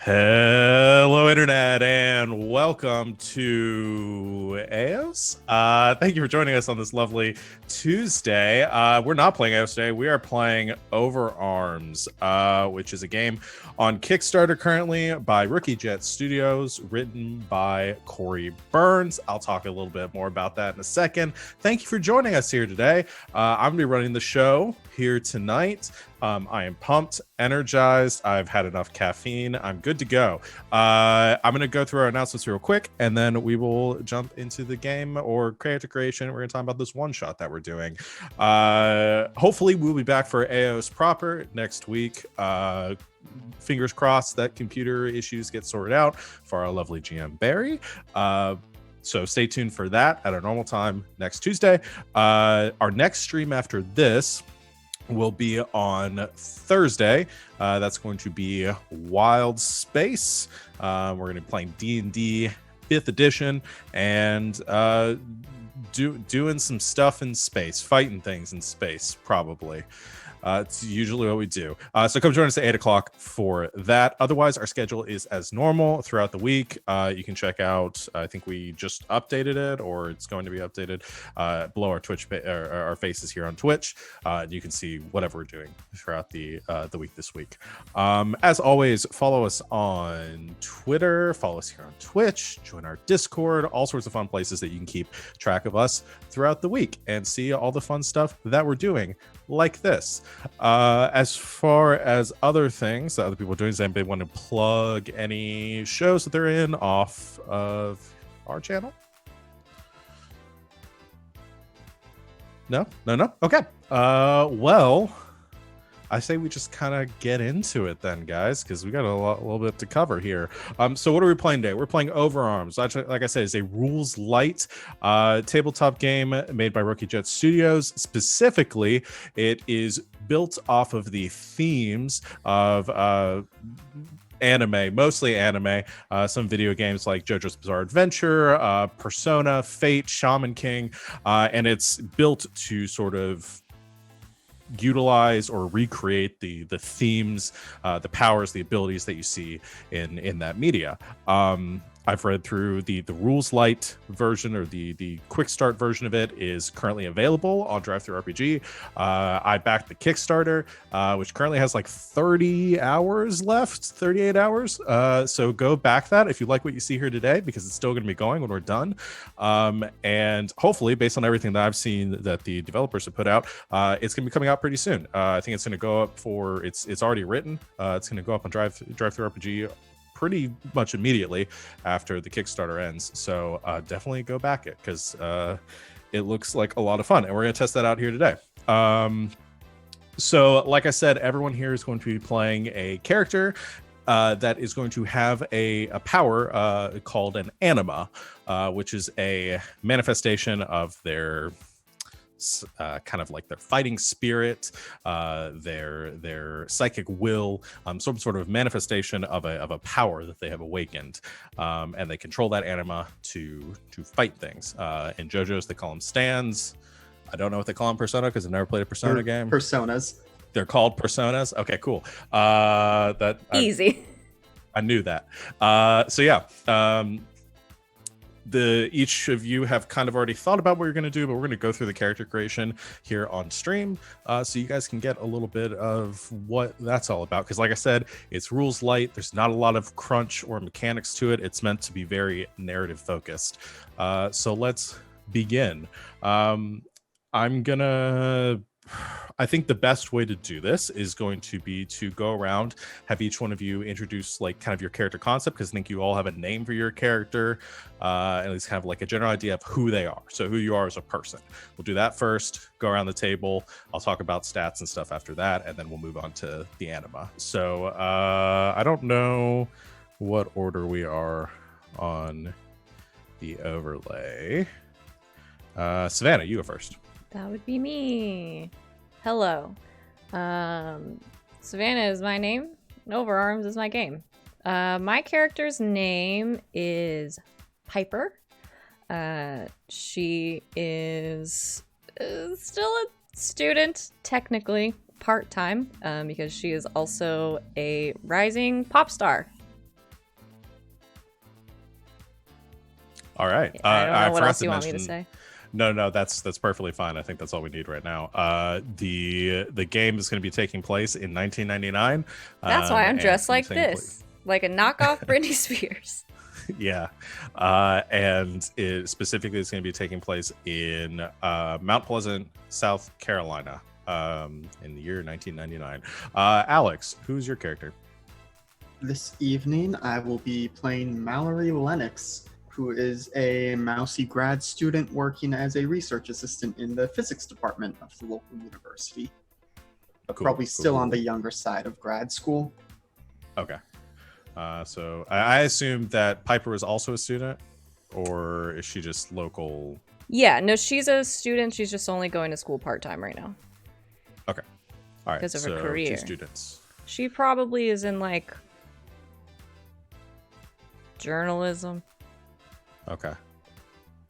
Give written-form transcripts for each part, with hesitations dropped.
Hello, Internet, and welcome to AOS. Thank you for joining us on this lovely Tuesday. We're not playing AOS today. We are playing Overarms, which is a game on Kickstarter currently by Rookie Jet Studios, written by Corey Burns. I'll talk a little bit more about that in a second. Thank you for joining us here today. I'm going to be running the show here tonight. I am pumped, energized. I've had enough caffeine. I'm good to go. I'm going to go through our announcements real quick, and then we will jump into the game or character creation. We're going to talk about this one shot that we're doing. Hopefully, we'll be back for AOS proper next week. Fingers crossed that computer issues get sorted out for our lovely GM Barry. So stay tuned for that at our normal time next Tuesday. Our next stream after this will be on Thursday. That's going to be Wild Space. We're going to be playing D&D 5th edition and doing some stuff in space, fighting things in space, probably. It's usually what we do. So come join us at 8 o'clock for that. Otherwise, our schedule is as normal throughout the week. You can check out, I think we just updated it, or it's going to be updated below our Twitch, our faces here on Twitch. You can see whatever we're doing throughout the week this week. As always, follow us on Twitter, follow us here on Twitch, join our Discord, all sorts of fun places that you can keep track of us throughout the week and see all the fun stuff that we're doing, like this. As far as other things that other people are doing, does anybody want to plug any shows that they're in off of our channel? No. Okay. Well, I say we just kind of get into it then, guys, because we got a little bit to cover here. So what are we playing today? We're playing Overarms. Actually, like I said, it's a rules light tabletop game made by Rookie Jet Studios. Specifically, it is built off of the themes of anime, mostly anime, some video games like JoJo's Bizarre Adventure, Persona, Fate, Shaman King, and it's built to sort of utilize or recreate the themes, the powers, the abilities that you see in that media. I've read through the rules light version, or the quick start version of it is currently available on DriveThruRPG. I backed the Kickstarter, which currently has like 30 hours left, 38 hours. So go back that if you like what you see here today, because it's still going to be going when we're done. And hopefully, based on everything that I've seen that the developers have put out, it's going to be coming out pretty soon. I think it's going to go up for it's already written. It's going to go up on DriveThruRPG pretty much immediately after the Kickstarter ends. So definitely go back it, because it looks like a lot of fun, and we're going to test that out here today. So like I said, everyone here is going to be playing a character that is going to have a power called an Anima, which is a manifestation of their kind of like their fighting spirit, their psychic will, some sort of manifestation of a power that they have awakened, and they control that anima to fight things. In JoJo's, they call them stands. I don't know what they call them Persona, because I've never played a Persona game. Personas. They're called Personas. Okay, cool. Easy. I knew that. So yeah. Each of you have kind of already thought about what you're going to do, but we're going to go through the character creation here on stream, so you guys can get a little bit of what that's all about. Because like I said, it's rules light. There's not a lot of crunch or mechanics to it. It's meant to be very narrative focused. So let's begin. I think the best way to do this is going to be to go around, have each one of you introduce like kind of your character concept, because I think you all have a name for your character, at least kind of like a general idea of who they are. So who you are as a person. We'll do that first, go around the table. I'll talk about stats and stuff after that, and then we'll move on to the anima. So I don't know what order we are on the overlay. Savannah, you go first. That would be me. Hello. Savannah is my name, and Overarms is my game. My character's name is Piper. She is still a student, technically, part-time, because she is also a rising pop star. All right. I don't know what forgot else you want me to mention- say. No, that's perfectly fine. I think that's all we need right now. The game is going to be taking place in 1999. That's why I'm and dressed like taking this, like a knockoff Britney Spears. Yeah, and it specifically is going to be taking place in Mount Pleasant, South Carolina, in the year 1999. Alex, who's your character? This evening, I will be playing Mallory Lennox, who is a mousy grad student working as a research assistant in the physics department of the local university. But Cool, probably still cool. on the younger side of grad school. Okay. So I assume that Piper is also a student, or is she just local? Yeah, no, she's a student. She's just only going to school part-time right now. Okay. All right. Because of her so career. 2 students. She probably is in, like, journalism. Okay.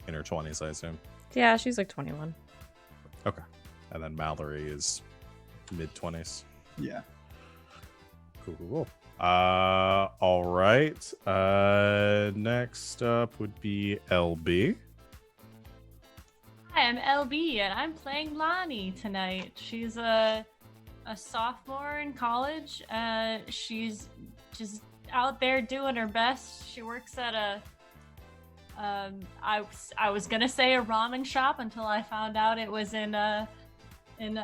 In her 20s, I assume. Yeah, she's like 21. Okay. And then Mallory is mid-20s. Yeah. Cool. All right. Next up would be LB. Hi, I'm LB, and I'm playing Lonnie tonight. She's a sophomore in college. She's just out there doing her best. She works at a I was gonna say a ramen shop until I found out it was in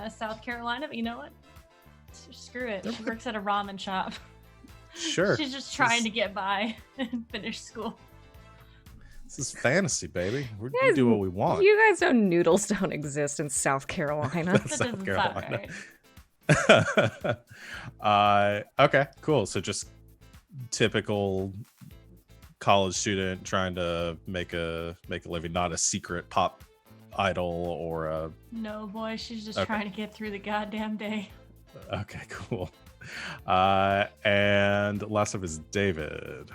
South Carolina. But you know what? Screw it. She works at a ramen shop. Sure. She's just trying to get by and finish school. This is fantasy, baby. We Guys, do what we want. You guys know noodles don't exist in South Carolina. That South doesn't sound Carolina. right. Okay, cool. So just typical college student trying to make a living, not a secret pop idol or a. No, boy, she's just Okay. trying to get through the goddamn day. Okay, cool. And last up is David.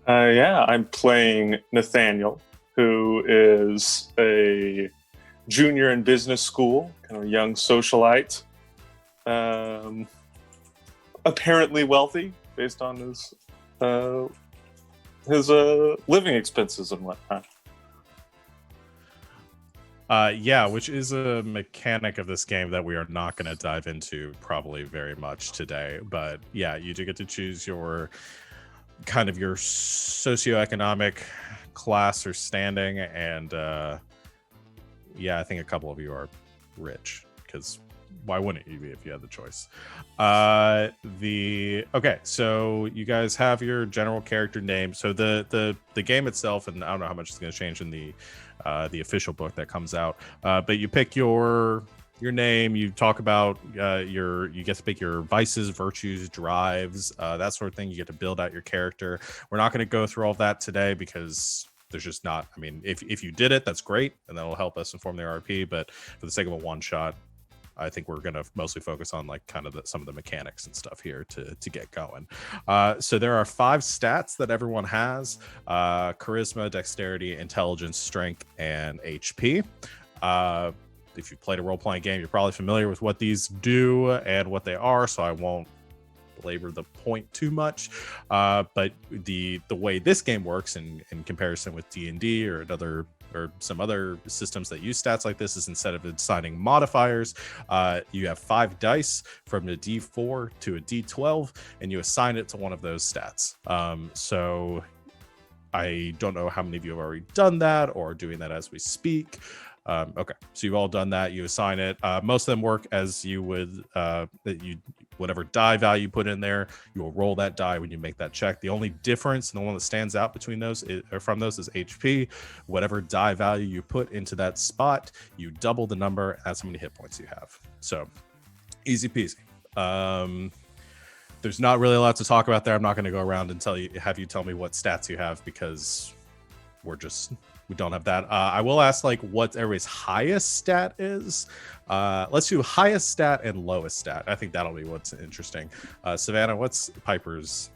Yeah, I'm playing Nathaniel, who is a junior in business school, kind of a young socialite, apparently wealthy based on his living expenses and whatnot. Yeah, which is a mechanic of this game that we are not going to dive into probably very much today. But yeah, you do get to choose your kind of your socioeconomic class or standing. And yeah, I think a couple of you are rich, because why wouldn't you be if you had the choice? Okay, so you guys have your general character name. So the game itself, and I don't know how much it's going to change in the official book that comes out, but you pick your name, you talk about you get to pick your vices, virtues, drives, that sort of thing. You get to build out your character. We're not going to go through all that today because there's just not, I mean, if you did it, that's great, and that'll help us inform the RP, but for the sake of a one shot, I think we're going to mostly focus on like kind of some of the mechanics and stuff here to get going. So there are 5 stats that everyone has: charisma, dexterity, intelligence, strength, and HP. If you've played a role-playing game, you're probably familiar with what these do and what they are, so I won't belabor the point too much. But the way this game works in comparison with D&D or some other systems that use stats like this is, instead of assigning modifiers, you have 5 dice from a D4 to a D12, and you assign it to one of those stats. So I don't know how many of you have already done that or are doing that as we speak. Okay, so you've all done that. You assign it. Most of them work as you would whatever die value you put in there, you will roll that die when you make that check. The only difference, and the one that stands out between those from those is HP. Whatever die value you put into that spot, you double the number. That's how many hit points you have. So easy peasy. There's not really a lot to talk about there. I'm not going to go around and have you tell me what stats you have, because we don't have that. I will ask like what everybody's highest stat is. Let's do highest stat and lowest stat. I think that'll be what's interesting. Savannah, what's Piper's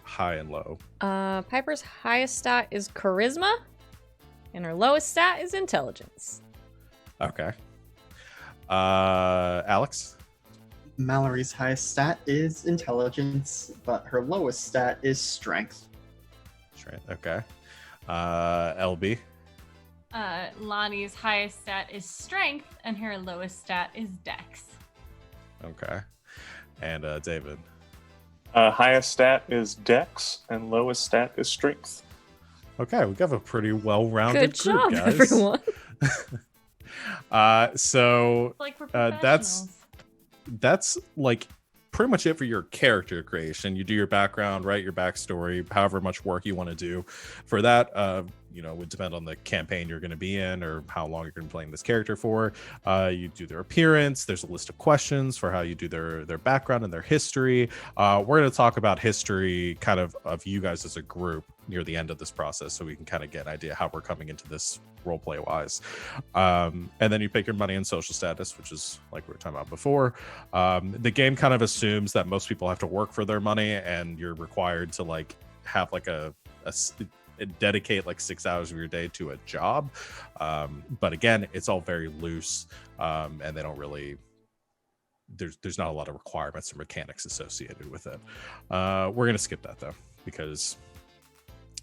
high and low? Piper's highest stat is charisma, and her lowest stat is intelligence. Okay. Alex? Mallory's highest stat is intelligence, but her lowest stat is strength. Strength. Okay. LB. Lonnie's highest stat is strength, and her lowest stat is dex. Okay. And David. Highest stat is dex, and lowest stat is strength. Okay, we have a pretty well-rounded Good group, job, guys. everyone. So Like we're professionals. that's like pretty much it for your character creation. You do your background, write your backstory, however much work you want to do. For that, would depend on the campaign you're going to be in or how long you're going to be playing this character for. You do their appearance. There's a list of questions for how you do their background and their history. We're going to talk about history kind of you guys as a group near the end of this process, so we can kind of get an idea how we're coming into this roleplay wise. And then you pick your money and social status, which is like we were talking about before. The game kind of assumes that most people have to work for their money, and you're required to like have like dedicate like 6 hours of your day to a job. But again, it's all very loose, and they don't really there's not a lot of requirements or mechanics associated with it. We're gonna skip that though, because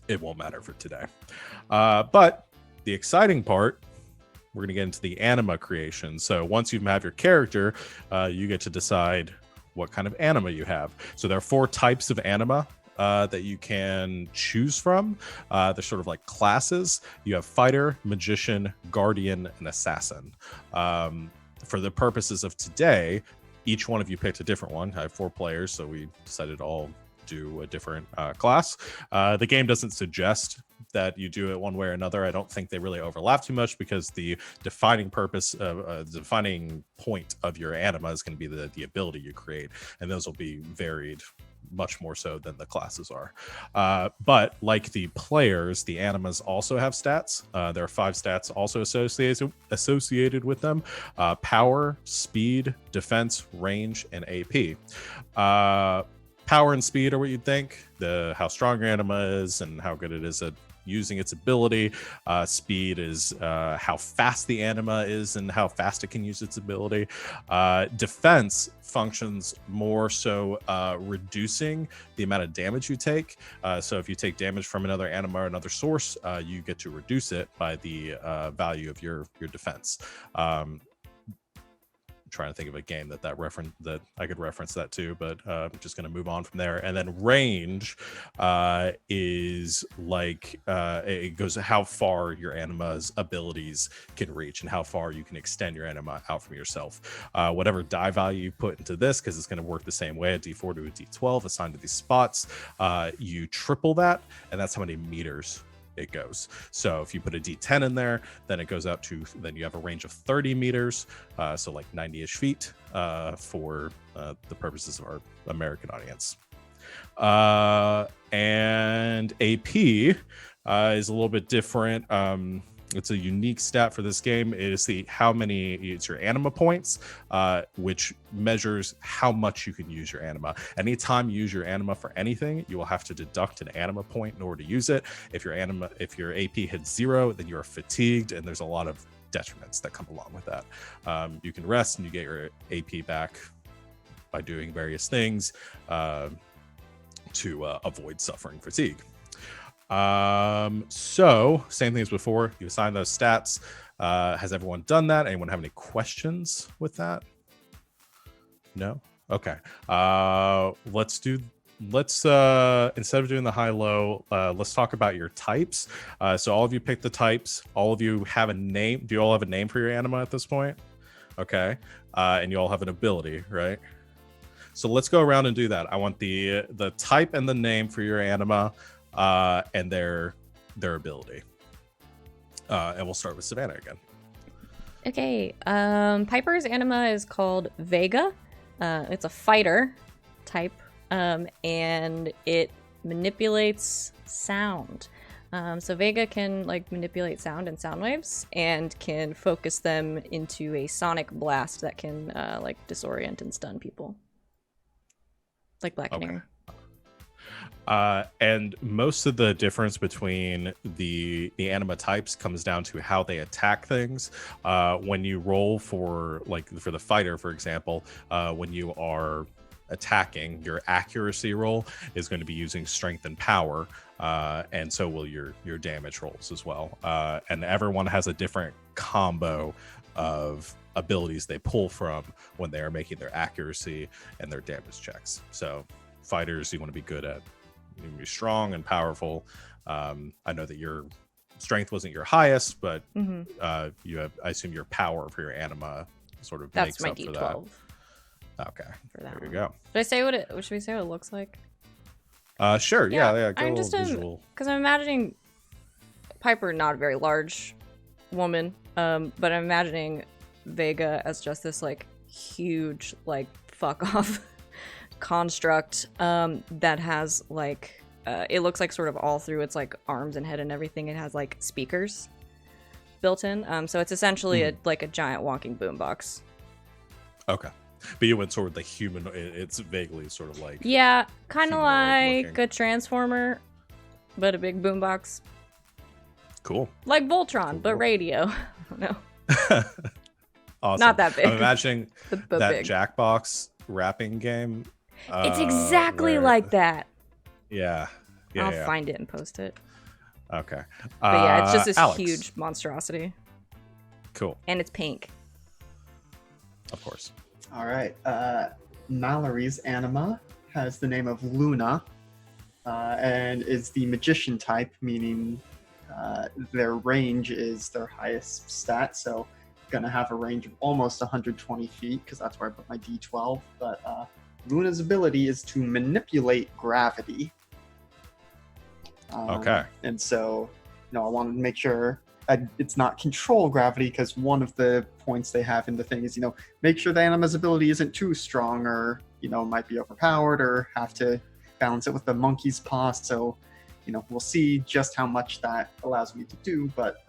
it won't matter for today. But the exciting part, we're going to get into the anima creation. So once you have your character, you get to decide what kind of anima you have. So there are 4 types of anima that you can choose from. They're sort of like classes. You have fighter, magician, guardian, and assassin. For the purposes of today, each one of you picked a different one. I have 4 players, so we decided to all do a different class. The game doesn't suggest that you do it one way or another. I don't think they really overlap too much, because the defining purpose of defining point of your anima is going to be the ability you create, and those will be varied much more so than the classes are. But like the players, the animas also have stats. There are 5 stats also associated with them: power, speed, defense, range, and AP. Power and speed are what you'd think, how strong your anima is and how good it is at using its ability. Speed is how fast the anima is and how fast it can use its ability. Defense functions more so reducing the amount of damage you take. So if you take damage from another anima or another source, you get to reduce it by the value of your defense. Trying to think of a game that I could reference that to, but I'm just going to move on from there. And then range is like it goes how far your anima's abilities can reach and how far you can extend your anima out from yourself. Whatever die value you put into this, because it's going to work the same way, a d4 to a d12 assigned to these spots, you triple that, and that's how many meters it goes. So if you put a d10 in there, then it goes out to, then you have a range of 30 meters, so like 90-ish feet for the purposes of our American audience. And AP is a little bit different. It's a unique stat for this game. It is it's your anima points, which measures how much you can use your anima. Anytime you use your anima for anything, you will have to deduct an anima point in order to use it. If your AP hits 0, then you're fatigued, and there's a lot of detriments that come along with that. You can rest and you get your AP back by doing various things to avoid suffering fatigue. So same thing as before, you assign those stats. Has everyone done that? Anyone have any questions with that? No? Okay. Let's instead of doing the high-low, let's talk about your types. So all of you picked the types. All of you have a name. Do you all have a name for your anima at this point? Okay. And you all have an ability, right? So let's go around and do that. I want the type and the name for your anima, and their ability. And we'll start with Savannah again. Okay. Piper's anima is called Vega. It's a fighter type, and it manipulates sound. So Vega can like manipulate sound and sound waves, and can focus them into a sonic blast that can like disorient and stun people, like Black Canary. And most of the difference between the anima types comes down to how they attack things. When you roll for the fighter, for example, when you are attacking, your accuracy roll is going to be using strength and power, and so will your damage rolls as well. And everyone has a different combo of abilities they pull from when they are making their accuracy and their damage checks. So fighters, you want to be good at, you want to be strong and powerful. I know that your strength wasn't your highest, but you have, I assume, your power for your anima sort of That's makes my up for D12. that. Okay, For that there you one. go. Should I say what it? Should we say what it looks like? Sure. Yeah. Go I'm a just little visual. because I'm imagining Piper, not a very large woman, but I'm imagining Vega as just this like huge like fuck off construct that has like it looks like sort of all through its like arms and head and everything it has like speakers built in, so it's essentially a giant walking boombox. Okay. But you went sort of the human. It's vaguely sort of like Yeah, kind of humanoid like looking. a transformer, but a big boombox, Cool. like Voltron, but Cool. radio. I don't know, Awesome. not that big. I'm imagining but that big. Jackbox rapping game. It's exactly where- like that. Yeah. I'll Yeah. find it and post it. Okay. But yeah, it's just this Alex. huge monstrosity, Cool. and it's pink. Of course. All right. Mallory's anima has the name of Luna, and is the magician type, meaning their range is their highest stat. So, gonna have a range of almost 120 feet because that's where I put my D12. But Luna's ability is to manipulate gravity. Okay. And so, I wanted to make sure it's not control gravity, because one of the points they have in the thing is, make sure the anima's ability isn't too strong, or, might be overpowered, or have to balance it with the monkey's paw. So, we'll see just how much that allows me to do. But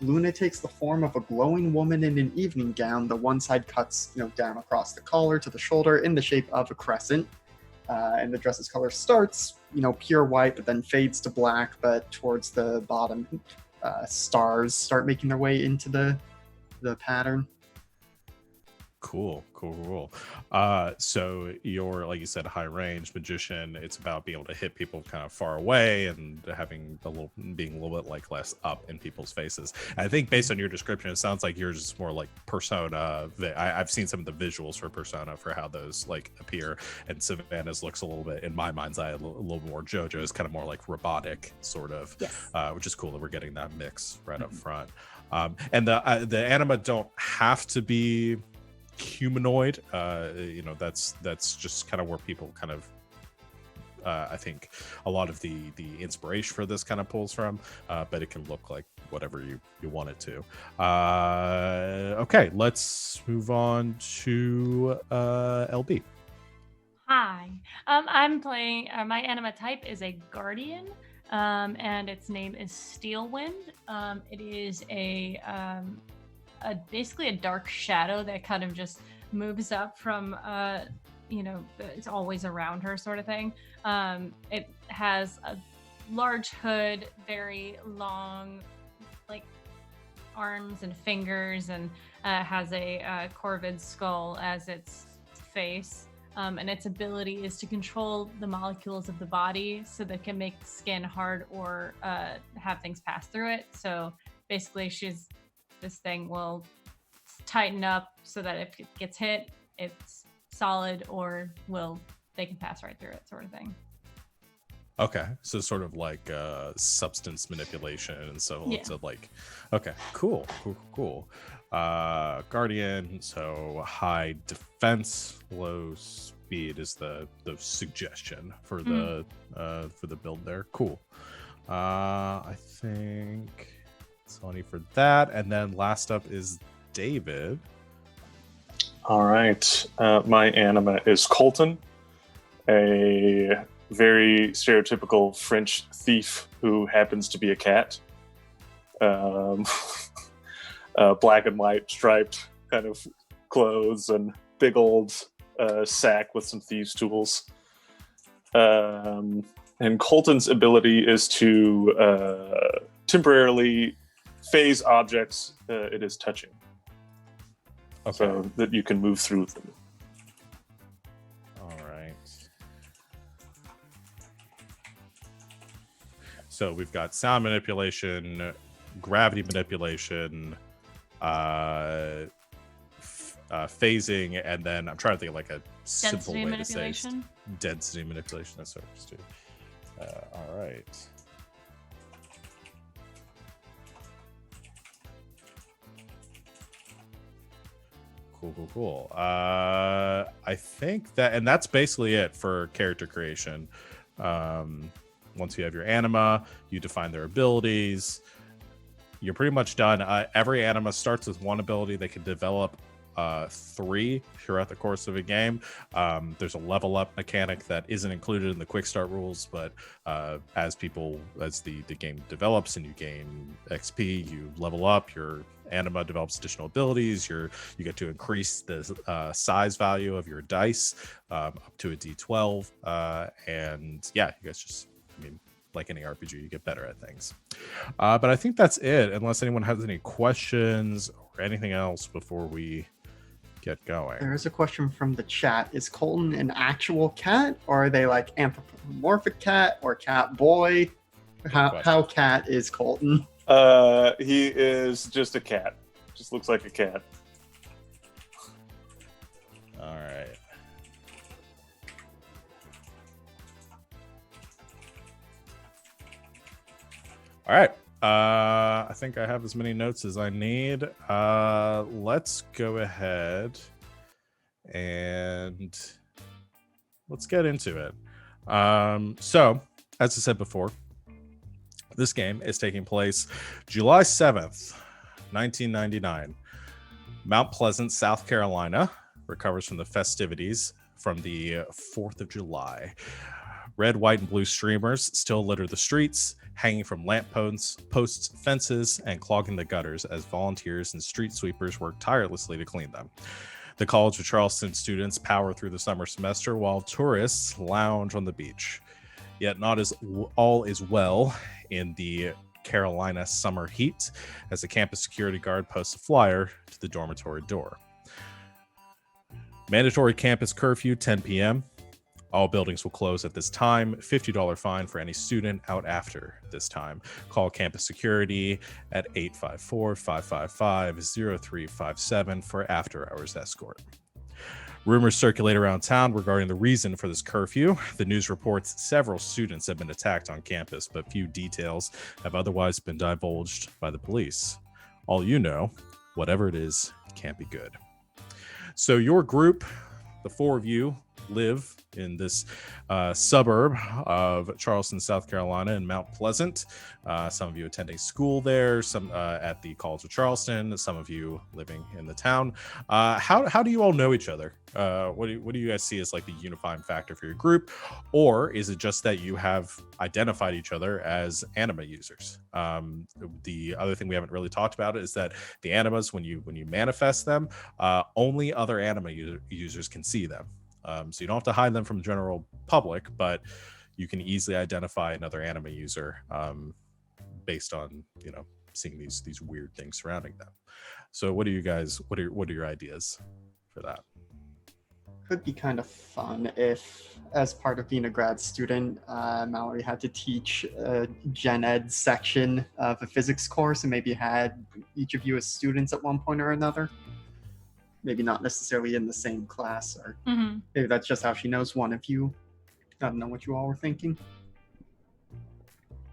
Luna takes the form of a glowing woman in an evening gown. The one side cuts, down across the collar to the shoulder in the shape of a crescent. And the dress's color starts, pure white, but then fades to black. But towards the bottom, stars start making their way into the pattern. Cool. So you're, like you said, high range magician. It's about being able to hit people kind of far away and having being a little bit like less up in people's faces. And I think based on your description, it sounds like yours is more like Persona. I've seen some of the visuals for Persona for how those like appear, and Savannah's looks a little bit, in my mind's eye, a little more JoJo's, kind of more like robotic sort of, Yes. which is cool that we're getting that mix right up front. And the anima don't have to be humanoid. That's just kind of where people kind of I think a lot of the inspiration for this kind of pulls from, but it can look like whatever you want it to. Okay, let's move on to LB. Hi, I'm playing. My anima type is a guardian, and its name is Steelwind. It is basically a dark shadow that kind of just moves up from, it's always around her sort of thing. It has a large hood, very long, like arms and fingers, and has a corvid skull as its face. And its ability is to control the molecules of the body so that it can make the skin hard or have things pass through it. So basically, this thing will tighten up so that if it gets hit, it's solid, or they can pass right through it, sort of thing. Okay, so sort of like substance manipulation, and so Yeah. it's okay, cool. Guardian, so high defense, low speed is the suggestion for the build there. Cool. I think that's all I need for that, and then last up is David. All right. My anima is Colton, a very stereotypical French thief who happens to be a cat. Black and white striped kind of clothes and big old sack with some thieves' tools. And Colton's ability is to temporarily phase objects it is touching, Okay. so that you can move through them. All So we've got sound manipulation, gravity manipulation, phasing, and then I'm trying to think of like a simple Density way to say manipulation. density manipulation. That's what it's doing. All right. Cool. I think that, and that's basically it for character creation. Once you have your anima, you define their abilities. You're pretty much done. Every anima starts with one ability. They can develop 3 throughout the course of a game. There's a level up mechanic that isn't included in the quick start rules, but as the game develops and you gain XP, you level up. Your anima develops additional abilities. You get to increase the size value of your dice up to a D12, and yeah, you guys just, I mean, like any RPG, you get better at things. But I think that's it, unless anyone has any questions or anything else before we get going. There is a question from the chat. Is Colton an actual cat, or are they like anthropomorphic cat or cat boy? How cat is Colton? He is just a cat. Just looks like a cat. All right. All right. I think I have as many notes as I need. Let's go ahead and let's get into it. So, as I said before, this game is taking place July 7th, 1999. Mount Pleasant, South Carolina recovers from the festivities from the 4th of July. Red, white, and blue streamers still litter the streets, hanging from posts, fences, and clogging the gutters as volunteers and street sweepers work tirelessly to clean them. The College of Charleston students power through the summer semester while tourists lounge on the beach. Yet not all is well in the Carolina summer heat, as the campus security guard posts a flyer to the dormitory door. Mandatory campus curfew, 10 p.m. All buildings will close at this time. $50 fine for any student out after this time. Call campus security at 854-555-0357 for after-hours escort. Rumors circulate around town regarding the reason for this curfew. The news reports several students have been attacked on campus, but few details have otherwise been divulged by the police. All you know, whatever it is, can't be good. So your group, the 4 of you, live in this suburb of Charleston, South Carolina, in Mount Pleasant. Some of you attending school there, some at the College of Charleston, some of you living in the town. How do you all know each other? What do you guys see as like the unifying factor for your group? Or is it just that you have identified each other as anima users? The other thing we haven't really talked about is that the animas, when you manifest them, only other anima users can see them. So you don't have to hide them from the general public, but you can easily identify another anima user based on, you know, seeing these weird things surrounding them. So what are your ideas for that? Could be kind of fun if, as part of being a grad student, Mallory had to teach a gen ed section of a physics course and maybe had each of you as students at one point or another. Maybe not necessarily in the same class, or maybe that's just how she knows one of you. I don't know what you all were thinking.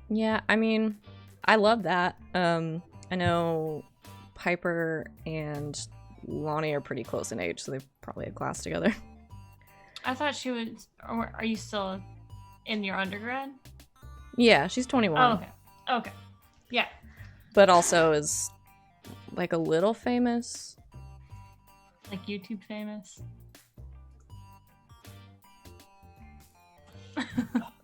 Yeah, I mean, I love that. I know Piper and Lonnie are pretty close in age, so they probably had class together. I thought she was. Or are you still in your undergrad? Yeah, she's 21. Oh, okay. Yeah. But also is like a little famous. Like YouTube famous.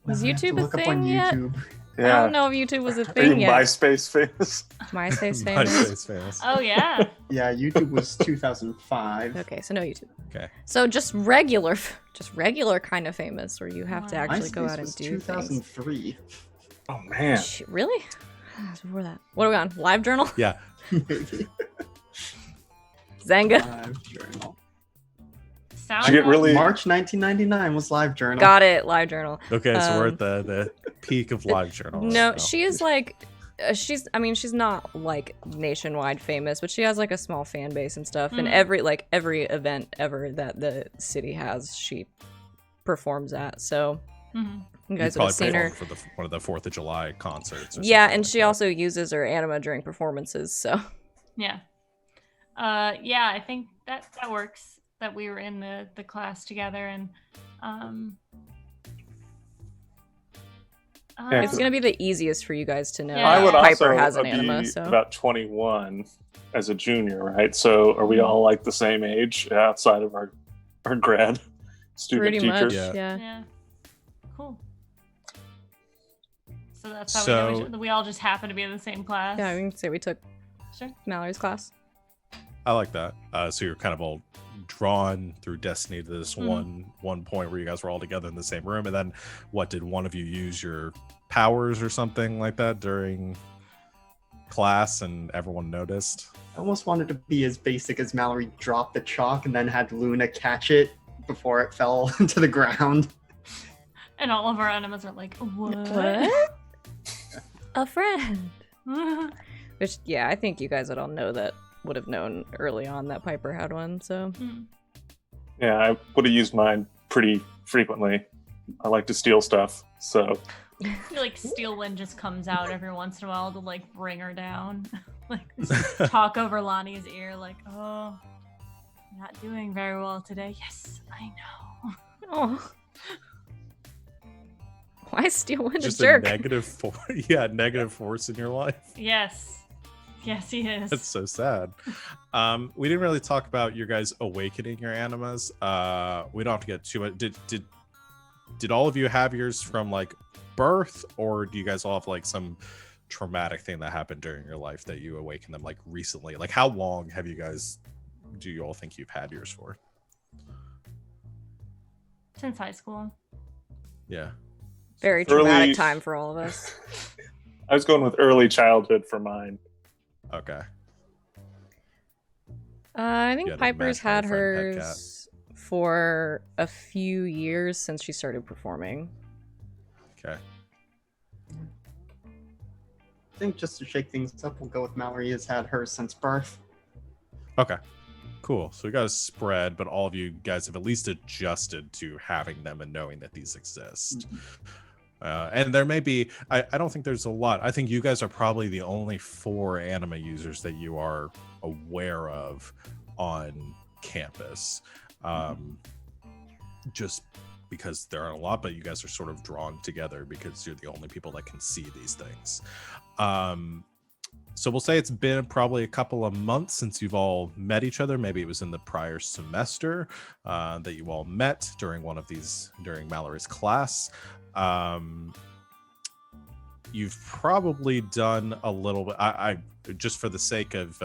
Was I have to YouTube a look up thing on yet? YouTube. I don't know if YouTube was a Are you thing yet. MySpace famous? MySpace famous. MySpace famous. Oh yeah. Yeah, YouTube was 2005. Okay, so no YouTube. Okay. So just regular kind of famous, where you have to Wow. actually go MySpace out and was do things. 2003. Oh man. Really? That's before that. What are we on? Live journal? Yeah. Maybe. Zanga. Live Journal. Sound Did you get really? March 1999 was Live Journal. Got it. Live journal. Okay, so we're at the peak of live journalism. No, she is like, she's not like nationwide famous, but she has like a small fan base and stuff. And every event ever that the city has, she performs at. So you guys would have seen her for one of the 4th of July concerts. Or yeah, and like she that. also uses her anima during performances. So Yeah. Yeah, I think that works. That we were in the class together, and it's gonna be the easiest for you guys to know. Yeah. I would Piper also has an be anima, so about 21 as a junior, right? So are we all like the same age outside of our grad student pretty teachers? much, yeah. yeah, cool. So that's how we all just happen to be in the same class. Yeah, I can say we took Sure. Mallory's class. I like that. So you're kind of all drawn through destiny to this one point where you guys were all together in the same room, and then what, did one of you use your powers or something like that during class and everyone noticed? I almost wanted to be as basic as Mallory dropped the chalk and then had Luna catch it before it fell to the ground. And all of our animas are like, What? A friend. Which, yeah, I think you guys would all know that, would have known early on that Piper had one, so. Yeah, I would have used mine pretty frequently. I like to steal stuff, so. I feel like Steelwind just comes out every once in a while to like bring her down. Like talk over Lonnie's ear like, oh, not doing very well today. Yes, I know. Oh. Why is Steelwind a Just jerk? a negative force in your life. Yes. Yes, he is. That's so sad. We didn't really talk about your guys awakening your animas. We don't have to get too much. Did all of you have yours from like birth, or do you guys all have like some traumatic thing that happened during your life that you awakened them like recently? Like, how long have you guys, do you all think you've had yours for? Since high school. Yeah. Very Early- traumatic time for all of us. I was going with early childhood for mine. Okay. I think You had an Piper's had imaginary friend, pet hers for a few years since she started performing. Okay. I think just to shake things up, we'll go with Mallory has had hers since birth. Okay. Cool. So we got a spread, but all of you guys have at least adjusted to having them and knowing that these exist. And there may be, I don't think there's a lot. I think you guys are probably the only 4 anima users that you are aware of on campus. Just because there aren't a lot, but you guys are sort of drawn together because you're the only people that can see these things. So we'll say it's been probably a couple of months since you've all met each other. Maybe it was in the prior semester that you all met during one of these, during Mallory's class. You've probably done a little bit, I just for the sake of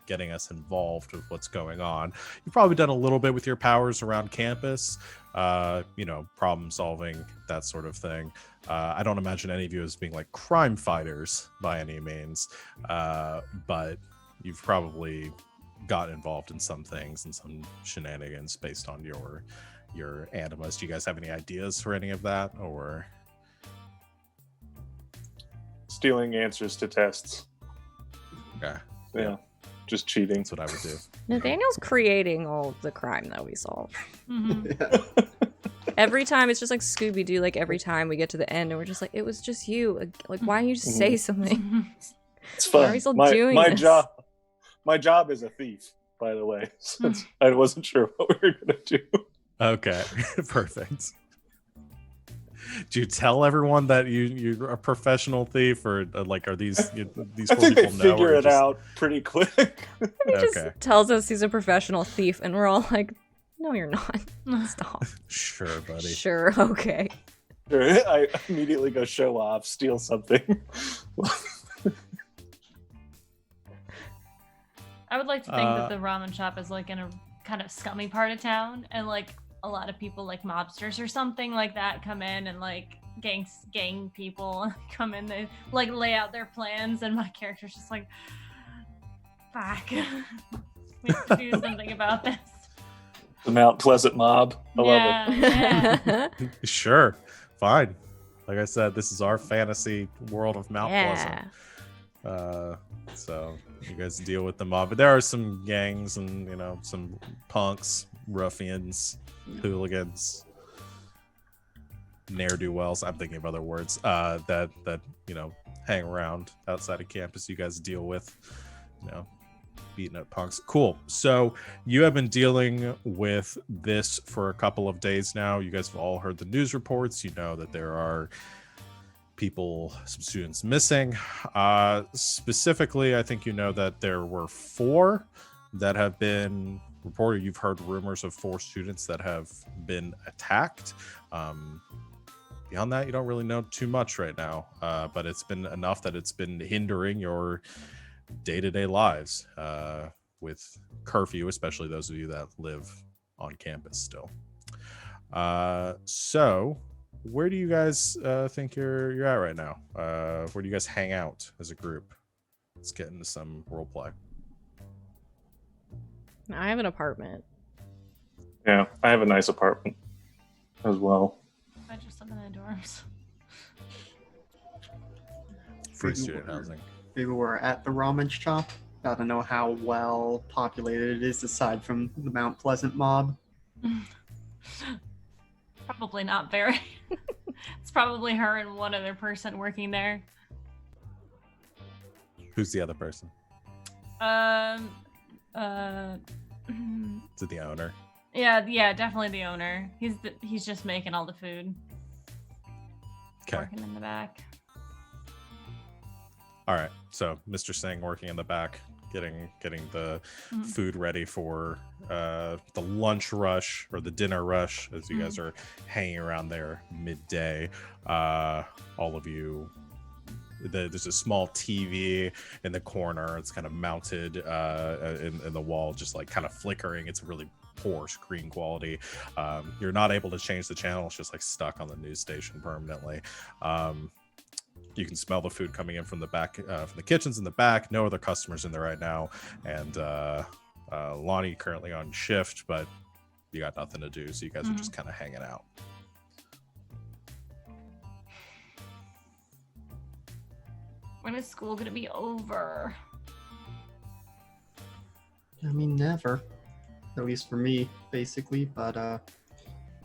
getting us involved with what's going on, you've probably done a little bit with your powers around campus, problem solving, that sort of thing. I don't imagine any of you as being like crime fighters by any means, but you've probably got involved in some things and some shenanigans based on your animas. Do you guys have any ideas for any of that, or Stealing answers to tests. okay, Yeah. Just cheating. that's what I would do. Nathaniel's creating all of the crime that we solve. Mhm. Every time it's just like Scooby-Doo, like every time we get to the end and we're just like, it was just you. Like, why don't you just say something? It's Why fun. are we still my doing my this? my job is a thief, by the way. Since I wasn't sure what we were gonna do. Okay, perfect. Do you tell everyone that you're a professional thief, or like are these I 4 think they people know? figure or it just- out pretty quick. He just Okay. tells us he's a professional thief, and we're all like, no, you're not. Stop. Sure, buddy. Sure, okay. I immediately go show off, steal something. I would like to think that the ramen shop is like in a kind of scummy part of town, and like a lot of people like mobsters or something like that come in, and like gang people come in, they like lay out their plans, and my character's just like, fuck. We have to do something about this. The Mount Pleasant mob. I love it. Yeah. Sure, fine. Like I said, this is our fantasy world of Mount Yeah. Pleasant. So you guys deal with the mob, but there are some gangs and some punks, ruffians, hooligans, ne'er-do-wells. I'm thinking of other words that hang around outside of campus. You guys deal with, beating up punks. Cool. So you have been dealing with this for a couple of days now. You guys have all heard the news reports. You know that there are some students missing. Specifically, I think that there were 4 that have been reported. You've heard rumors of 4 students that have been attacked. Beyond that, you don't really know too much right now, but it's been enough that it's been hindering your day-to-day lives with curfew, especially those of you that live on campus still. So where do you guys think you're at right now? Where do you guys hang out as a group? Let's get into some role play. I have an apartment. Yeah, I have a nice apartment as well. I just live in the dorms. Free student housing. Maybe we're at the ramen shop. I don't know how well populated it is aside from the Mount Pleasant mob. Probably not very. It's probably her and one other person working there. Who's the other person? Is Is it the owner? Yeah, definitely the owner. He's just making all the food. Okay. Working in the back. All right. So Mr. Singh working in the back, getting the food ready for the lunch rush or the dinner rush as you guys are hanging around there midday. All of you. There's a small TV in the corner. It's kind of mounted in the wall, just like kind of flickering. It's really poor screen quality. You're not able to change the channel. It's just like stuck on the news station permanently. You can smell the food coming in from the back, from the kitchens in the back. No other customers in there right now. And Lonnie currently on shift, but you got nothing to do. So you guys are just kind of hanging out. When is school gonna be over? I mean, never. At least for me, basically. But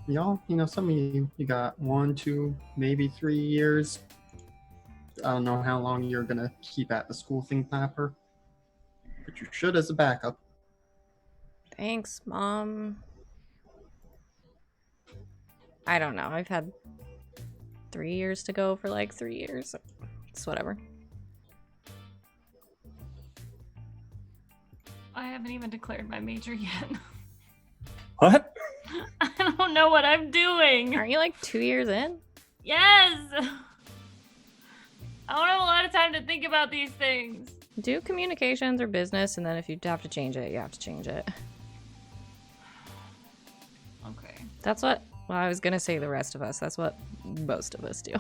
y'all, some of you got 1, 2, maybe 3 years. I don't know how long you're gonna keep at the school thing, Papper. But you should as a backup. Thanks, Mom. I don't know. I've had 3 years to go for like 3 years. It's whatever. I haven't even declared my major yet. What? I don't know what I'm doing. Aren't you like 2 years in? Yes! I don't have a lot of time to think about these things. Do communications or business, and then if you have to change it, you have to change it. Okay. That's what, well, I was gonna say the rest of us. That's what most of us do.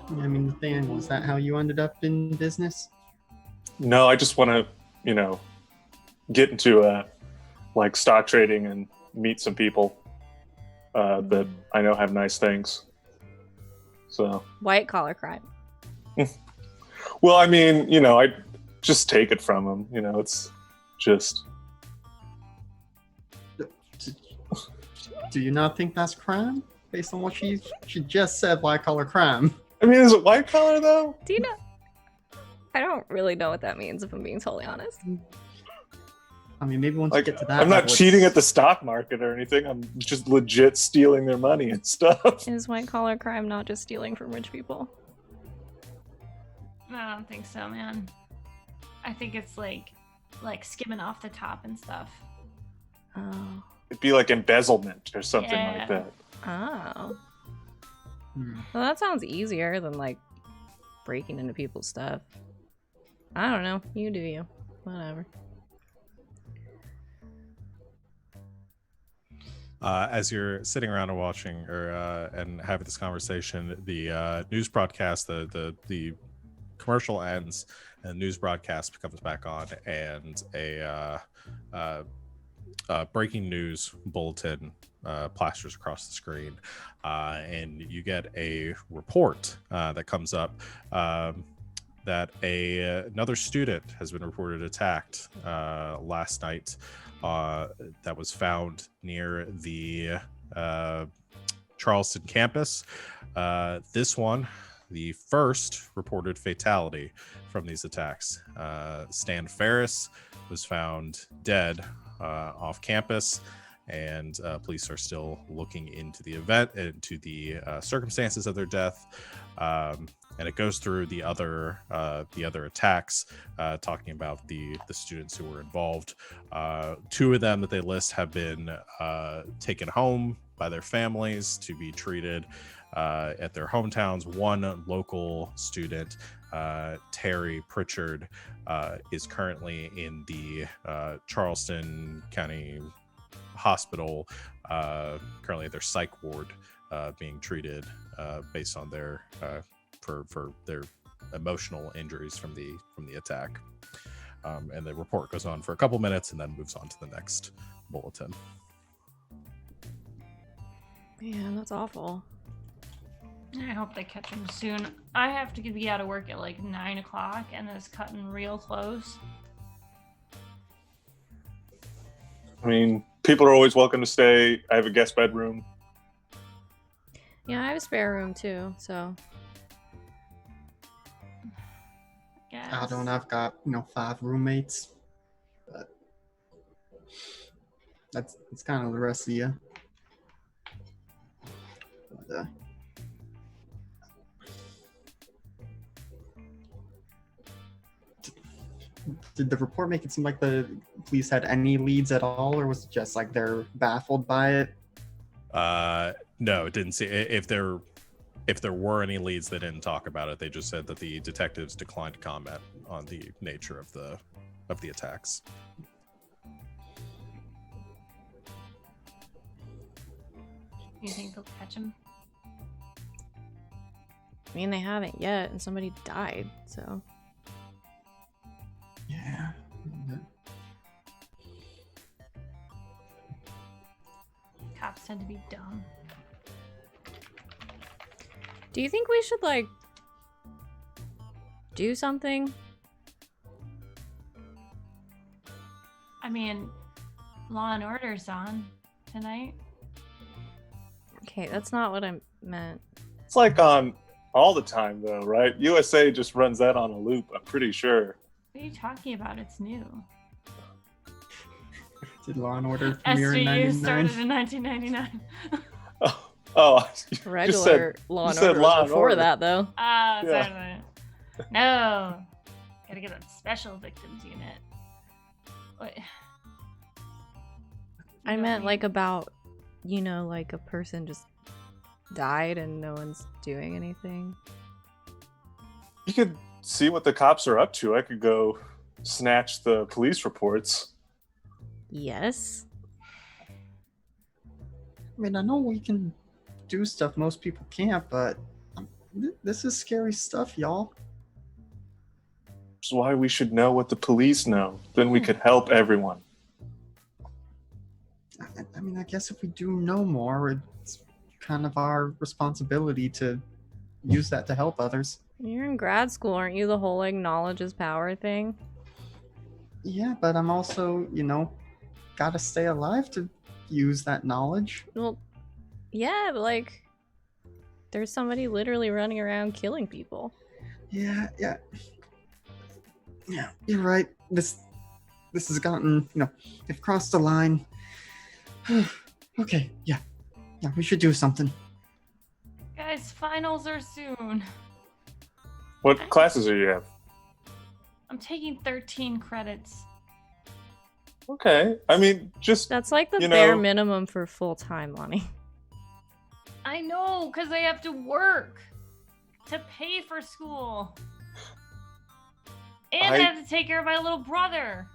I mean, Nathaniel, is that how you ended up in business? No, I just want to, get into like stock trading and meet some people that I know have nice things. So White collar crime. well, I mean, I just take it from them. It's just. Do you not think that's crime? Based on what she just said, white collar crime. I mean, is it white collar though? Do you know? I don't really know what that means, if I'm being totally honest. I mean, maybe once you get to that I'm not level, cheating it's- at the stock market or anything. I'm just legit stealing their money and stuff. Is white collar crime not just stealing from rich people? I don't think so, man. I think it's like skimming off the top and stuff. Oh. It'd be like embezzlement or something like Yeah. that. Oh. Hmm. Well, that sounds easier than like breaking into people's stuff. I don't know. You do you. Whatever. As you're sitting around and watching and having this conversation, the news broadcast, the commercial ends, and the news broadcast comes back on, and a breaking news bulletin plasters across the screen, and you get a report that comes up that another student has been reported attacked last night. That was found near the Charleston campus. This one, the first reported fatality from these attacks. Stan Ferris was found dead off campus, and police are still looking into the event, into the circumstances of their death. And it goes through the other attacks, talking about the students who were involved. Two of them that they list have been taken home by their families to be treated at their hometowns. One local student, Terry Pritchard, is currently in the Charleston County Hospital, currently at their psych ward, being treated based on their for their emotional injuries from the attack. And the report goes on for a couple minutes and then moves on to the next bulletin. Man, that's awful. I hope they catch him soon. I have to be out of work at like 9 o'clock, and it's cutting real close. I mean, people are always welcome to stay. I have a guest bedroom. Yeah, I have a spare room too, so. Yes. I've got 5 roommates, but that's kind of the rest of you. But, did the report make it seem like the police had any leads at all, or was it just like they're baffled by it? No, it didn't see if there were any leads. They didn't talk about it. They just said that the detectives declined to comment on the nature of the attacks. You think they'll catch him? I mean, they haven't yet, and somebody died, so. Yeah. Cops tend to be dumb. Do you think we should, like, do something? I mean, Law and Order's on tonight. Okay, that's not what I meant. It's like on all the time, though, right? USA just runs that on a loop, I'm pretty sure. What are you talking about? It's new. Did Law and Order premiere in SVU 99? started in 1999. Oh, Regular Law and said Order Law was and before Order. that, though. Ah, Yeah. sorry. No. Gotta get a special victims unit. What? I meant, like, about, like a person just died and no one's doing anything. You could see what the cops are up to. I could go snatch the police reports. Yes. I mean, I know we can do stuff most people can't, but this is scary stuff, y'all. That's why we should know what the police know. Then we could help everyone. I mean, I guess if we do know more, it's kind of our responsibility to use that to help others. You're in grad school, aren't you? The whole, like, knowledge is power thing. Yeah, but I'm also, gotta stay alive to use that knowledge. Well, yeah, but, like, there's somebody literally running around killing people. Yeah, you're right. This has gotten, they've crossed the line. Okay, yeah, we should do something. Guys, finals are soon. What classes do you have? I'm taking 13 credits. Okay. I mean, just That's like the You bare know- minimum for full-time, Lonnie. I know, because I have to work to pay for school. And I I- have to take care of my little brother.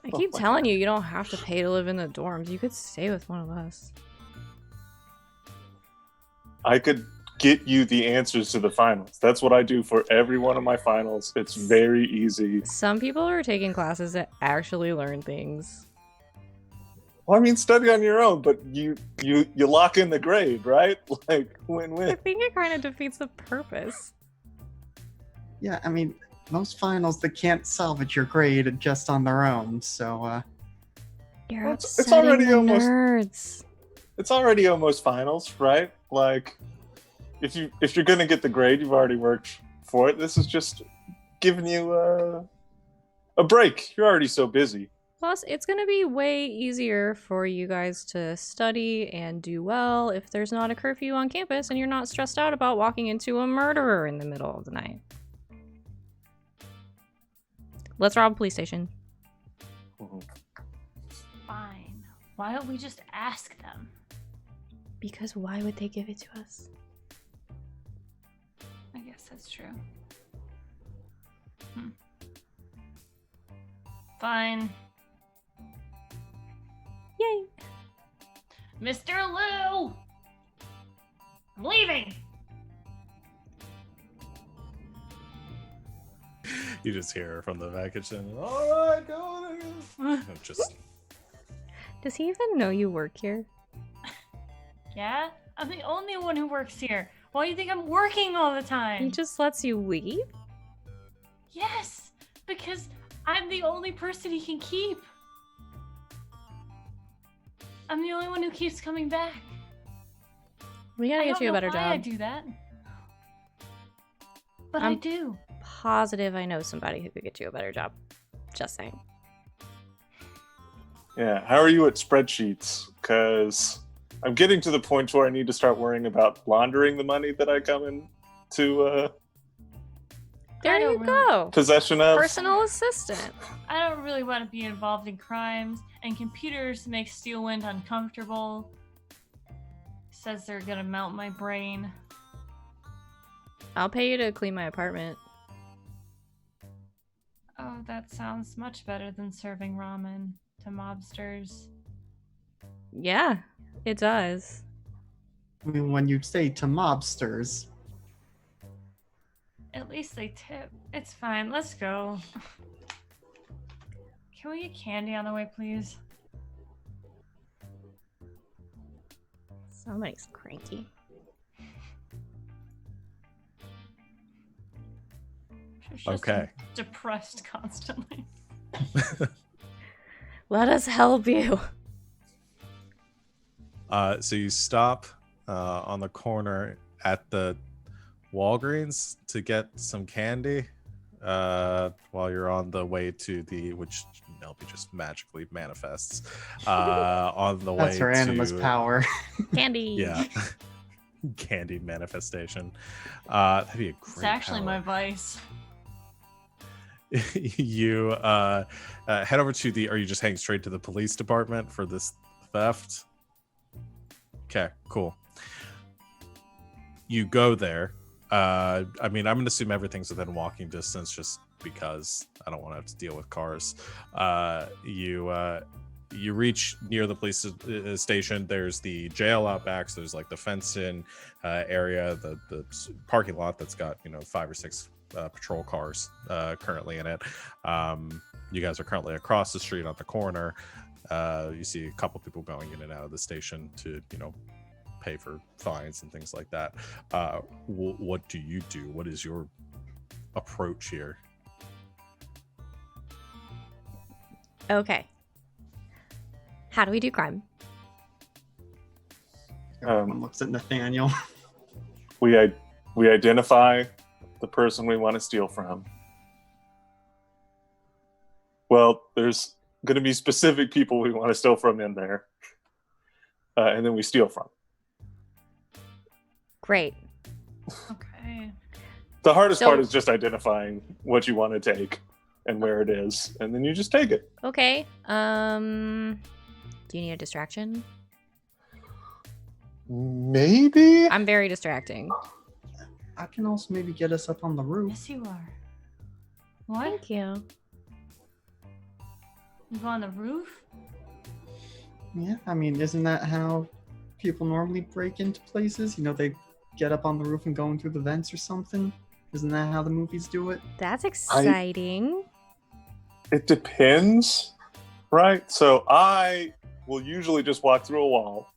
I keep my telling you, you don't have to pay to live in the dorms. You could stay with one of us. I could get you the answers to the finals. That's what I do for every one of my finals. It's very easy. Some people are taking classes that actually learn things. Well, I mean, study on your own, but you lock in the grade, right? Like I win-win. think it kind of defeats the purpose. Yeah, I mean, most finals they can't salvage your grade just on their own. So You're Well, it's upsetting already the almost- nerds. It's already almost finals, right? Like, if you're gonna get the grade, you've already worked for it. This is just giving you a break. You're already so busy. Plus, it's going to be way easier for you guys to study and do well if there's not a curfew on campus and you're not stressed out about walking into a murderer in the middle of the night. Let's rob a police station. Fine. Why don't we just ask them? Because why would they give it to us? I guess that's true. Fine. Yay! Mr. Lou! I'm leaving! You just hear from the back kitchen. All right, go there. Just Does he even know you work here? Yeah? I'm the only one who works here. Why do you think I'm working all the time? He just lets you leave? Yes! Because I'm the only person he can keep. I'm the only one who keeps coming back. We gotta I get don't you a know better why I job. do that. But I I'm- do. Positive I know somebody who could get you a better job. Just saying. Yeah. How are you at spreadsheets? Because I'm getting to the point where I need to start worrying about laundering the money that I come into There don't you really- go. possession of. Personal assistant. I don't really want to be involved in crimes, and computers make Steelwind uncomfortable. Says they're gonna melt my brain. I'll pay you to clean my apartment. Oh, that sounds much better than serving ramen to mobsters. Yeah, it does. I mean, when you say to mobsters, At least they tip. It's fine. Let's go. Can we get candy on the way, please? Somebody's cranky. She's just Okay. depressed constantly. Let us help you. So you stop on the corner at the Walgreens to get some candy while you're on the way to the, which Nelby just magically manifests on the way that's her Anima's to power. Candy. yeah candy manifestation. That'd be a great It's actually my power. vice. You head over to the, are you just heading straight to the police department for this theft? Okay, cool. You go there. I mean, I'm gonna assume everything's within walking distance just because I don't want to have to deal with cars. You reach near the police station. There's the jail out back, so there's like the fenced-in area, the parking lot that's got 5 or 6 patrol cars currently in it. You guys are currently across the street on the corner. You see a couple people going in and out of the station to pay for fines and things like that. What do you do? What is your approach here? Okay. How do we do crime? Everyone looks at Nathaniel. We identify the person we want to steal from. Well, there's going to be specific people we want to steal from in there, and then we steal from. Great. Okay. The hardest So- part is just identifying what you want to take and where it is, and then you just take it. Okay. Do you need a distraction? Maybe. I'm very distracting. I can also maybe get us up on the roof. Yes, you are. What? Thank you. You go on the roof? Yeah, I mean, isn't that how people normally break into places? They get up on the roof and go in through the vents or something. Isn't that how the movies do it? That's exciting. It depends, right? So I will usually just walk through a wall.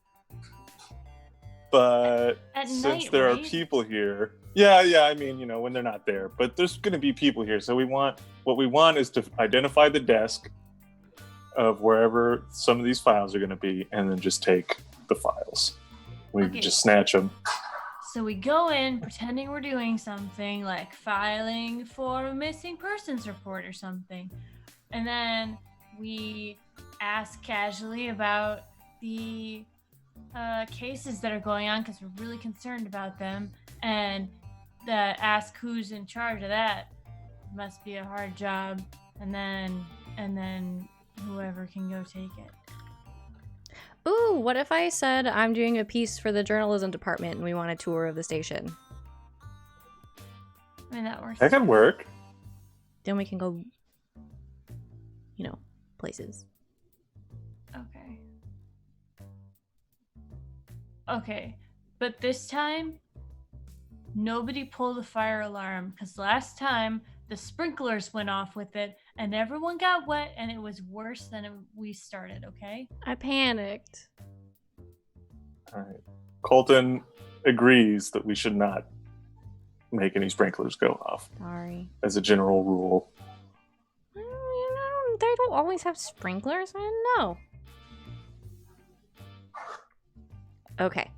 But At since night, there are right? people here, yeah, I mean, when they're not there, but there's going to be people here. So what we want is to identify the desk of wherever some of these files are going to be, and then just take the files. We Okay. just snatch them. So we go in pretending we're doing something like filing for a missing persons report or something. And then we ask casually about the cases that are going on because we're really concerned about them. And ask who's in charge of that. Must be a hard job. And then whoever can go take it. Ooh, what if I said I'm doing a piece for the journalism department and we want a tour of the station? I mean, that works. That could work. Then we can go, places. Okay. Okay. But this time, nobody pulled the fire alarm because last time the sprinklers went off with it and everyone got wet and it was worse than we started, okay? I panicked. All right. Colton agrees that we should not make any sprinklers go off Sorry. as a general rule. They don't always have sprinklers. I didn't know. Okay.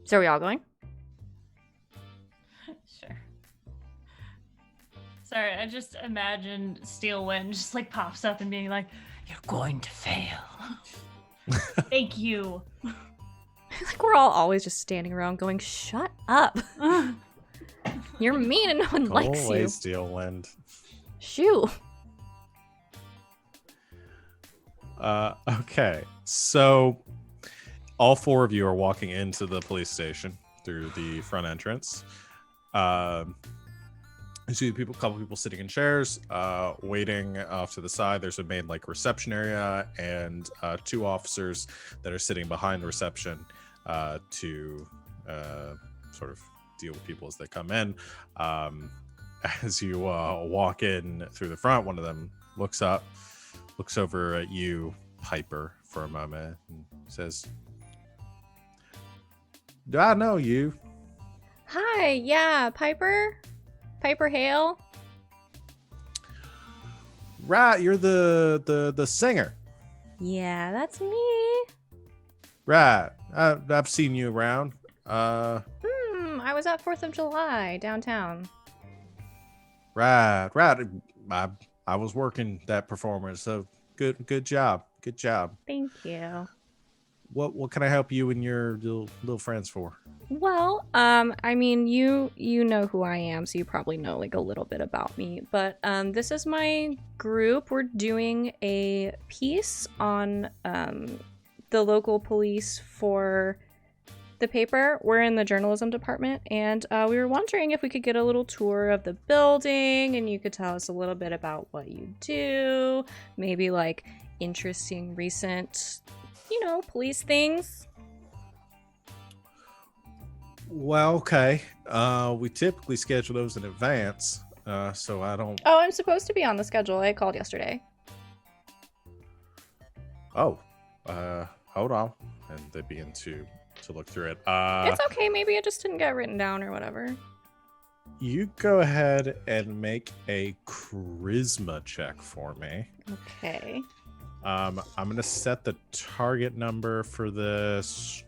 So are we all going? Sure. Sorry, I just imagined Steel Wind just like pops up and being like, "You're going to fail." Thank you. Like we're all always just standing around going, "Shut up! You're mean and no one likes you." Always Steel Wind. Shoo. Okay, so all four of you are walking into the police station through the front entrance. You see a couple people sitting in chairs, waiting off to the side. There's a main reception area and two officers that are sitting behind the reception to sort of deal with people as they come in. As you walk in through the front, one of them looks over at you, Piper, for a moment and says, "Do I know you?" Hi, yeah, Piper Hale. Right, you're the singer. Yeah, that's me. Right, I've seen you around. I was at 4th of July downtown. Right. I was working that performance, so good job. Thank you. What can I help you and your little friends for? Well, I mean, you know who I am, so you probably know a little bit about me. But this is my group. We're doing a piece on the local police for the paper. We're in the journalism department, and we were wondering if we could get a little tour of the building, and you could tell us a little bit about what you do, maybe interesting recent, police things. Well, okay. We typically schedule those in advance, so I don't. Oh, I'm supposed to be on the schedule. I called yesterday. Oh, hold on, and they begin to look through it. It's okay. Maybe it just didn't get written down or whatever. You go ahead and make a charisma check for me. Okay. I'm gonna set the target number for this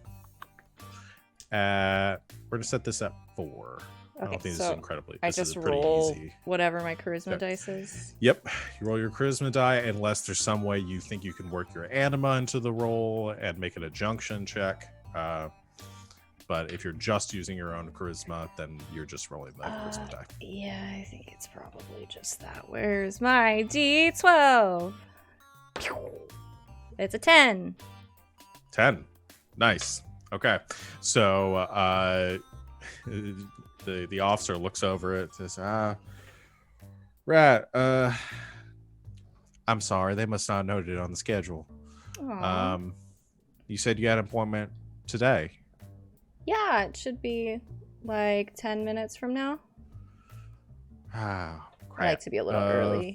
at. We're gonna set this at 4. I Okay, don't think this so is incredibly. I This just is pretty roll easy. whatever my charisma Okay. dice is. Yep, you roll your charisma die unless there's some way you think you can work your anima into the roll and make it a junction check. But if you're just using your own charisma, then you're just rolling the charisma die. Yeah, I think it's probably just that. Where's my D12? It's a 10. 10. Nice. Okay. So the officer looks over it, says, right, I'm sorry, they must not note it on the schedule. Aw. You said you had an appointment today. Yeah, it should be 10 minutes from now. Ah, I crap. like to be a little early,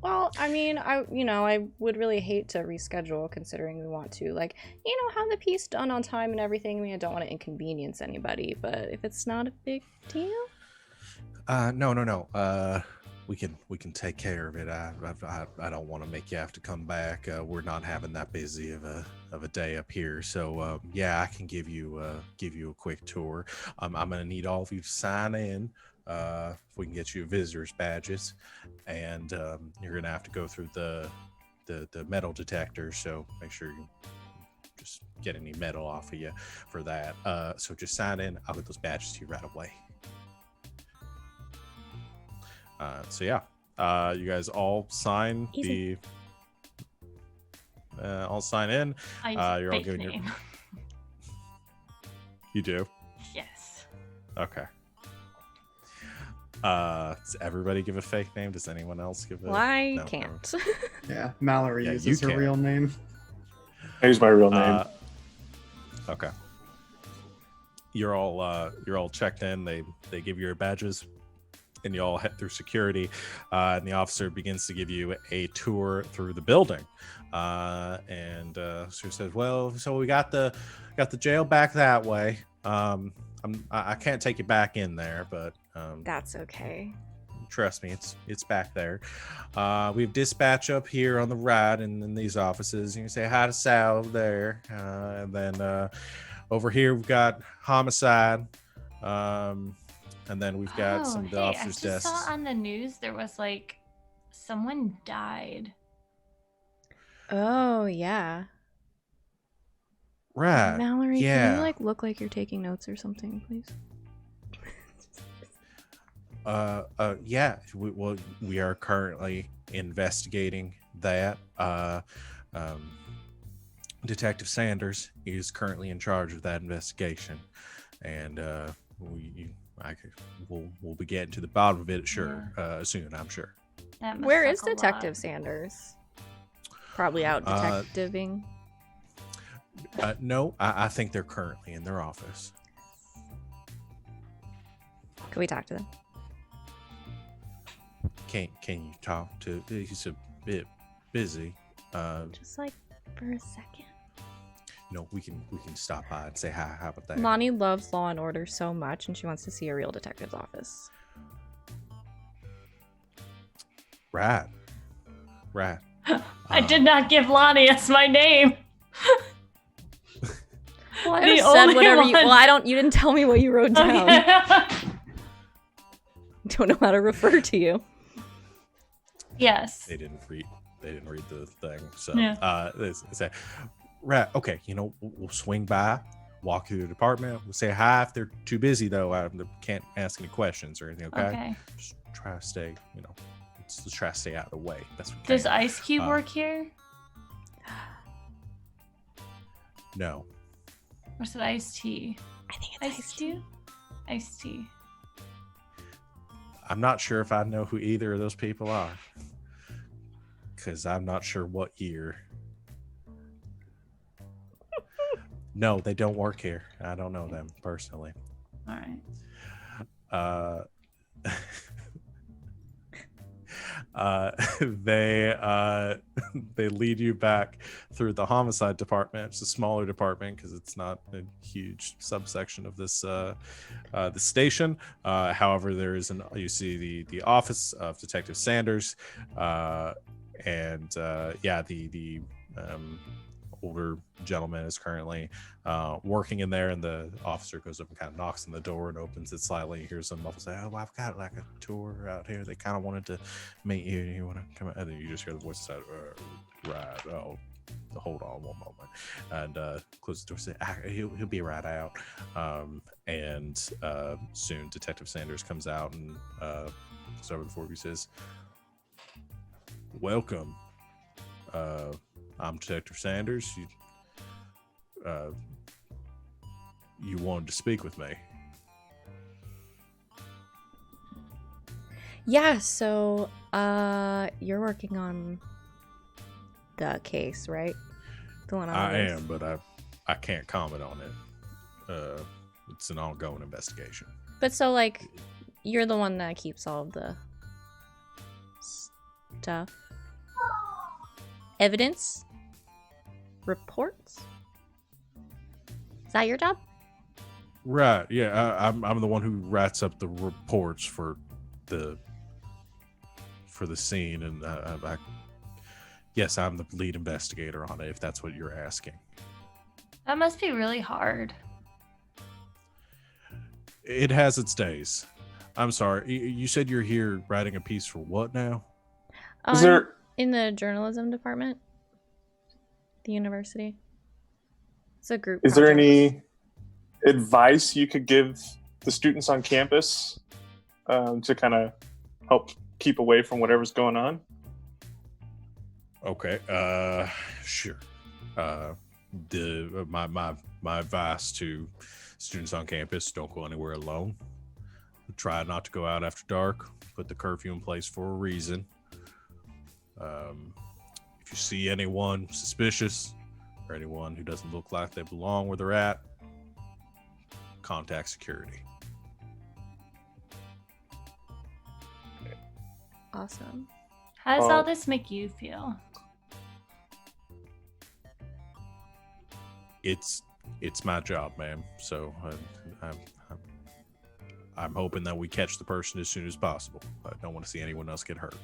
Well, I mean, I would really hate to reschedule considering we want to, like, have the piece done on time and everything. I mean, I don't want to inconvenience anybody, but if it's not a big deal. No. We can take care of it. I don't want to make you have to come back. We're not having that busy of a day up here, so yeah, I can give you a quick tour. I'm gonna need all of you to sign in. If we can get you visitors badges, and you're gonna have to go through the metal detector. So make sure you just get any metal off of you for that. So just sign in. I'll get those badges to you right away. So yeah, you guys all sign Easy. all sign in. I use You're a all fake giving name. You do? Yes. Okay. Does everybody give a fake name? Does anyone else give a? Well, I No. can't. Yeah, Mallory Yeah, uses you her can. real name. Here's my real name. Okay. You're all checked in. They give you your badges, and you all head through security. And the officer begins to give you a tour through the building. And she says, "Well, so we got the jail back that way. I can't take you back in there, but That's okay. trust me, it's back there. We have dispatch up here on the right, and in these offices. You can say hi to Sal there, and then over here we've got homicide, and then we've got some of the hey, I officers' just desks. saw on the news there was like someone died. Oh, yeah. Right? Mallory, yeah. can you look like you're taking notes or something, please? Yeah. We are currently investigating that. Detective Sanders is currently in charge of that investigation, and we'll be getting to the bottom of it soon. I'm sure. That must Where is suck a Detective lot. Sanders? Probably out detectiving. No, I think they're currently in their office. Can we talk to them? Can you talk to? He's a bit busy. Just for a second. We can stop by and say hi. How about that? Lonnie loves Law and Order so much, and she wants to see a real detective's office. Right. I did not give Lonnie as my name. Well, I The just said only whatever you. one. Well, I don't. You didn't tell me what you wrote down. Okay. Don't know how to refer to you. Yes. They didn't read the thing, so Yeah. they say, right, okay, we'll swing by, walk through the department, we'll say hi. If they're too busy though, I can't ask any questions or anything. Okay, just try to stay, let's try to stay out of the way. That's what. Does Ice Cube work here? No. Or is it Ice Tea? I think it's Ice Tea? Ice Tea. I'm not sure if I know who either of those people are, because I'm not sure what year. No, they don't work here. I don't know them personally. All right. They lead you back through the homicide department. It's a smaller department because it's not a huge subsection of this the station. However, you see the office of Detective Sanders, and the older gentleman is currently working in there, and the officer goes up and kind of knocks on the door and opens it slightly. You hear some muffled say, "Oh, I've got a tour out here. They kind of wanted to meet you. You want to come out?" And then you just hear the voice say, "Right. Oh, hold on one moment," and close the door. Say, "He'll be right out." And soon Detective Sanders comes out and goes over the floor. He says, "Welcome. I'm Detective Sanders. You wanted to speak with me." Yeah, so you're working on the case, right? The one on I the list. am, but I can't comment on it. It's an ongoing investigation. But so you're the one that keeps all of the stuff. evidence reports. Is that your job? Right. Yeah. I'm the one who writes up the reports for the scene, and yes, I'm the lead investigator on it. If that's what you're asking. That must be really hard. It has its days. I'm sorry. You said you're here writing a piece for what now? Is there In the journalism department, the university. It's a group. is there project. any advice you could give the students on campus to kind of help keep away from whatever's going on? Okay. Sure. My advice to students on campus: don't go anywhere alone. Try not to go out after dark. Put the curfew in place for a reason. If you see anyone suspicious or anyone who doesn't look like they belong where they're at, contact security. Awesome. How does all this make you feel? It's my job, ma'am. So I'm hoping that we catch the person as soon as possible. I don't want to see anyone else get hurt.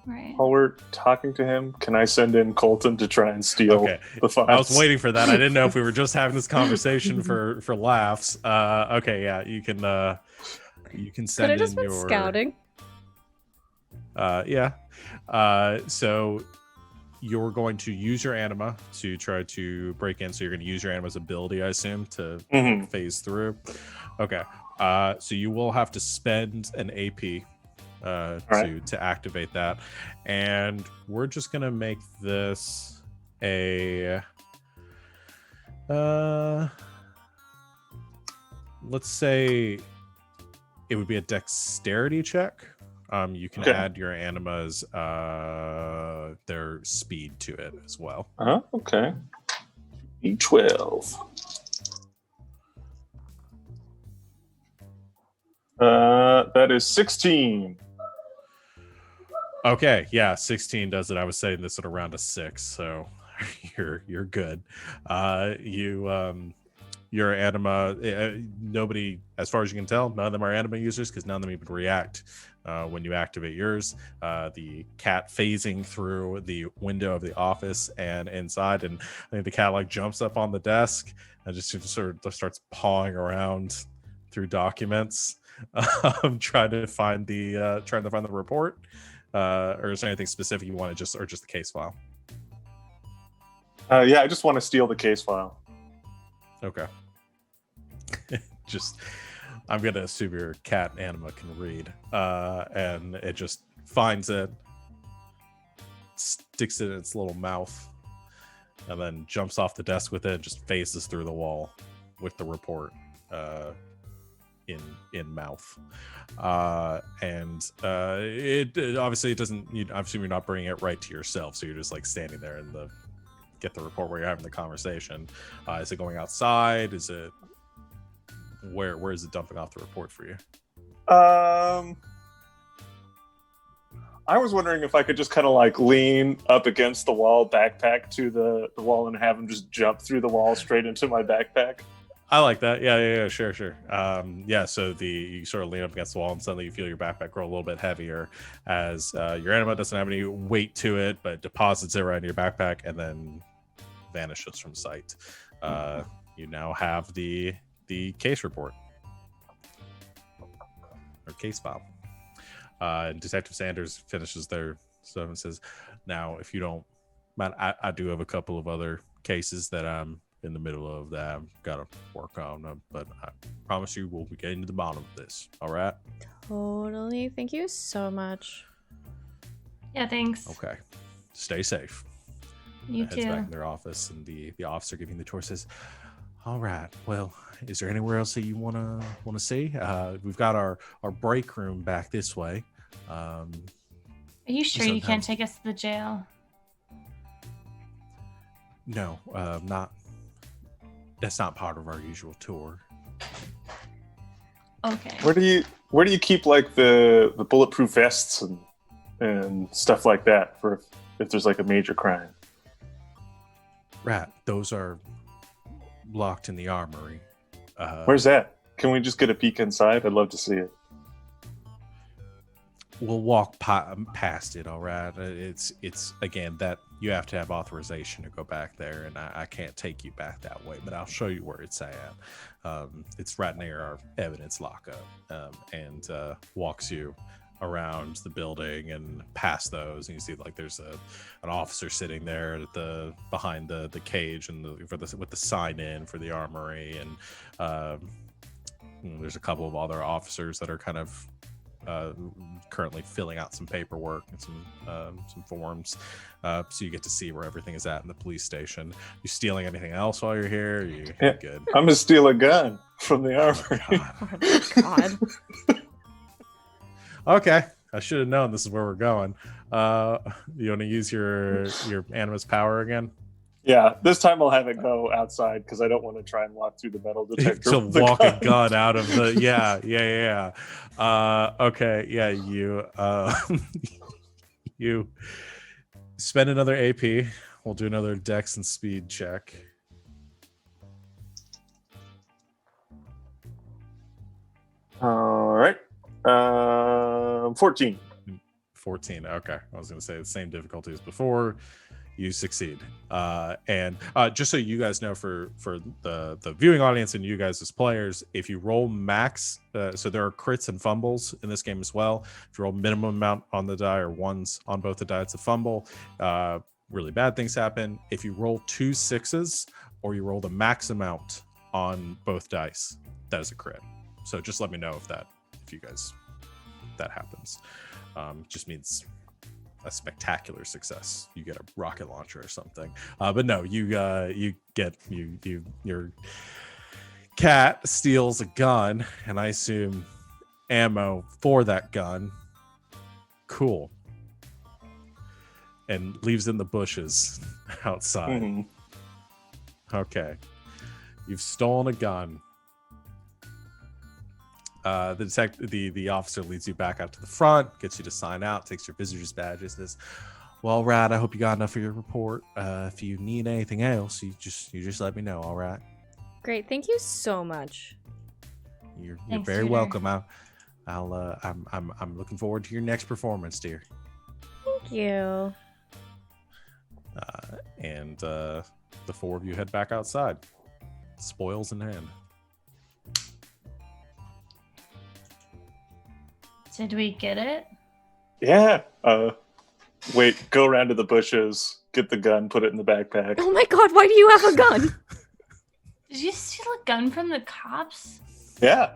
Right. While we're talking to him, can I send in Colton to try and steal Okay. the files? I was waiting for that. I didn't know if we were just having this conversation for laughs. Okay, yeah, you can send Could I in just been your scouting? Yeah. So you're going to use your anima to try to break in. So you're going to use your anima's ability, I assume, to Mhm. phase through. Okay. So you will have to spend an AP to activate that, and we're just gonna make this a let's say it would be a dexterity check. You can add your anima's their speed to it as well. Okay. E12. That is 16. Okay, yeah, 16 does it. I was saying this at around a 6, so you're good. Your anima, nobody, as far as you can tell, none of them are anima users because none of them even react when you activate yours. The cat phasing through the window of the office and inside, and I think the cat like jumps up on the desk and just sort of starts pawing around through documents, trying to find the report. Or is there anything specific you want to just the case file? Yeah, I just want to steal the case file. Okay. I'm gonna assume your cat anima can read, and it just finds it, sticks it in its little mouth, and then jumps off the desk with it and just phases through the wall with the report in mouth. It obviously it doesn't, I assume you're not bringing it right to yourself, so you're just like standing there and get the report where you're having the conversation. Is it going outside? Is it where is it dumping off the report for you? I was wondering if I could just kind of like lean up against the wall, backpack to the wall, and have him just jump through the wall straight into my backpack. I like that. Yeah, sure. Yeah, so you sort of lean up against the wall and suddenly you feel your backpack grow a little bit heavier as your anima doesn't have any weight to it, but deposits it right in your backpack and then vanishes from sight. You now have the case report or case file. And Detective Sanders finishes their stuff and says, "Now, if you don't mind, I do have a couple of other cases that I'm in the middle of that I've got to work on, but I promise you we'll be getting to the bottom of this. All right?" Totally. Thank you so much. Yeah, thanks. Okay. Stay safe. You Heads too. back in their office, and the officer giving the tour says, "All right. Well, is there anywhere else that you wanna see? We've got our break room back this way. Are you sure you can't sometimes- take us to the jail? No, not. That's not part of our usual tour." Okay. Where do you keep like the bulletproof vests and and stuff like that for if there's like a major crime. Rat, those are locked in the armory. Where's that? Can we just get a peek inside? I'd love to see it. We'll walk past it, all right? It's again, that you have to have authorization to go back there, and I can't take you back that way, but I'll show you where it's at. It's right near our evidence lockup, and walks you around the building and past those, and you see like there's an officer sitting there at behind the cage and with the sign in for the armory, and there's a couple of other officers that are kind of currently filling out some paperwork and some forms, so you get to see where everything is at in the police station. You stealing anything else while you're here? You're good. I'm gonna steal a gun from the armory. Oh, God. Okay, I should have known this is where we're going. You want to use your Anima's power again? Yeah, this time I'll have it go outside because I don't want to try and walk through the metal detector. To with the walk a gun out of the yeah. Okay, yeah, you spend another AP. We'll do another dex and speed check. All right. 14. 14. Okay, I was going to say the same difficulty as before. You succeed. And just so you guys know, for the viewing audience and you guys as players, if you roll max, so there are crits and fumbles in this game as well. If you roll minimum amount on the die or ones on both the die, it's a fumble. Really bad things happen. If you roll 2 6s or you roll the max amount on both dice, that is a crit. So just let me know if you guys that happens. Just means a spectacular success. You get a rocket launcher or something. But no, your cat steals a gun, and I assume ammo for that gun. Cool. And leaves in the bushes outside. Mm-hmm. Okay. You've stolen a gun. The officer leads you back out to the front, gets you to sign out, takes your visitor's badge, and says, "Well, Rat, I hope you got enough for your report. If you need anything else, you just let me know. All right." Great. Thank you so much. You're Thanks, very Tutor. welcome. I'm looking forward to your next performance, dear. Thank you. And the 4 of you head back outside, spoils in hand. Did we get it? Yeah. Wait, go around to the bushes, get the gun, put it in the backpack. Oh my God, why do you have a gun? Did you steal a gun from the cops? Yeah.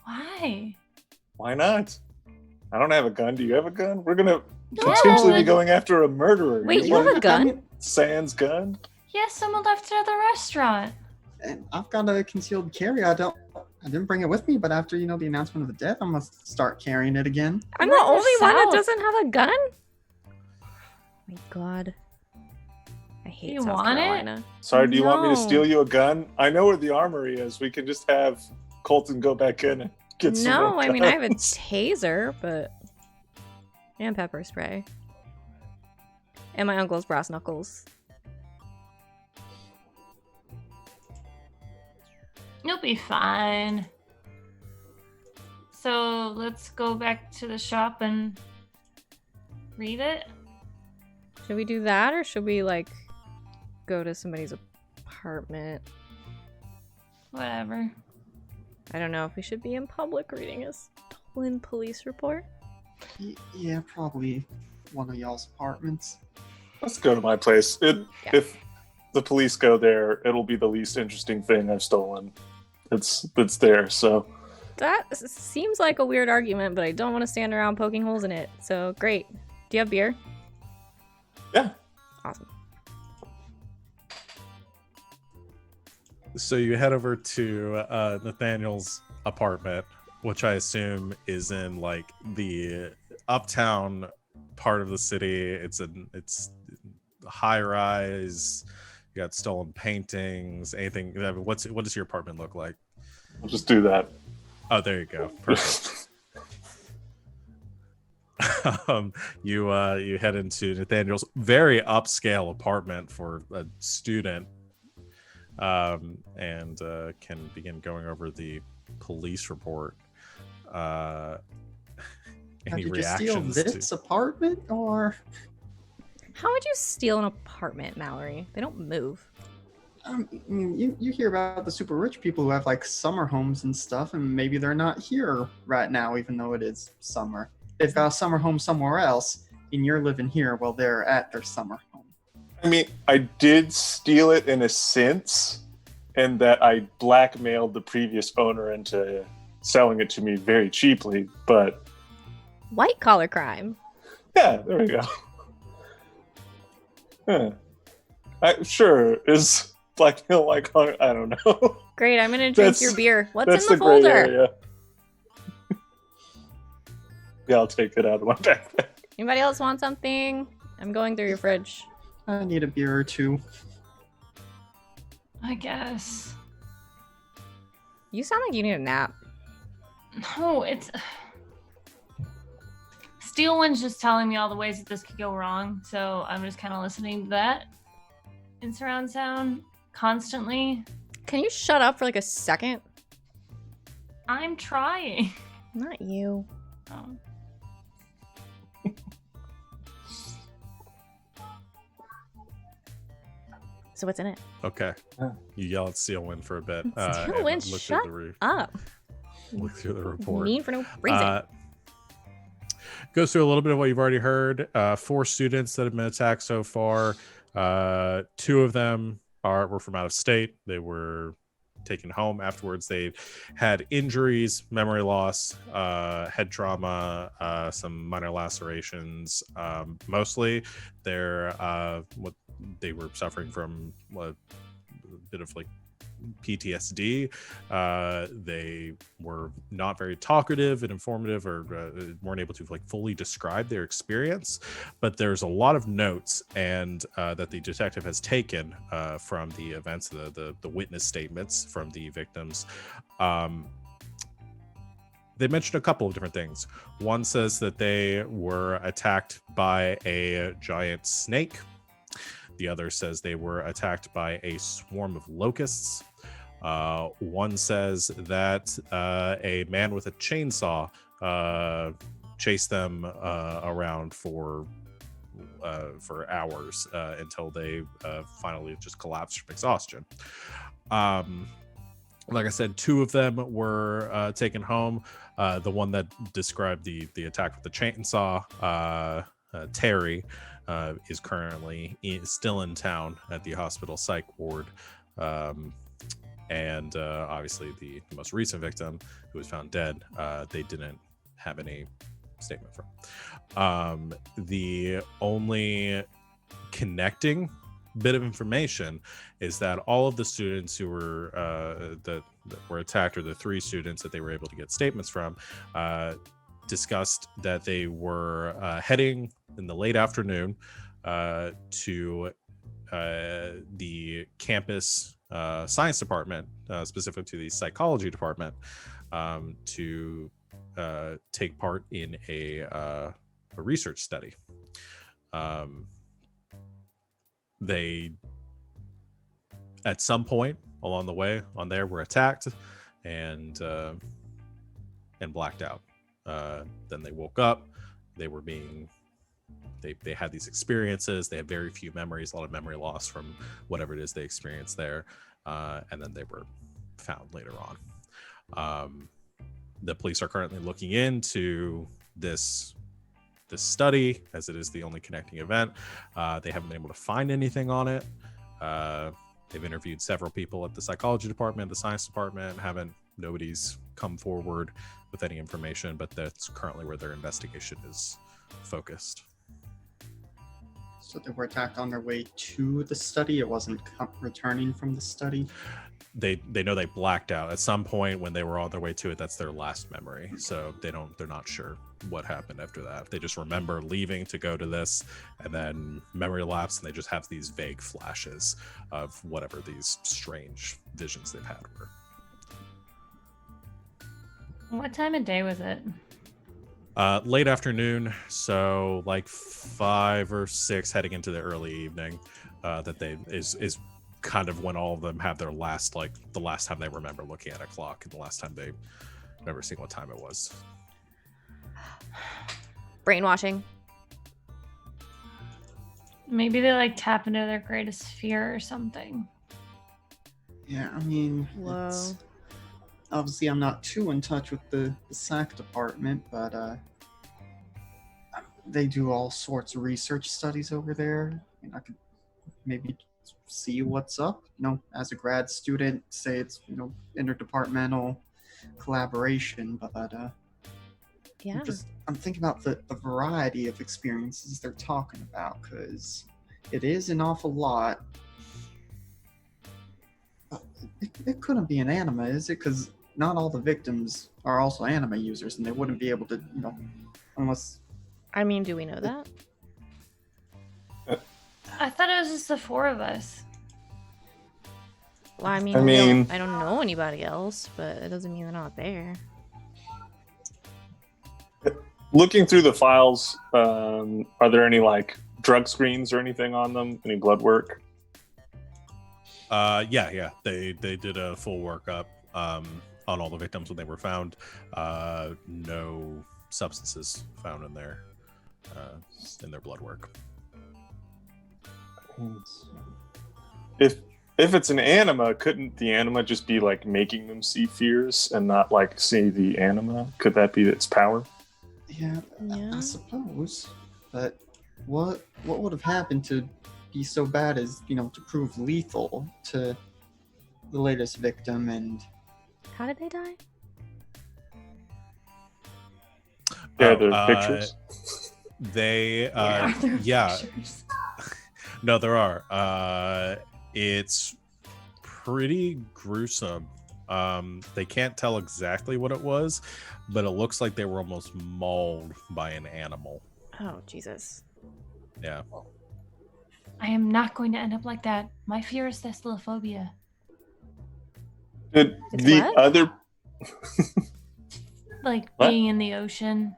Why? Why not? I don't have a gun. Do you have a gun? We're gonna No. potentially be going after a murderer. Wait, you have a gun? Sans gun? Yeah, someone left it at the restaurant. And I've got a concealed carry. I didn't bring it with me, but after the announcement of the death, I'm gonna start carrying it again. I'm We're the in the only one that South. doesn't have a gun? My God. I hate You South want it? Carolina. Sorry, do you want me to No. steal you a gun? I know where the armory is. We can just have Colton go back in and get some No, more I mean, I have a guns. taser, but... And pepper spray. And my uncle's brass knuckles. You'll be fine. So let's go back to the shop and read it. Should we do that, or should we, like, go to somebody's apartment? Whatever. I don't know if we should be in public reading a stolen police report. Yeah, probably one of y'all's apartments. Let's go to my place. Yeah. If the police go there, it'll be the least interesting thing I've stolen. It's there, so That seems like a weird argument, but I don't want to stand around poking holes in it. So, great. Do you have beer? yeah. Awesome. So you head over to Nathaniel's apartment, which I assume is in like the uptown part of the city. It's high rise. You got stolen paintings. Anything? What does your apartment look like? We'll just do that. Oh, there you go. Perfect. You head into Nathaniel's very upscale apartment for a student, and can begin going over the police report. Any Did you steal reactions this apartment, or? How would you steal an apartment, Mallory? They don't move. I mean, you hear about the super rich people who have like summer homes and stuff, and maybe they're not here right now, even though it is summer. They've got a summer home somewhere else, and you're living here while they're at their summer home. I mean, I did steal it in a sense, in that I blackmailed the previous owner into selling it to me very cheaply, but White collar crime. yeah, there we go. Sure, is blackmail white collar? I don't know. Great, I'm gonna drink That's- your beer. What's That's in the gray folder? area. Yeah, I'll take it out of my backpack. Anybody else want something? I'm going through your fridge. I need a beer or two. I guess. You sound like you need a nap. No, it's. Steel One's just telling me all the ways that this could go wrong, so I'm just kind of listening to that in surround sound constantly. Can you shut up for like a second? I'm trying. Not you. Oh. So what's in it? Okay. You yell at Steelwind for a bit. Steelwind, and look shut through the roof. Up. Look through the report. Mean for no reason. Goes through a little bit of what you've already heard. 4 students that have been attacked so far. 2 of them were from out of state. They were taken home afterwards. They had injuries, memory loss, head trauma, some minor lacerations. Mostly, what they were suffering from a bit of like PTSD. They were not very talkative and informative, or weren't able to like fully describe their experience. But there's a lot of notes and that the detective has taken from the events, the witness statements from the victims. They mentioned a couple of different things. One says that they were attacked by a giant snake. The other says they were attacked by a swarm of locusts. One says that a man with a chainsaw chased them around for hours until they finally just collapsed from exhaustion. Like I said, 2 of them were taken home. The one that described the attack with the chainsaw, Terry, is currently still in town at the hospital psych ward. And obviously the most recent victim, who was found dead, they didn't have any statement from. The only connecting bit of information is that all of the students who were that were attacked, or the 3 students that they were able to get statements from, discussed that they were heading in the late afternoon to the campus science department, specific to the psychology department, to take part in a research study. They, at some point along the way on there, were attacked and blacked out. Then they woke up. They were being they had these experiences. They had very few memories, a lot of memory loss from whatever it is they experienced there, and then they were found later on. The police are currently looking into this study, as it is the only connecting event. They haven't been able to find anything on it. They've interviewed several people at the psychology department, the science department. Nobody's come forward with any information, but that's currently where their investigation is focused. So they were attacked on their way to the study. It wasn't returning from the study. They know they blacked out at some point when they were on their way to it. That's their last memory. So they're not sure what happened after that. They just remember leaving to go to this, and then memory lapse, and they just have these vague flashes of whatever these strange visions they've had were. What time of day was it? Late afternoon, so like 5 or 6, heading into the early evening. That they is kind of when all of them have their last, like the last time they remember looking at a clock and the last time they remember seeing what time it was. Brainwashing. Maybe they like tap into their greatest fear or something. Yeah, I mean, Whoa. obviously I'm not too in touch with the SAC department, but they do all sorts of research studies over there. I mean, I could maybe see what's up. As a grad student, say it's interdepartmental collaboration, but Yeah. I'm thinking about the variety of experiences they're talking about, because it is an awful lot. It couldn't be an Anima, is it? Because not all the victims are also Anima users, and they wouldn't be able to, unless. I mean, do we know that? I thought it was just the 4 of us. Well, I mean, I don't know anybody else, but it doesn't mean they're not there. Looking through the files, are there any like drug screens or anything on them? Any blood work? Yeah. They did a full workup on all the victims when they were found. No substances found in their blood work. If it's an Anima, couldn't the Anima just be like making them see fears and not like see the Anima? Could that be its power? Yeah, Yeah. I suppose. But what would have happened to be so bad as to prove lethal to the latest victim? And How did they die? Yeah, the pictures. They Are there yeah. pictures? No, there are. It's pretty gruesome. They can't tell exactly what it was, but it looks like they were almost mauled by an animal. Oh, Jesus. Yeah. I am not going to end up like that. My fear is thespelophobia. Did It's the what? other Like What? being in the ocean.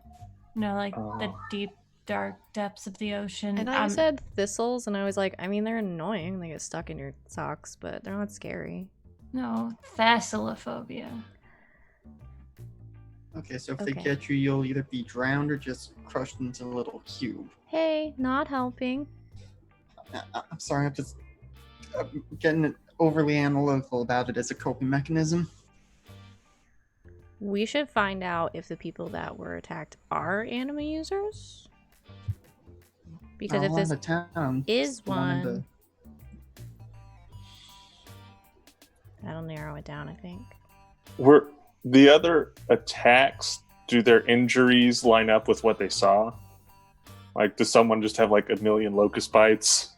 Like the Oh. deep, dark depths of the ocean. I thought you said thistles, and I was like, I mean, they're annoying. They get stuck in your socks, but they're not scary. No, thespelophobia. okay, so if they Okay. catch you, you'll either be drowned or just crushed into a little cube. Hey, not helping. I'm sorry, I'm just getting overly analytical about it as a coping mechanism. We should find out if the people that were attacked are Anima users. Because if All this out of town is wanted to- one, that'll narrow it down, I think. were the other attacks? Do their injuries line up with what they saw? Like, does someone just have like a million locust bites?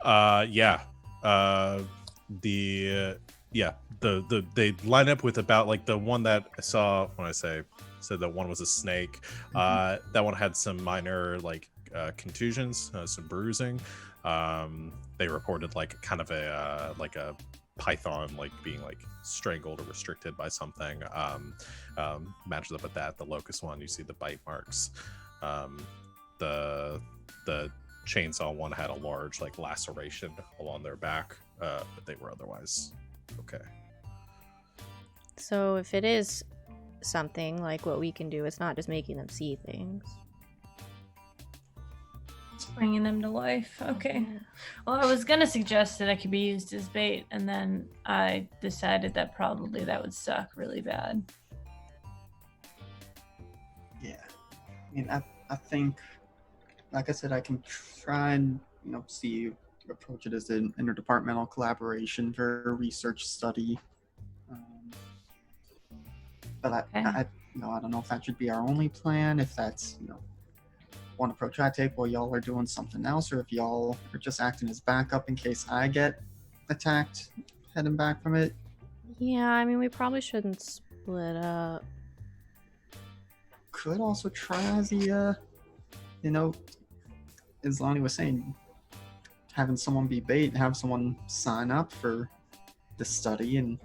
Yeah. They line up with about like the one that I saw when I said that one was a snake. That one had some minor like contusions, some bruising. They reported like kind of a python like being like strangled or restricted by something. Matches up with that. The locust one, you see the bite marks. The chainsaw one had a large like laceration along their back, but they were otherwise okay. So if it is something, like what we can do, it's not just making them see things. Bringing them to life. Okay. Well, I was going to suggest that I could be used as bait, and then I decided that probably that would suck really bad. Yeah, I mean, I think, like I said, I can try and see approach it as an interdepartmental collaboration for a research study. But I don't know if that should be our only plan. If that's one approach I take while y'all are doing something else, or if y'all are just acting as backup in case I get attacked heading back from it. Yeah, I mean, we probably shouldn't split up. Could also try the as Lonnie was saying, having someone be bait, have someone sign up for the study. And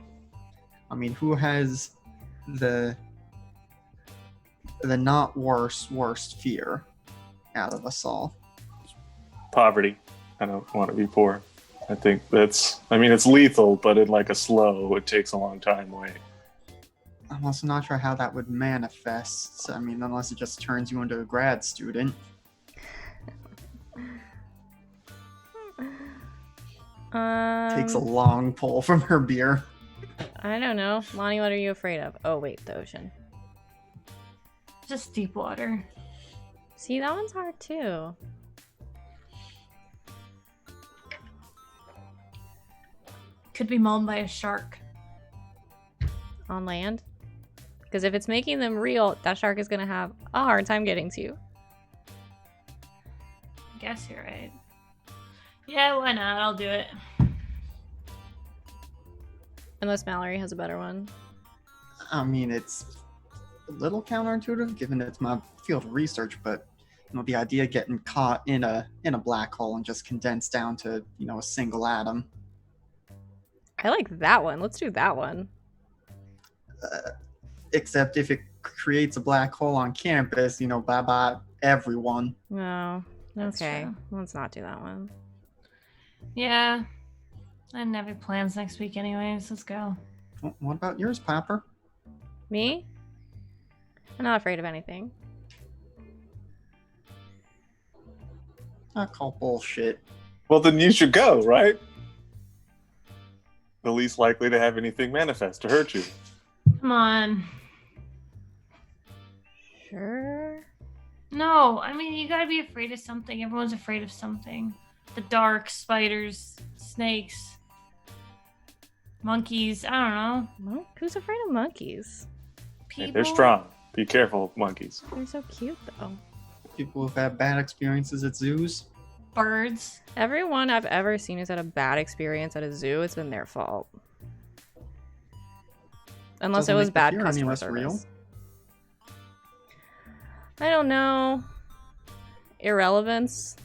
I mean, who has the the not worst fear out of us all? Poverty. I don't want to be poor. I think it's lethal, but in like a slow, it takes a long time way. I'm also not sure how that would manifest. I mean, unless it just turns you into a grad student. Takes a long pull from her beer. I don't know. Lonnie, what are you afraid of? Oh, wait, the ocean. Just deep water. See, that one's hard too. Could be mauled by a shark. On land? Because if it's making them real, that shark is going to have a hard time getting to you. I guess you're right. Yeah, why not? I'll do it. Unless Mallory has a better one. I mean, it's a little counterintuitive given it's my field of research, but the idea of getting caught in a black hole and just condensed down to a single atom. I like that one. Let's do that one. Except if it creates a black hole on campus, bye bye everyone. No. That's Okay. true. Let's not do that one. Yeah. I didn't have any plans next week anyways. Let's go. What about yours, Popper? Me? I'm not afraid of anything. I call bullshit. Well, then you should go, right? The least likely to have anything manifest to hurt you. Come on. Sure. No, I mean, you gotta be afraid of something. Everyone's afraid of something. The dark, spiders, snakes, monkeys. I don't know. Well, who's afraid of monkeys? Hey, People. they're strong. Be careful, monkeys. They're so cute, though. People who've had bad experiences at zoos. Birds. Everyone I've ever seen who's had a bad experience at a zoo, it's been their fault. Unless Doesn't it was make the bad fear any customer less service. real. I don't know. Irrelevance.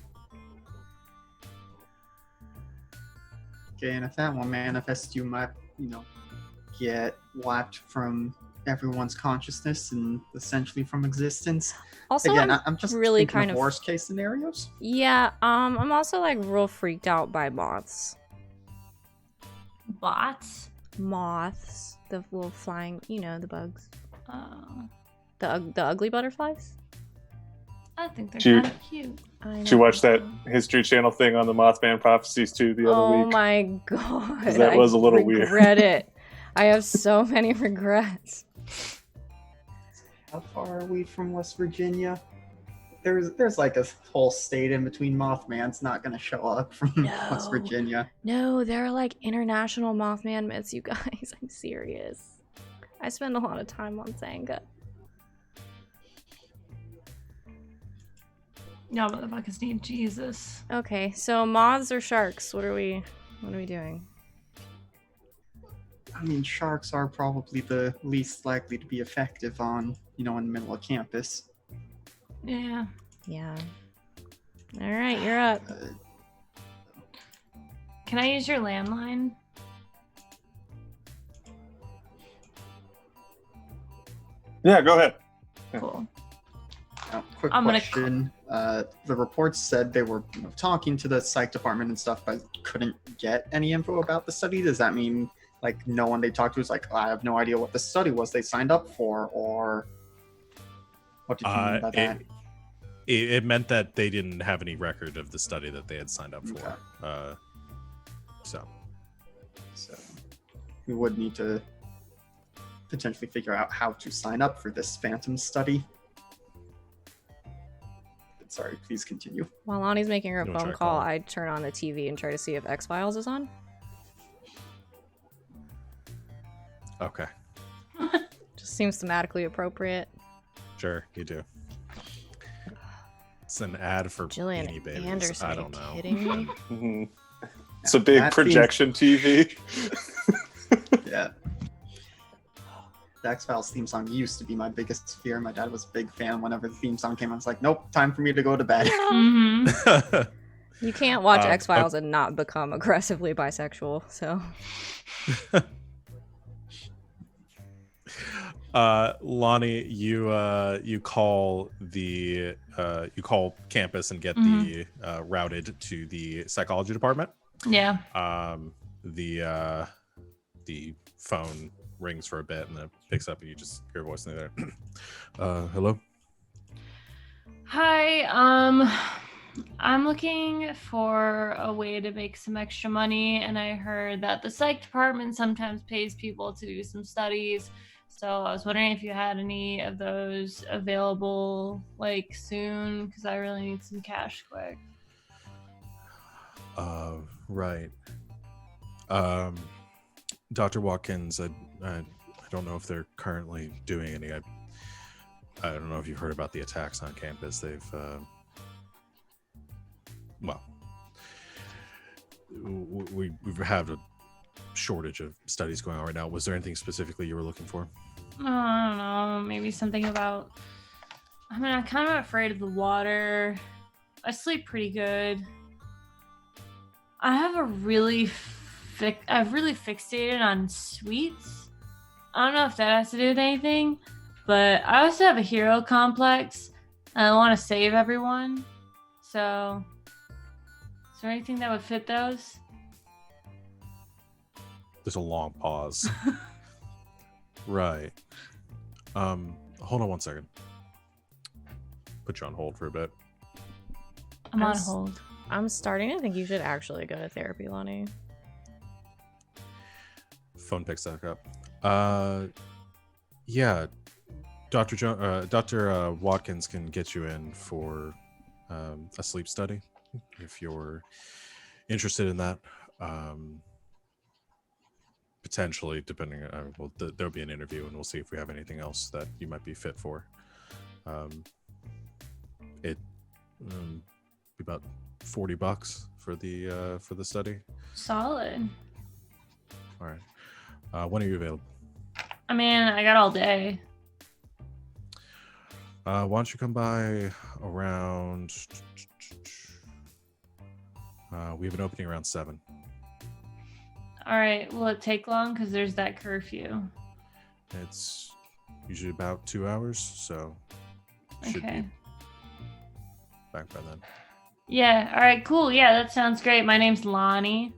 Okay, and if that one manifests, you might, get wiped from everyone's consciousness and essentially from existence. Also, Again, I'm I'm just really thinking kind of of worst case scenarios. Yeah, I'm also like real freaked out by moths. Bots. Moths, the little flying, the bugs, Oh. the ugly butterflies. I think they're Did you- kind of cute. I Did you know. watch that History Channel thing on the Mothman prophecies too the other Oh week? my god! 'Cause that was a little weird. Regret it. I have so many regrets. How far are we from West Virginia? There's like a whole state in between. Mothman's not going to show up from No. West Virginia. No, they're like international Mothman myths, you guys. I'm serious. I spend a lot of time on Zanga. No, motherfuckers need Jesus. Okay, so moths or sharks? What are we doing? I mean, sharks are probably the least likely to be effective on, in the middle of campus. Yeah. Yeah. All right, you're up. Can I use your landline? Yeah, go ahead. Cool. Now, quick I'm gonna question. The reports said they were talking to the psych department and stuff, but couldn't get any info about the study. Does that mean no one they talked to was like, I have no idea what the study was they signed up for, or what did you mean by that? It meant that they didn't have any record of the study that they had signed up for. Okay. So we would need to potentially figure out how to sign up for this phantom study. But sorry, please continue. While Lonnie's making her You wanna phone try call, calling? I turn on the TV and try to see if X-Files is on. okay, Just seems thematically appropriate. sure, you do. It's an ad for Jillian Beanie Babies. Anderson, I are don't you know. kidding me? Mhm. It's a big That projection TV. Yeah. The X-Files theme song used to be my biggest fear. My dad was a big fan. Whenever the theme song came on, I was like, nope, time for me to go to bed. Mm-hmm. You can't watch Um, X-Files and not become aggressively bisexual, so... Lonnie, you call campus and get the routed to the psychology department. Yeah. The phone rings for a bit and then it picks up and you just hear a voice in there. Hello. Hi. I'm looking for a way to make some extra money, and I heard that the psych department sometimes pays people to do some studies. So I was wondering if you had any of those available, like, soon, because I really need some cash quick. Right. Dr. Watkins, I don't know if they're currently doing any. I don't know if you've heard about the attacks on campus. They've we've had a shortage of studies going on right now. Was there anything specifically you were looking for? I don't know. Maybe something about. I mean, I'm kind of afraid of the water. I sleep pretty good. I've really fixated on sweets. I don't know if that has to do with anything, but I also have a hero complex and I want to save everyone. So, is there anything that would fit those? There's a long pause. Right. Hold on one second. Put you on hold for a bit. I'm on hold. I'm starting to think you should actually go to therapy, Lonnie. Phone picks back up. Yeah, Dr. Watkins can get you in for a sleep study if you're interested in that. Potentially, depending on there'll be an interview and we'll see if we have anything else that you might be fit for. It be about $40 for the study. Solid. All right. When are you available? I mean, I got all day. Why don't you come by around? We have an opening around 7. All right. Will it take long? Because there's that curfew. It's usually about 2 hours, so should Okay. be back by then. Yeah. All right. Cool. Yeah, that sounds great. My name's Lonnie.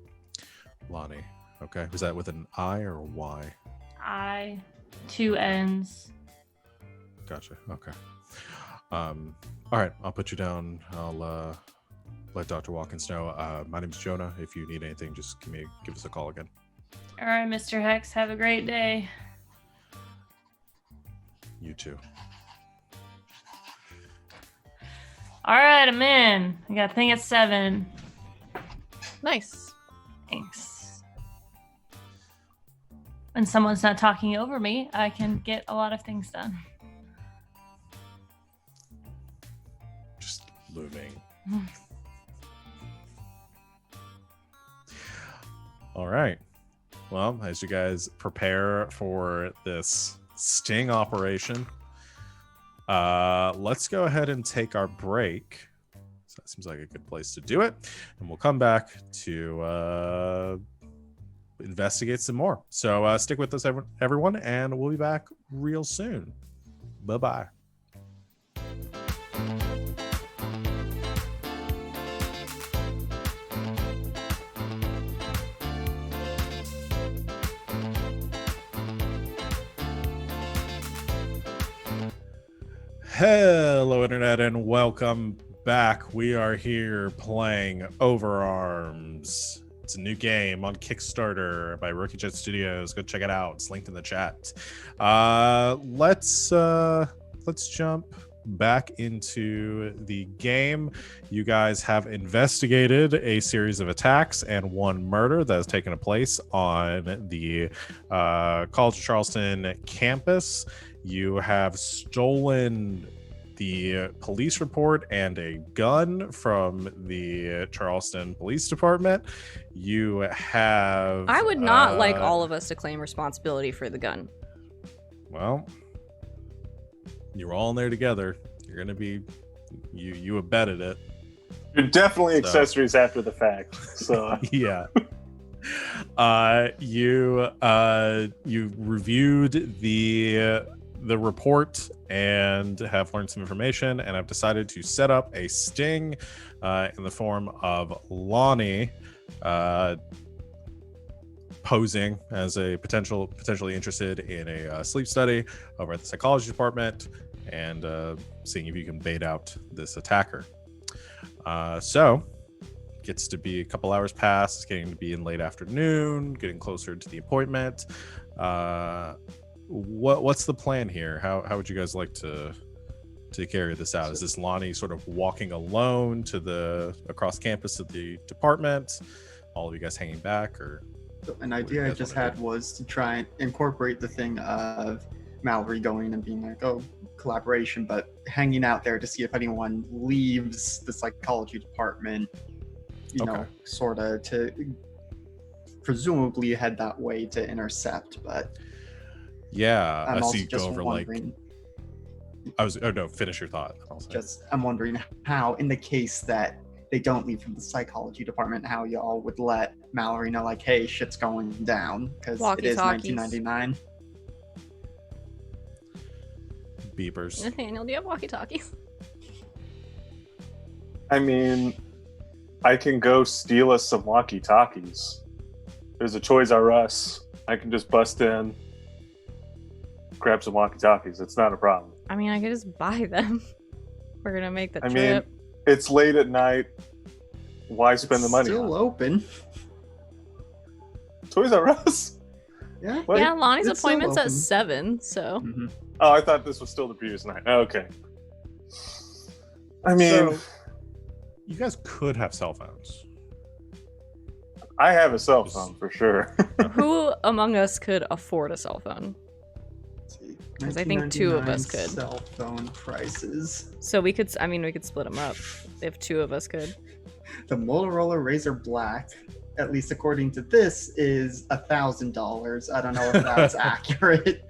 Lonnie. Okay. Was that with an I or a Y? I, 2 N's. Gotcha. Okay. All right. I'll put you down. I'll let Dr. Watkins know. My name's Jonah. If you need anything, just give us a call again. All right, Mr. Hex. Have a great day. You too. All right, I'm in. I got a thing at 7. Nice. Thanks. When someone's not talking over me, I can get a lot of things done. Just looming. All right. Well, as you guys prepare for this sting operation, let's go ahead and take our break. So that seems like a good place to do it. And we'll come back to investigate some more. So stick with us, everyone, and we'll be back real soon. Bye-bye. Hello, Internet, and welcome back. We are here playing Overarms. It's a new game on Kickstarter by Rookie Jet Studios. Go check it out. It's linked in the chat. Let's jump back into the game. You guys have investigated a series of attacks and one murder that has taken place on the College of Charleston campus. You have stolen the police report and a gun from the Charleston Police Department. You have... I would not like all of us to claim responsibility for the gun. Well, you're all in there together. You're going to be... You abetted it. You're definitely accessories after the fact. So Yeah. You reviewed the the report and have learned some information, and I've decided to set up a sting in the form of Lonnie posing as a potentially interested in a sleep study over at the psychology department, and seeing if you can bait out this attacker. So gets to be a couple hours past. It's getting to be in late afternoon, getting closer to the appointment. What's the plan here? How would you guys like to carry this out? Is this Lonnie sort of walking alone across campus to the department? All of you guys hanging back, or An idea I just had was to try and incorporate the thing of Mallory going and being like, oh, collaboration, but hanging out there to see if anyone leaves the psychology department, you know, sort of to presumably head that way to intercept. But yeah, I'm I also see you just go over wondering, finish your thought. I'm wondering how, in the case that they don't leave from the psychology department, how y'all would let Mallory know, like, hey, shit's going down, because it is Walkie-talkies. 1999. Beepers. Nathaniel, do you have walkie-talkies? I mean, I can go steal us some walkie-talkies. There's a Toys R Us. I can just bust in, grab some walkie-talkies. It's not a problem. I mean, I could just buy them. We're gonna make the I trip. mean, it's late at night. Why spend the money? Still on open. Toys R Us? Yeah. What? Yeah, Lonnie's It's still appointment's at open. 7, so Mm-hmm. Oh, I thought this was still the previous night. Okay. I mean, So, you guys could have cell phones. I have a cell phone for sure. who among us could afford a cell phone? 'Cause I think 2 of us could. Cell phone prices. So we could split them up if 2 of us could. The Motorola Razr Black, at least according to this, is $1,000. I don't know if that's accurate.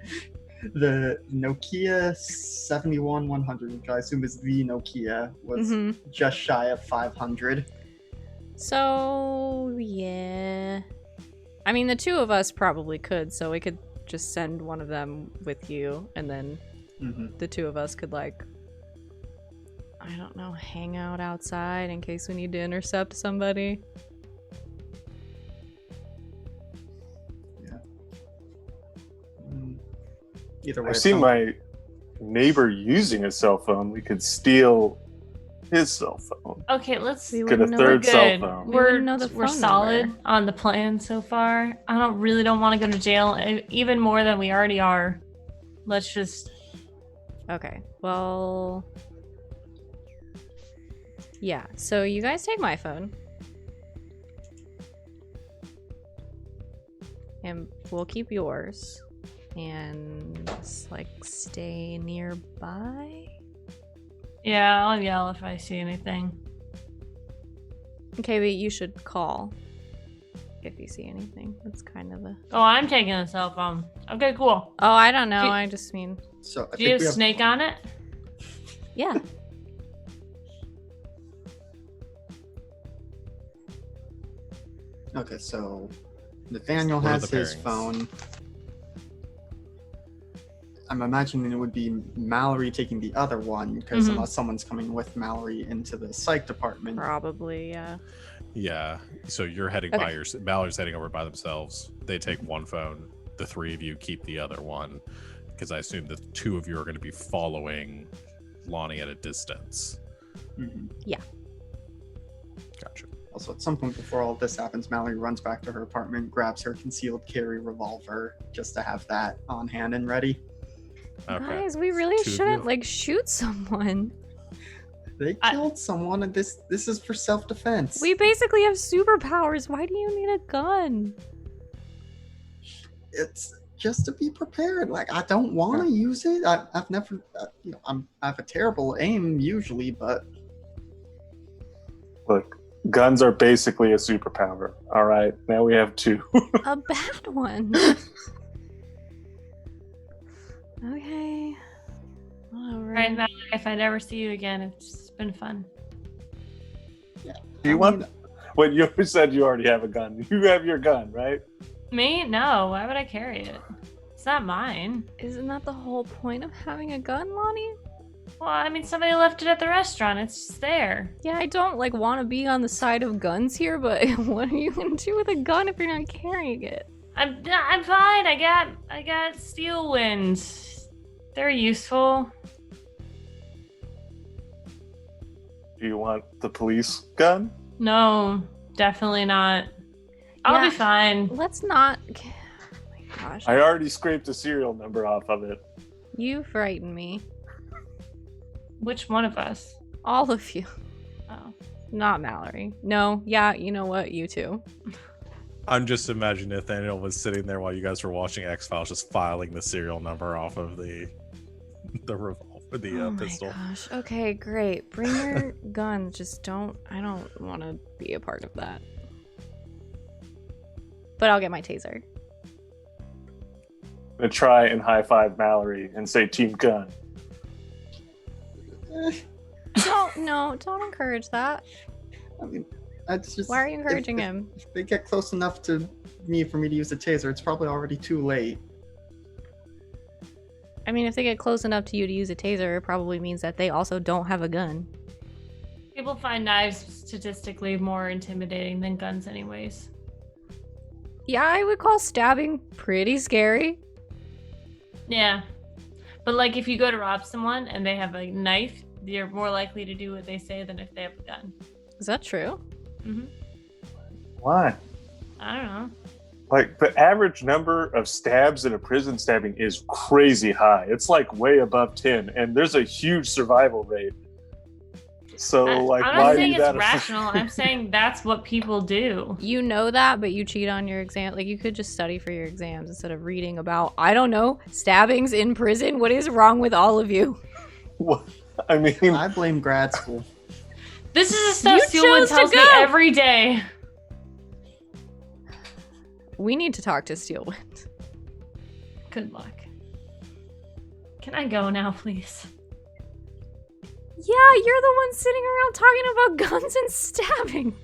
The Nokia 7100, which I assume is the Nokia, was Mhm. just shy of 500. So yeah, I mean the 2 of us probably could, so we could just send one of them with you, and then Mm-hmm. the 2 of us could, like, I don't know, hang out outside in case we need to intercept somebody. Either way, I've seen my neighbor using a cell phone. We could steal his cell phone. Okay, let's We Get a wouldn't know third the- cell good. phone. We We're wouldn't know the we're phone solid number. on the plan so far. I really don't want to go to jail, even more than we already are. Let's just. Okay, well, yeah. So you guys take my phone, and we'll keep yours, and just, like, stay nearby. Yeah, I'll yell if I see anything. Okay, but you should call if you see anything. That's kind of the. Oh, I'm taking a cell phone. Okay, cool. Oh, I don't know. Do- I just mean, So I Do you think have we have Snake on it? yeah. Okay, so Nathaniel What are has the his pairings? phone. I'm imagining it would be Mallory taking the other one, because Mhm. unless someone's coming with Mallory into the psych department. Probably, yeah. Yeah. So you're heading Okay. by Mallory's heading over by themselves. They take one phone. The 3 of you keep the other one, because I assume the 2 of you are going to be following Lonnie at a distance. Mhm. Gotcha. Also, at some point before all this happens, Mallory runs back to her apartment, grabs her concealed carry revolver just to have that on hand and ready. Okay. Guys, we really 2 of shouldn't, you. like, shoot someone. They killed someone, and this is for self-defense. We basically have superpowers. Why do you need a gun? It's just to be prepared. Like, I don't want to use it. I've never, I have a terrible aim usually, but Look, guns are basically a superpower. All right, now we have 2. A bad one. Okay. Whatever. All right, Mallory, if I never see you again, it's been fun. Do you want? Wait, you said you already have a gun. You have your gun, right? Me? No. Why would I carry it? It's not mine. Isn't that the whole point of having a gun, Lonnie? Well, I mean, somebody left it at the restaurant. It's just there. Yeah, I don't like want to be on the side of guns here, but what are you gonna do with a gun if you're not carrying it? I'm fine. I got steel winds. They're useful. Do you want the police gun? No, definitely not. I'll Yeah. be fine. Let's not. Oh my gosh, I already scraped the serial number off of it. you frighten me. Which one of us? All of you, Oh. not Mallory. No, yeah, you know what? You too. I'm just imagining Nathaniel was sitting there while you guys were watching X-Files, just filing the serial number off of the revolver, the Oh my pistol. gosh. Okay, great. Bring your guns. Just don't. I don't want to be a part of that. But I'll get my taser. I'm gonna try and high five Mallory and say Team Gun. Don't encourage that. I mean, it's just. Why are you encouraging if, him? If they get close enough to me for me to use a taser, it's probably already too late. I mean, if they get close enough to you to use a taser, it probably means that they also don't have a gun. People find knives statistically more intimidating than guns, anyways. Yeah, I would call stabbing pretty scary. Yeah. But, like, if you go to rob someone and they have a knife, you're more likely to do what they say than if they have a gun. Is that true? Mm-hmm. Why? I don't know. Like, the average number of stabs in a prison stabbing is crazy high. It's like way above 10, and there's a huge survival rate. So, like, I'm why not be saying it's that rational. I'm saying that's what people do. You know that, but you cheat on your exam. Like, you could just study for your exams instead of reading about, I don't know, stabbings in prison. What is wrong with all of you? What? I mean, I blame grad school. This is the stuff You Steelwood chose to tells me go! every day. We need to talk to Steelwind. Good luck. Can I go now, please? Yeah, you're the one sitting around talking about guns and stabbing.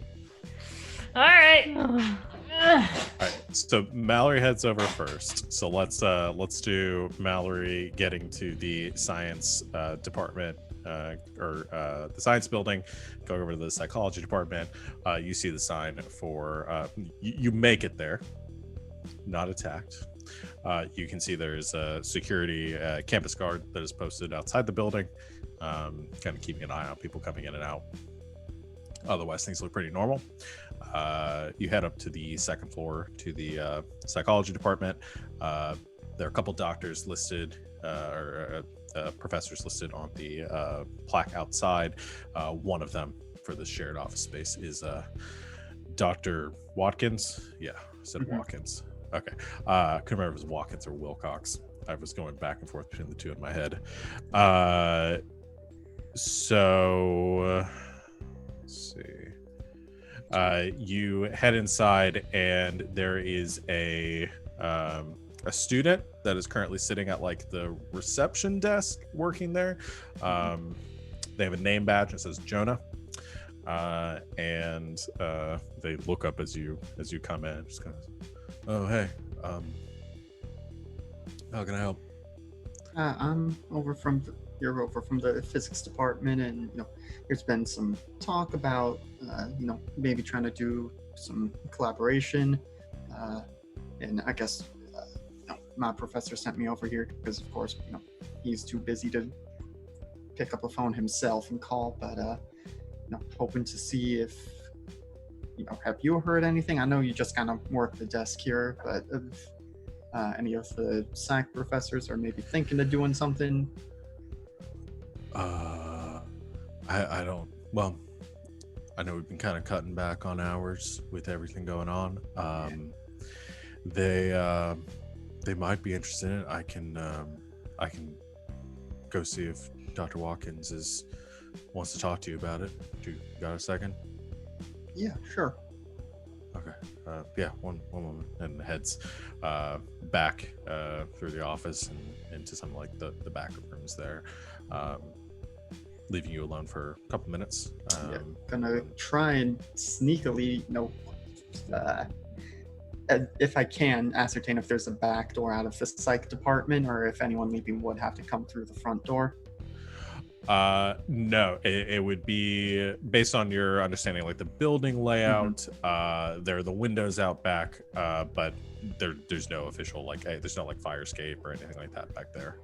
All right. Ugh. All right, so Mallory heads over first. So let's do Mallory getting to the science department or the science building, go over to the psychology department. You see the sign for you make it there, not attacked. You can see there's a security campus guard that is posted outside the building, kind of keeping an eye on people coming in and out. Otherwise, things look pretty normal. You head up to the second floor to the psychology department. There are a couple doctors listed, or professors listed on the plaque outside. One of them for the shared office space is Dr. Watkins. Yeah, I said Watkins. Okay. Couldn't remember if it was Watkins or Wilcox. I was going back and forth between the two in my head. Let's see. You head inside, and there is a student that is currently sitting at like the reception desk working there. They have a name badge that says Jonah, and they look up as you come in. Just kind of, oh hey, how can I help? I'm over from you're over from the physics department, and there's been some talk about maybe trying to do some collaboration, and I guess my professor sent me over here because of course he's too busy to pick up a phone himself and call, but hoping to see if have you heard anything? I know you just kind of work the desk here, but if any of the psych professors are maybe thinking of doing something. I don't. Well, I know we've been kind of cutting back on hours with everything going on. They might be interested in it. I can go see if Dr. Watkins wants to talk to you about it. Do you got a second? Yeah, sure. Okay. Yeah, one moment, and heads back through the office and into some like the back rooms there, leaving you alone for a couple minutes. Gonna try and sneakily, if I can ascertain if there's a back door out of the psych department, or if anyone leaving would have to come through the front door. No, it would be based on your understanding, like the building layout. There are the windows out back, but there's no official there's no like fire escape or anything like that back there.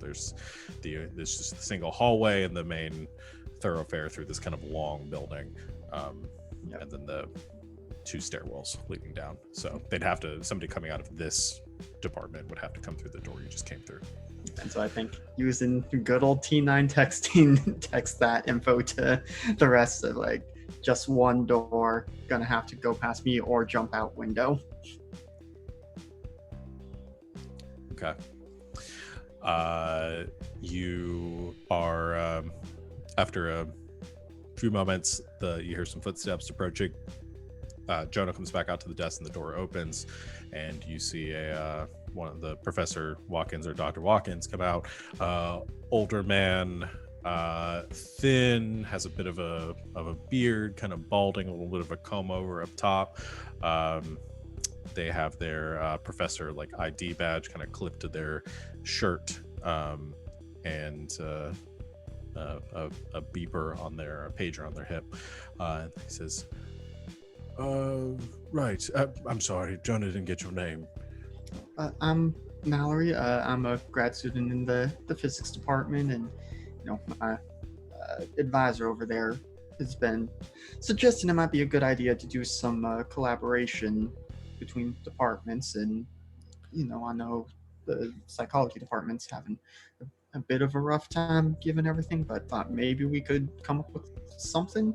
There's just a single hallway and the main thoroughfare through this kind of long building, and then the 2 stairwells leading down. So somebody coming out of this department would have to come through the door you just came through. And so I think using good old T9 texting, text that info to the rest of like just one door, gonna have to go past me or jump out window. Okay. You are after a few moments, you hear some footsteps approaching. Jonah comes back out to the desk and the door opens, and you see one of the Professor Watkins or Dr. Watkins come out. Older man, thin, has a bit of a beard, kind of balding, a little bit of a comb over up top. They have their professor ID badge kind of clipped to their shirt, and a beeper on a pager on their hip. He says, right. I'm sorry, Jonah didn't get your name. I'm Mallory. I'm a grad student in the physics department, and my advisor over there has been suggesting it might be a good idea to do some collaboration between departments. And I know the psychology department's having a bit of a rough time given everything, but thought maybe we could come up with something.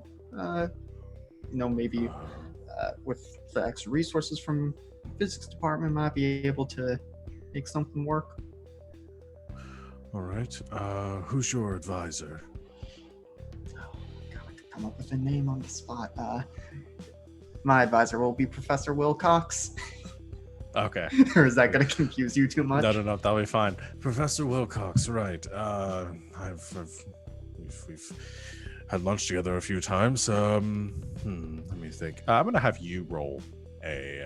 Maybe with the extra resources from physics department might be able to make something work. All right. Who's your advisor? Oh, God, I could come up with a name on the spot. My advisor will be Professor Wilcox. Okay. Or is that going to confuse you too much? No, that'll be fine. Professor Wilcox, right. We've had lunch together a few times. Let me think. I'm going to have you roll a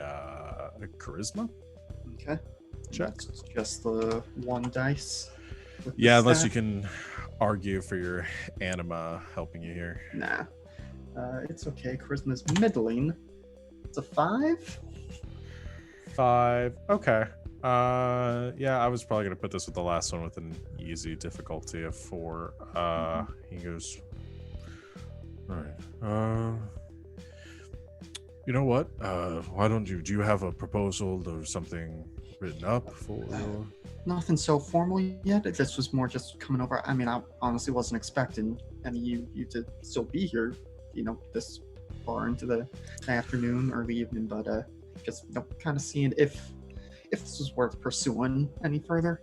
charisma. Okay. Check. That's just the 1 dice. Yeah, unless you can argue for your Anima helping you here. Nah. It's okay. Charisma's middling. It's a 5? 5. Okay. Yeah, I was probably going to put this with the last one with an easy difficulty of 4. He goes, all right. You know what? Why don't do you have a proposal or something written up for? Nothing so formal yet. This was more just coming over. I mean, I honestly wasn't expecting any you to still be here, this far into the afternoon, early evening, but just kind of seeing if this was worth pursuing any further.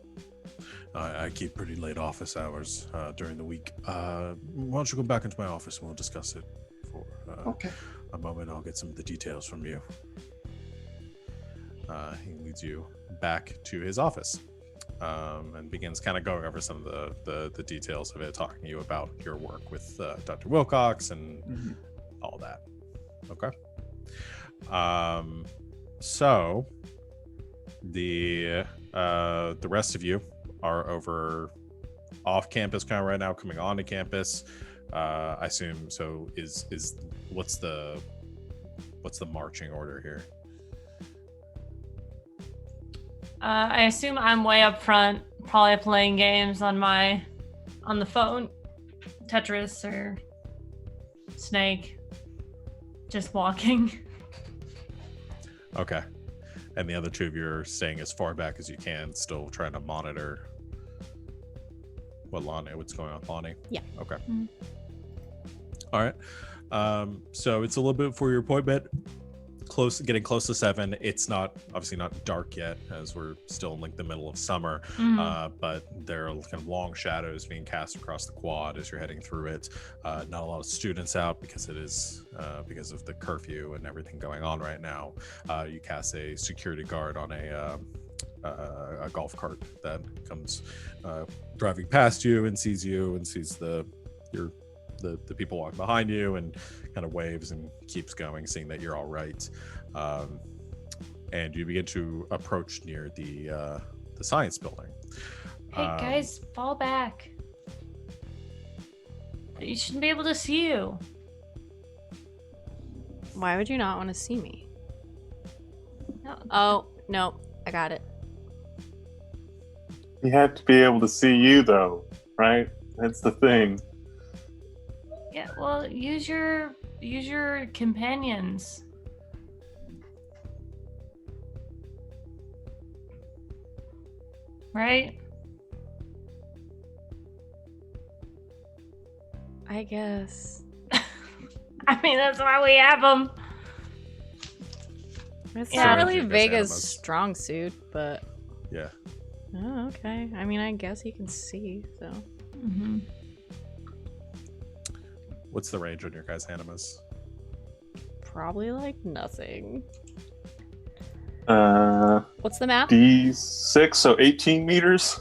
I keep pretty late office hours during the week. Why don't you go back into my office and we'll discuss it for Okay. a moment. I'll get some of the details from you. He leads you back to his office and begins kind of going over some of the details of it, talking to you about your work with Dr. Wilcox and all that. Okay. So the rest of you are over off campus kind of right now, coming onto campus. I assume so. Is what's the marching order here? I assume I'm way up front, probably playing games on the phone, Tetris or Snake, just walking. Okay. And the other 2 of you are staying as far back as you can, still trying to monitor what's going on with Lonnie. Yeah. Okay. Mm-hmm. All right. So it's a little bit before your appointment. Getting close to 7. It's obviously not dark yet, as we're still in the middle of summer. But there are kind of long shadows being cast across the quad as you're heading through it. Not a lot of students out because it is because of the curfew and everything going on right now. You cast a security guard on a golf cart that comes driving past you and sees the people walking behind you and kind of waves and keeps going, seeing that you're all right. and you begin to approach near the science building. Hey guys, fall back. You shouldn't be able to see you. Why would you not want to see me? No. Oh, no. I got it. You have to be able to see you, though, right? That's the thing. Yeah, well, use your companions. Right? I guess. I mean, that's why we have them. It's Yeah. not really Guess Vega's Anima's- strong suit, but... Yeah. Oh, okay. I mean, I guess he can see, so... Mm-hmm. What's the range on your guys' animas? Probably, like, nothing. What's the map? D6, so 18 meters.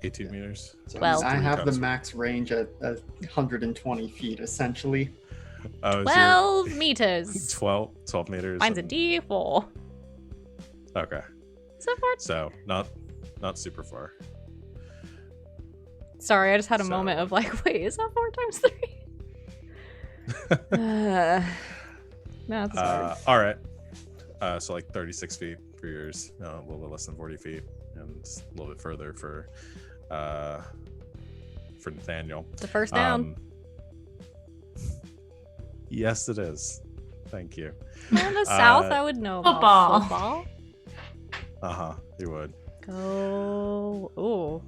18 meters. So Well- I have the times- max range at 120 feet, essentially. Oh, is 12 meters. 12 meters. Mine's a and- D4. Okay, So far. so not super far. Sorry, I just had a So- moment of like, wait, is that 4 times 3? No, that's hard. All right. So like 36 feet for yours, a little bit less than 40 feet, and a little bit further for Nathaniel. The first down. Yes, it is. Thank you. In the south, I would know about Football. football. You would. Go. Ooh.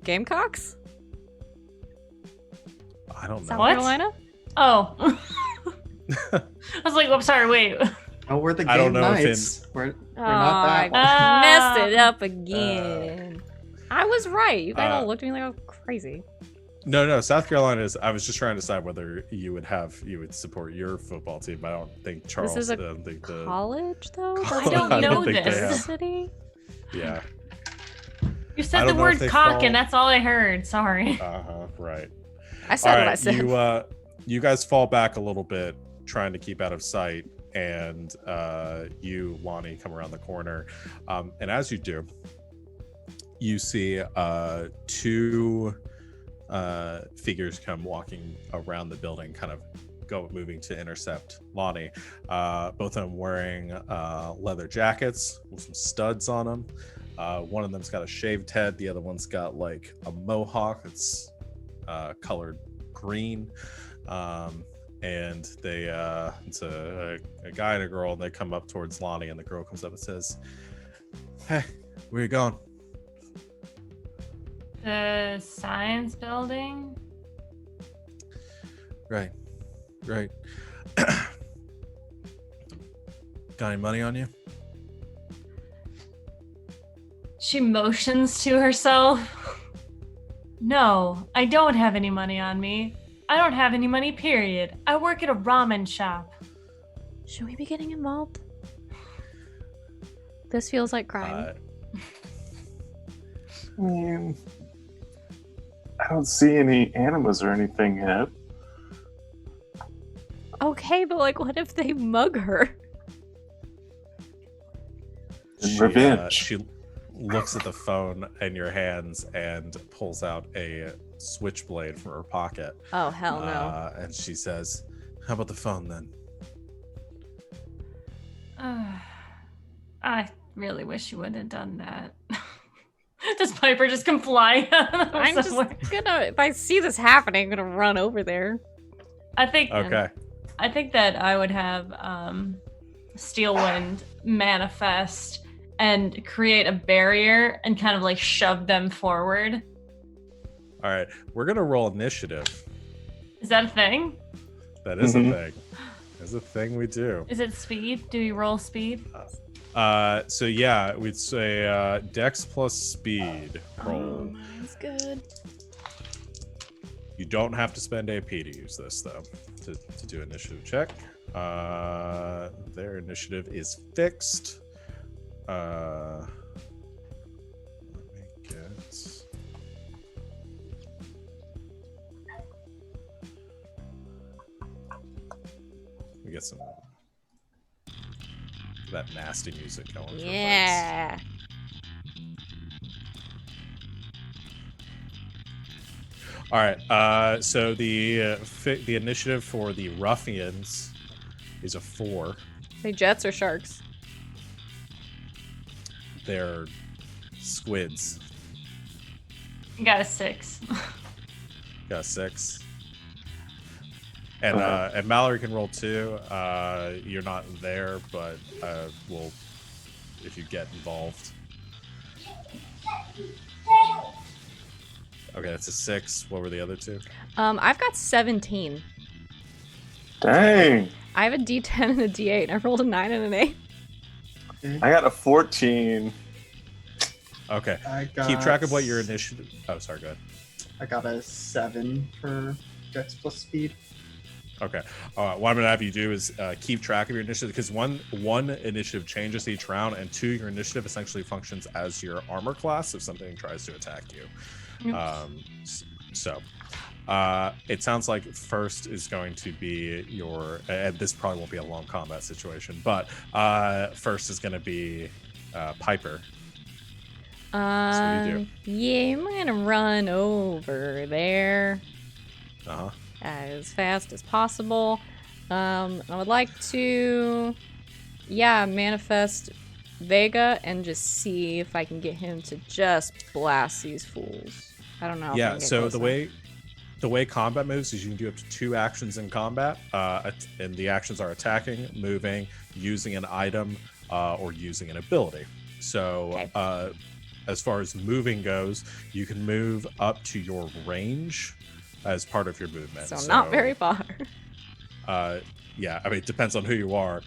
Gamecocks? I don't know. South What? Carolina? Oh. I was like, I'm sorry, wait. Oh, we're the I don't know if Ggameknights. We're Oh, not that one. I messed it Ah. up again. I was right. You guys all looked at me like I was crazy. No. South Carolina is. I was just trying to decide whether you would support your football team. But I don't think Charles. This is a I don't think the College, though? I don't know think they this. have- City? Yeah. You I said the don't know if word they cock, fall- and that's all I heard. Sorry. Right. I said All what I right. said. You guys fall back a little bit, trying to keep out of sight, and you, Lonnie, come around the corner, and as you do, you see 2 figures come walking around the building, kind of moving to intercept Lonnie. Both of them wearing leather jackets with some studs on them. One of them's got a shaved head. The other one's got like a mohawk that's colored green. And they it's a guy and a girl, and they come up towards Lonnie, and the girl comes up and says, "Hey, where you going?" The science building? Right. Got any money on you? She motions to herself. No, I don't have any money on me. I don't have any money, period. I work at a ramen shop. Should we be getting involved? This feels like crime. I mean, I don't see any animas or anything yet. Okay, but like, what if they mug her? Revenge. She looks at the phone in your hands and pulls out a switchblade from her pocket. Oh, hell no. And she says, "How about the phone then?" I really wish you wouldn't have done that. Does Piper just come flying out I'm just somewhere? gonna, if I see this happening, I'm gonna run over there. I think Okay. I think that I would have Steelwind manifest and create a barrier and kind of like shove them forward. All right. We're gonna roll initiative. Is that a thing? That is Mhm. a thing. That's a thing we do. Is it speed? Do you roll speed? So yeah, we'd say Dex plus speed roll. Mine's good. You don't have to spend AP to use this though, to do initiative check. Their initiative is fixed. Let me get. We get some. that nasty music going. For Yeah. All right. So the initiative for the ruffians is a 4. They jets or sharks? They're squids. You got a 6. Got a 6. And Mallory can roll 2. You're not there, but we'll if you get involved. Okay, that's a 6. What were the other 2? I've got 17. Dang. I have a D10 and a D8, and I rolled a 9 and an 8. I got a 14. Okay. I got Keep track of what your initiative. Oh, sorry. Go ahead. I got a 7 for Dex plus Speed. Okay. What I'm gonna have you do is keep track of your initiative, because one initiative changes each round, and 2, your initiative essentially functions as your armor class if something tries to attack you. So it sounds like first is going to be your, and this probably won't be a long combat situation, but first is going to be Piper. So what do you do? Yeah, I'm gonna run over there Uh-huh. as fast as possible. I would like to, manifest Vega and just see if I can get him to just blast these fools. I don't know. If I Yeah. can get So close enough. the way combat moves is you can do up to 2 actions in combat, and the actions are attacking, moving, using an item, or using an ability. So Okay. as far as moving goes, you can move up to your range as part of your movement. So not very far. Yeah, I mean, it depends on who you are.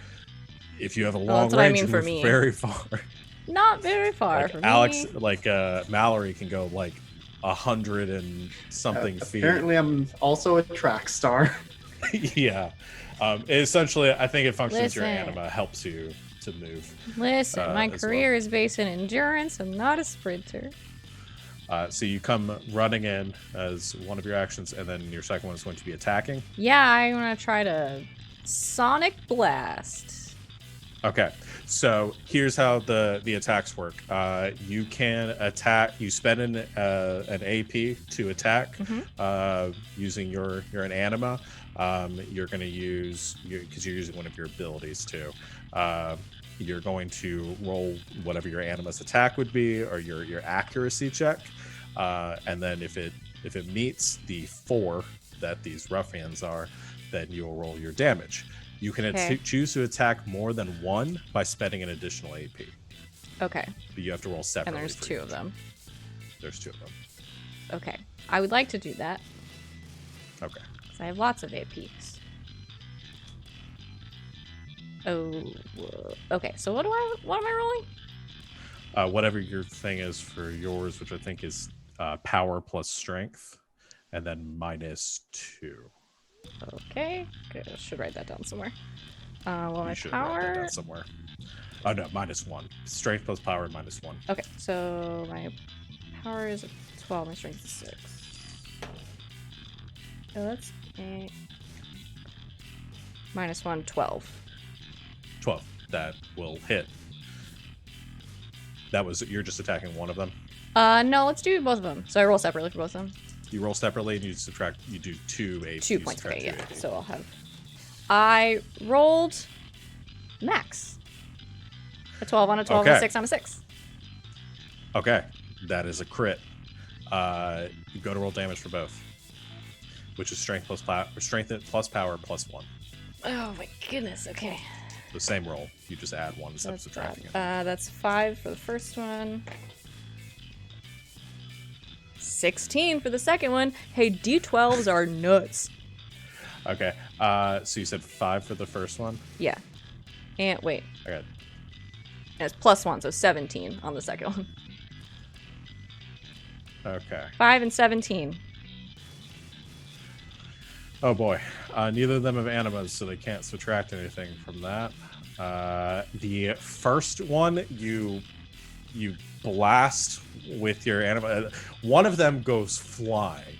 If you have a Well, long that's what I range, mean you for move me. very far. Not very far Like for Alex, me. like Mallory can go like 100 and something feet. Apparently, I'm also a track star. Yeah. Essentially, I think it functions as your Listen. anima, helps you to move. Listen, my as career is based in endurance. I'm not a sprinter. So you come running in as one of your actions, and then your second one is going to be attacking. Yeah, I'm gonna try to Sonic Blast. Okay, so here's how the attacks work. You can attack. You spend an AP to attack using you're an anima. You're going to use because you're using one of your abilities too. You're going to roll whatever your anima's attack would be, or your accuracy check, and then if it meets the 4 that these ruffians are, then you'll roll your damage. You can choose to attack more than 1 by spending an additional AP. Okay. But you have to roll separately. And there's 2 of them. There's 2 of them. Okay. I would like to do that. Okay. Because I have lots of APs. Oh. Okay. So what am I rolling? Whatever your thing is for yours, which I think is power plus strength, and then -2. Okay. Good. I should write that down somewhere. Well, my You should write that power. down somewhere. Oh no, -1. Strength plus power, -1. Okay. So my power is 12. My strength is 6. So that's a -1, 12. 12. That will hit. You're just attacking one of them. No, let's do both of them. So I roll separately for both of them. You roll separately and you do 2 AP. 2 you points. subtract Okay, 2 yeah. AP. So I'll have. I rolled max. A 12 on a 12 and a Okay. 6 on a 6. Okay, that is a crit. You go to roll damage for both, which is strength plus power plus 1. Oh my goodness. Okay. The same roll. You just add 1 instead of subtracting it. That's 5 for the first one. 16 for the second one. Hey, D12s are nuts. Okay. So you said 5 for the first one. Yeah. And wait. Okay. And it's +1, so 17 on the second one. Okay. 5 and 17. Oh boy. Neither of them have animas, so they can't subtract anything from that. The first one, you blast with your anima. One of them goes flying,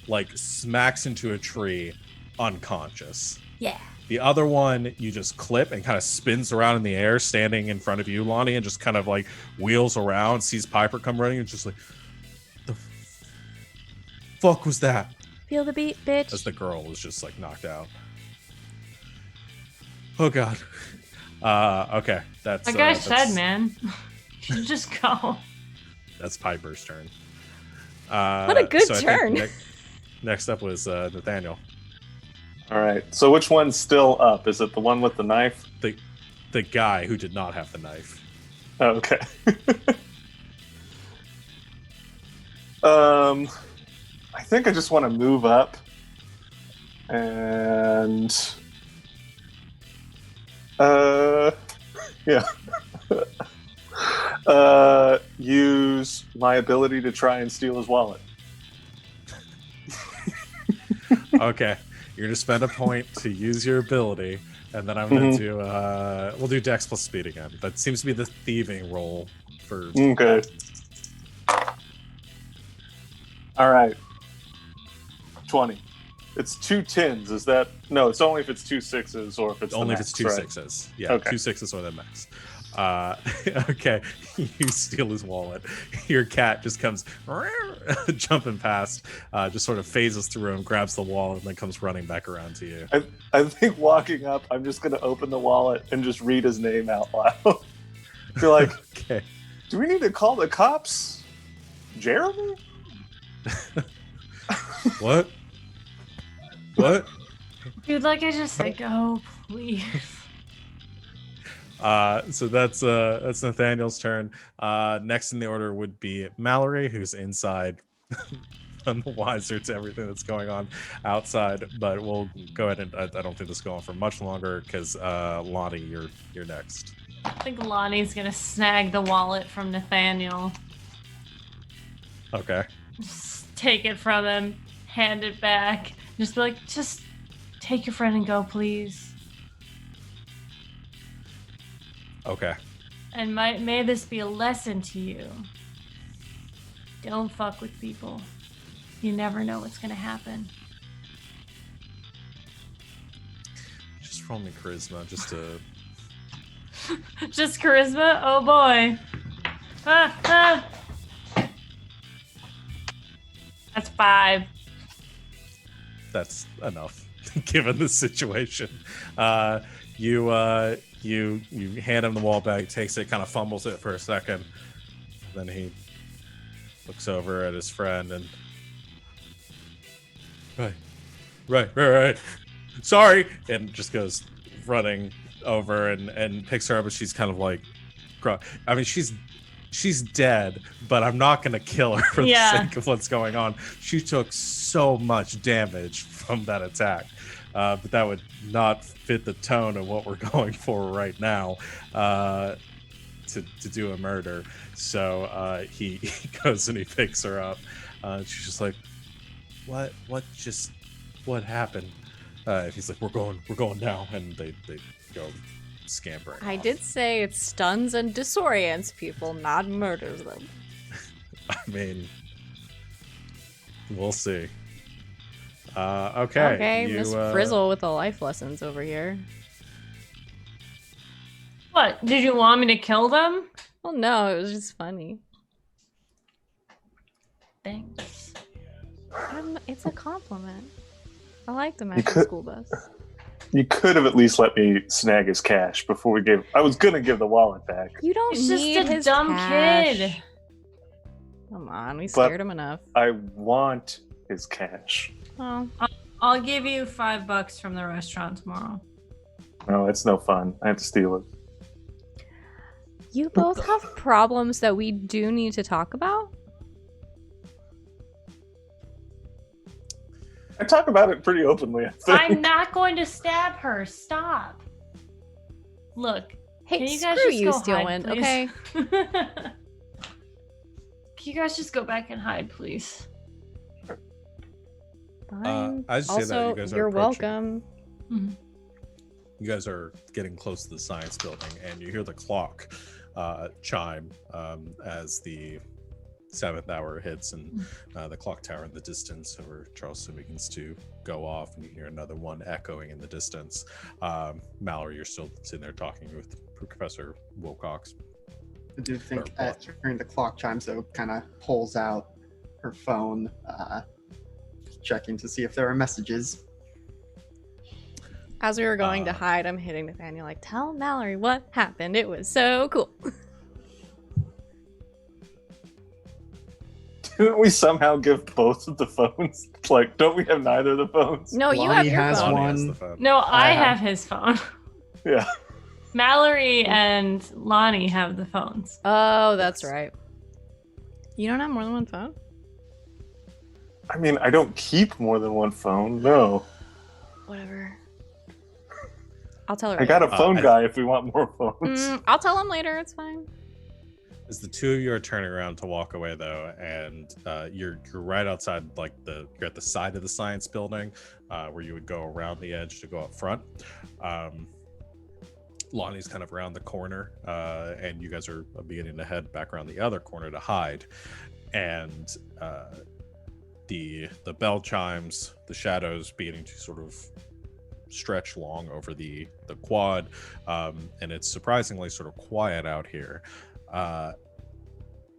like smacks into a tree, unconscious. Yeah. The other one you just clip and kind of spins around in the air, standing in front of you, Lonnie, and just kind of like wheels around, sees Piper come running, and just like, the fuck was that? Feel the beat, bitch. As the girl was just like knocked out. Oh god. Okay, that's Like I said, man, you should just go. That's Piper's turn. What a good so turn. Next up was Nathaniel. All right. So which one's still up? Is it the one with the knife? The guy who did not have the knife. Oh, okay. I think I just want to move up and yeah. Use my ability to try and steal his wallet. Okay, you're gonna spend a point to use your ability, and then I'm gonna do we'll do Dex plus Speed again. That seems to be the thieving roll for. Okay. All right. 20. It's 2 10s. Is that no? It's only if it's 2 6s or if it's Only the if max, it's 2 right? 6s. Yeah, Okay. 2 6s or the max. Okay, you steal his wallet. Your cat just comes jumping past, just sort of phases through him, grabs the wallet, and then comes running back around to you. I think walking up, I'm just going to open the wallet and just read his name out loud. Feel like, Okay. do we need to call the cops? Jeremy? What? What? Dude, like I just said, go, please. So that's Nathaniel's turn. Next in the order would be Mallory, who's inside, none the wiser to everything that's going on outside. But we'll go ahead and I don't think this is going for much longer because Lonnie, you're next. I think Lonnie's gonna snag the wallet from Nathaniel. Okay. Just take it from him, hand it back. Just be like, just take your friend and go, please. Okay. And may this be a lesson to you. Don't fuck with people. You never know what's gonna happen. Just roll me charisma, just to. Just charisma? Oh boy. That's 5. That's enough, given the situation. You hand him the wall bag, takes it, kind of fumbles it for a second, then he looks over at his friend and right, sorry, and just goes running over and picks her up, and she's kind of like, I mean, she's dead, but I'm not gonna kill her for the sake of what's going on. She took so much damage from that attack. But that would not fit the tone of what we're going for right now, to do a murder. So he goes and he picks her up. She's just like, what happened? He's like, we're going now, and they go scampering. I off. did say it stuns and disorients people, not murders them. I mean, we'll see. Okay, Miss Frizzle with the life lessons over here. What? Did you want me to kill them? Well, no, it was just funny. Thanks. It's a compliment. I like the matching school bus. You could have at least let me snag his cash before we gave. I was gonna give the wallet back. You don't He's need just a his dumb cash. kid. Come on, we But- scared him enough. I want his cash. Oh, I'll give you $5 from the restaurant tomorrow. No, it's no fun. I have to steal it. you both have problems that we do need to talk about? I talk about it pretty openly, I think. I'm not going to stab her. Stop. Look. Hey, Can you guys screw just you, go Steelwind, hide, please? okay? Can you guys just go back and hide, please? Fine. as you say that, Also, you guys are you're approaching. welcome. You guys are getting close to the science building, and you hear the clock chime as the 7th hour hits, and the clock tower in the distance over Charleston begins to go off, and you hear another one echoing in the distance. Mallory, you're still sitting there talking with Professor Wilcox. I do think during the clock chimes, though, kind of pulls out her phone, checking to see if there are messages. As we were going to hide, I'm hitting Nathaniel like, tell Mallory what happened. It was so cool. Didn't we somehow give both of the phones? Like, don't we have neither of the phones? No, you have Lonnie your has phone. Lonnie has one. the phone. No, I I have his phone. Yeah. Mallory and Lonnie have the phones. Oh, that's right. You don't have more than one phone? I mean, I don't keep more than one phone. No. Whatever. I'll tell her. I got a later. phone guy if we want more phones. I'll tell him later. It's fine. As the two of you are turning around to walk away, though, and you're right outside, like you're at the side of the science building, where you would go around the edge to go up front. Lonnie's kind of around the corner, and you guys are beginning to head back around the other corner to hide. And the bell chimes, the shadows beginning to sort of stretch long over the quad, and it's surprisingly sort of quiet out here.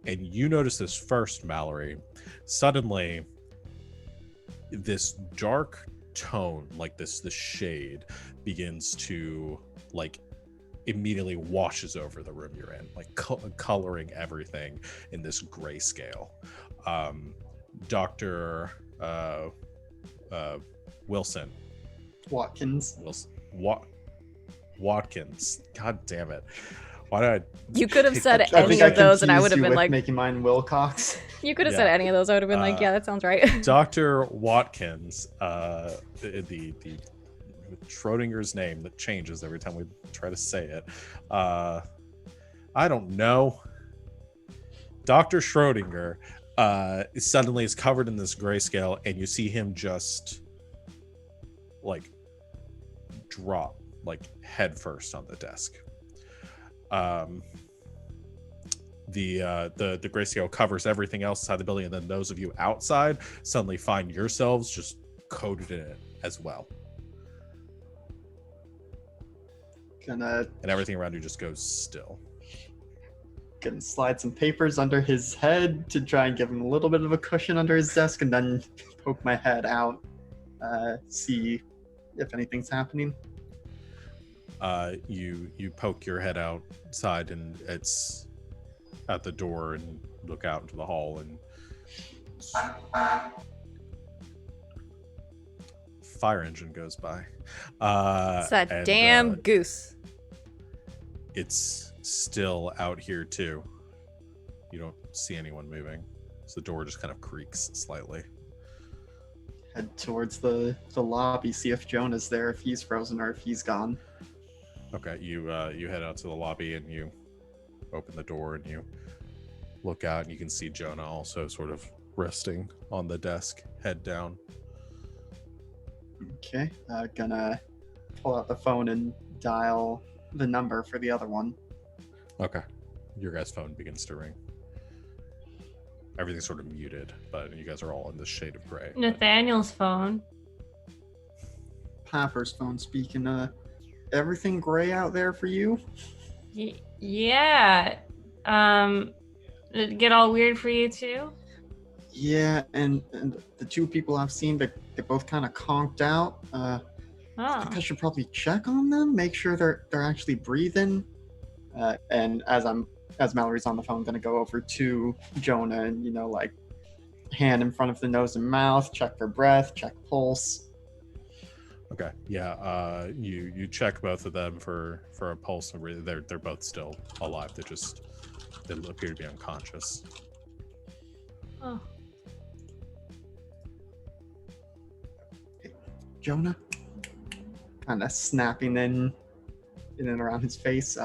And you notice this first, Mallory. Suddenly, this dark tone, like this shade, begins to like immediately washes over the room you're in, like coloring everything in this grayscale. Dr. Wilson. Watkins. Watkins. God damn it. Why did I? You could have said I any think of I those, and I confused would have you been with like, making mine Wilcox. you could have Yeah. said any of those. I would have been like, yeah, that sounds right. Dr. Watkins, the Schrodinger's name that changes every time we try to say it. I don't know. Dr. Schrodinger suddenly is covered in this grayscale, and you see him just like drop like head first on the desk. The grayscale covers everything else inside the building, and then those of you outside suddenly find yourselves just coated in it as well, and everything around you just goes still. Gonna slide some papers under his head to try and give him a little bit of a cushion under his desk, and then poke my head out, see if anything's happening. You poke your head outside, and it's at the door, and look out into the hall, and fire engine goes by. It's that damn goose. It's still out here too. You don't see anyone moving, so the door just kind of creaks slightly. Head towards the lobby, see if Jonah's there, if he's frozen or if he's gone. Okay, you head out to the lobby, and you open the door, and you look out, and you can see Jonah also sort of resting on the desk, head down. Okay, gonna pull out the phone and dial the number for the other one. Okay, your guys' phone begins to ring. Everything's sort of muted, but you guys are all in this shade of gray. Nathaniel's phone. Papper's phone speaking. Everything gray out there for you? Yeah. Did it get all weird for you too? Yeah, and the two people I've seen, they both kind of conked out. I think I should probably check on them, make sure they're actually breathing. And as Mallory's on the phone, gonna go over to Jonah and like hand in front of the nose and mouth, check for breath, check pulse. Okay, yeah. You check both of them for a pulse. They're both still alive. They appear to be unconscious. Oh. Jonah, kind of snapping in and around his face,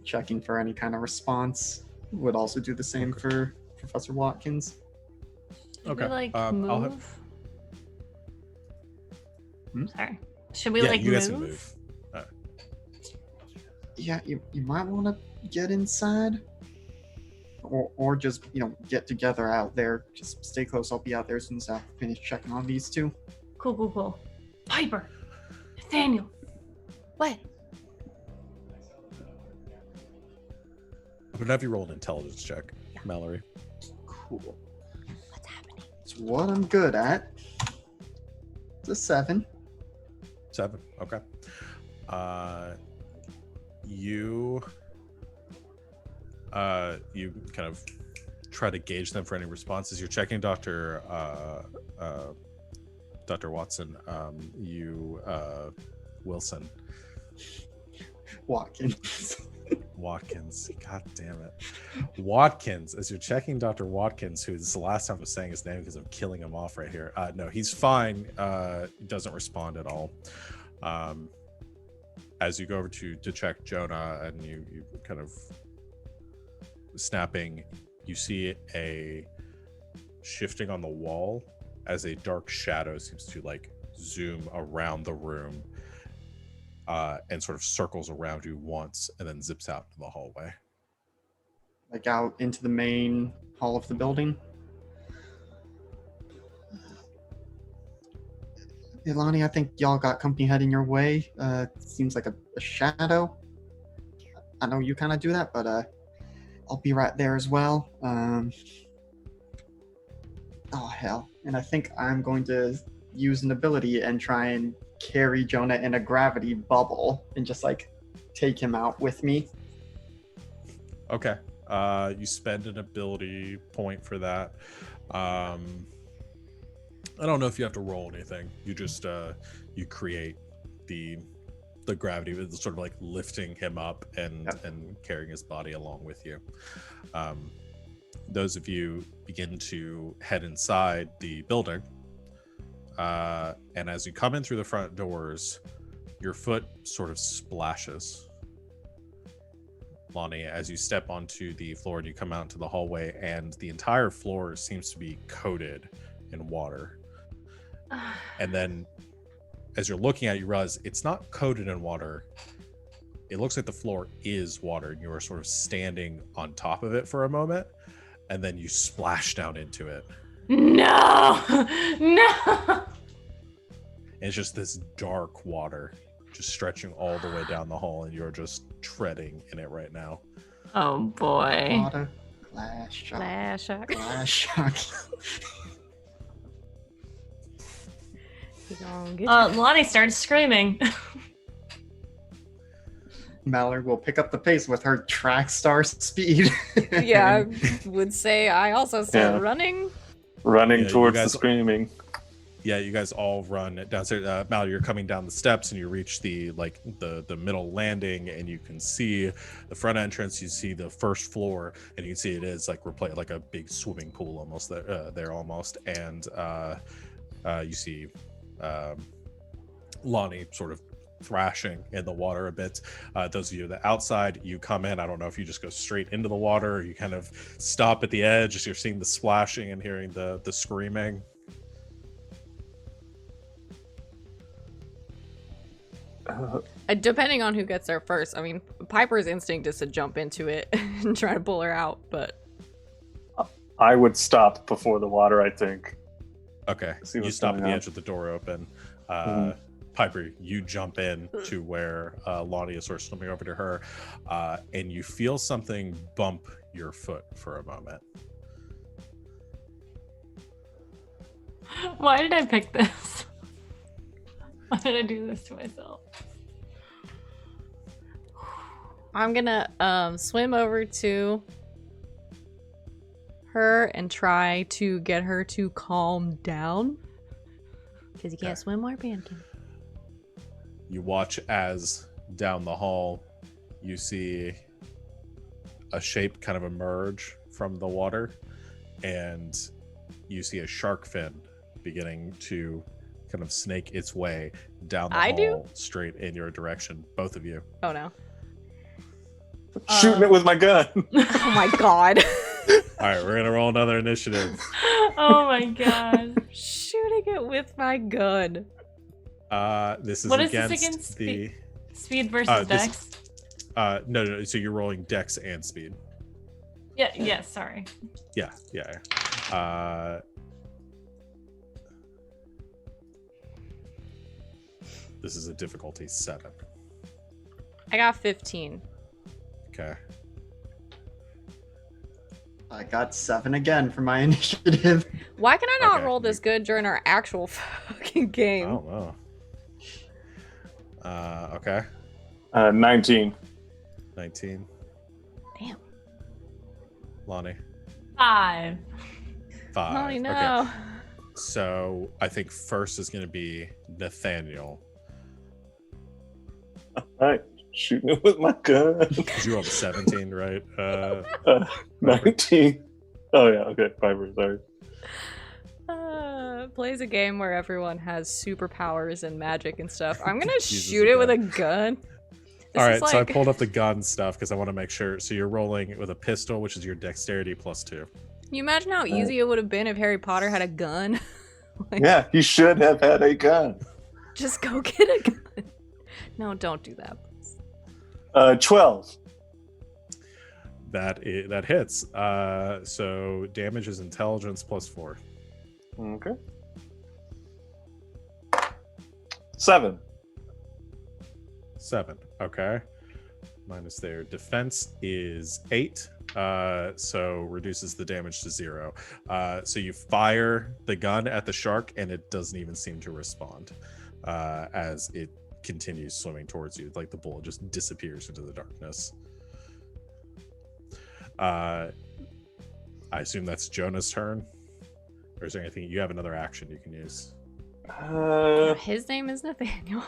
checking for any kind of response. Would also do the same for Professor Watkins. Should Okay, we move? I'll have... Sorry. Should we you move? guys can move. Yeah, you might want to get inside. or just get together out there. Just stay close. I'll be out there as soon as I finish checking on these two. Cool. Piper, Nathaniel. What? I'm gonna have you roll an intelligence check, Mallory. Cool. What's happening? It's what I'm good at. It's a 7. 7. Okay. You kind of try to gauge them for any responses. You're checking Dr. Watson. Wilson. Watkins. God damn it. Watkins. As you're checking Dr. Watkins, who this is the last time I'm saying his name because I'm killing him off right here. No, he's fine. He doesn't respond at all. As you go over to check Jonah and you kind of snapping, you see a shifting on the wall as a dark shadow seems to like zoom around the room and sort of circles around you once and then zips out into the hallway. Like out into the main hall of the building. Ilani, I think y'all got company heading your way. Seems like a shadow. I know you kind of do that, but I'll be right there as well. Oh, hell. And I think I'm going to use an ability and try and carry Jonah in a gravity bubble and just, like, take him out with me. Okay. You spend an ability point for that. I don't know if you have to roll anything. You just you create the gravity with sort of like lifting him up and carrying his body along with you. Those of you begin to head inside the building, and as you come in through the front doors, your foot sort of splashes. Lonnie, as you step onto the floor and you come out into the hallway, and the entire floor seems to be coated in water. And then as you're looking at it, you realize it's not coated in water. It looks like the floor is water, and you are sort of standing on top of it for a moment, and then you splash down into it. No! And it's just this dark water just stretching all the way down the hall, and you're just treading in it right now. Oh boy. Water, glass shock. Glass shock. Glass shock. Lonnie started screaming. Mallory will pick up the pace with her track star speed. Yeah, I would say I also started running. Running Yeah, towards you the guys- screaming. Yeah, you guys all run downstairs. Mallory, you're coming down the steps and you reach the middle landing, and you can see the front entrance. You see the first floor, and you can see it is like like a big swimming pool almost there almost. And you see Lonnie sort of thrashing in the water a bit. Those of you that outside, you come in. I don't know if you just go straight into the water or you kind of stop at the edge as you're seeing the splashing and hearing the screaming. Depending on who gets there first. I mean, Piper's instinct is to jump into it and try to pull her out, but I would stop before the water, I think. Okay, See you what's stop at going the on. edge of the door open. Mhm. Piper, you jump in to where Lonnie is sort of swimming over to her, and you feel something bump your foot for a moment. Why did I pick this? Why did I do this to myself? I'm gonna swim over to her and try to get her to calm down. Because you can't Okay. swim while you're panicking. You watch as down the hall, you see a shape kind of emerge from the water, and you see a shark fin beginning to kind of snake its way down the hall straight in your direction, both of you. Oh no. Shooting it with my gun. Oh my god. All right, we're gonna roll another initiative. Oh my god. Shooting it with my gun. This is What is this against against? the Speed versus this- Dex. no. So you're rolling Dex and Speed. Yeah. Sorry. Yeah. This is a difficulty 7. I got 15. Okay. I got 7 again for my initiative. Why can I not Okay. roll this good during our actual fucking I game? don't know. Okay. 19. 19. Damn. Lonnie. 5. 5. Lonnie, no. Okay. So I think first is going to be Nathaniel. All right, shooting it with my gun. Because you rolled a 17, right? 19. Oh yeah, okay, Piper, sorry. Plays a game where everyone has superpowers and magic and stuff. I'm gonna Uses shoot a it with a gun. gun. This All right, is so I like- pulled up the gun stuff because I want to make sure. So you're rolling with a pistol, which is your dexterity plus 2. Can you imagine how easy it would have been if Harry Potter had a gun? Like, Yeah, he should have had a gun. just go get a gun. No, don't do that. 12. That hits. So damage is intelligence plus 4. Okay. 7. 7. Okay. Minus their defense is 8. So reduces the damage to 0. So you fire the gun at the shark and it doesn't even seem to respond as it continues swimming towards you. Like the bullet just disappears into the darkness. I assume that's Jonah's turn. Or is there anything you have another action you can use? His name is Nathaniel.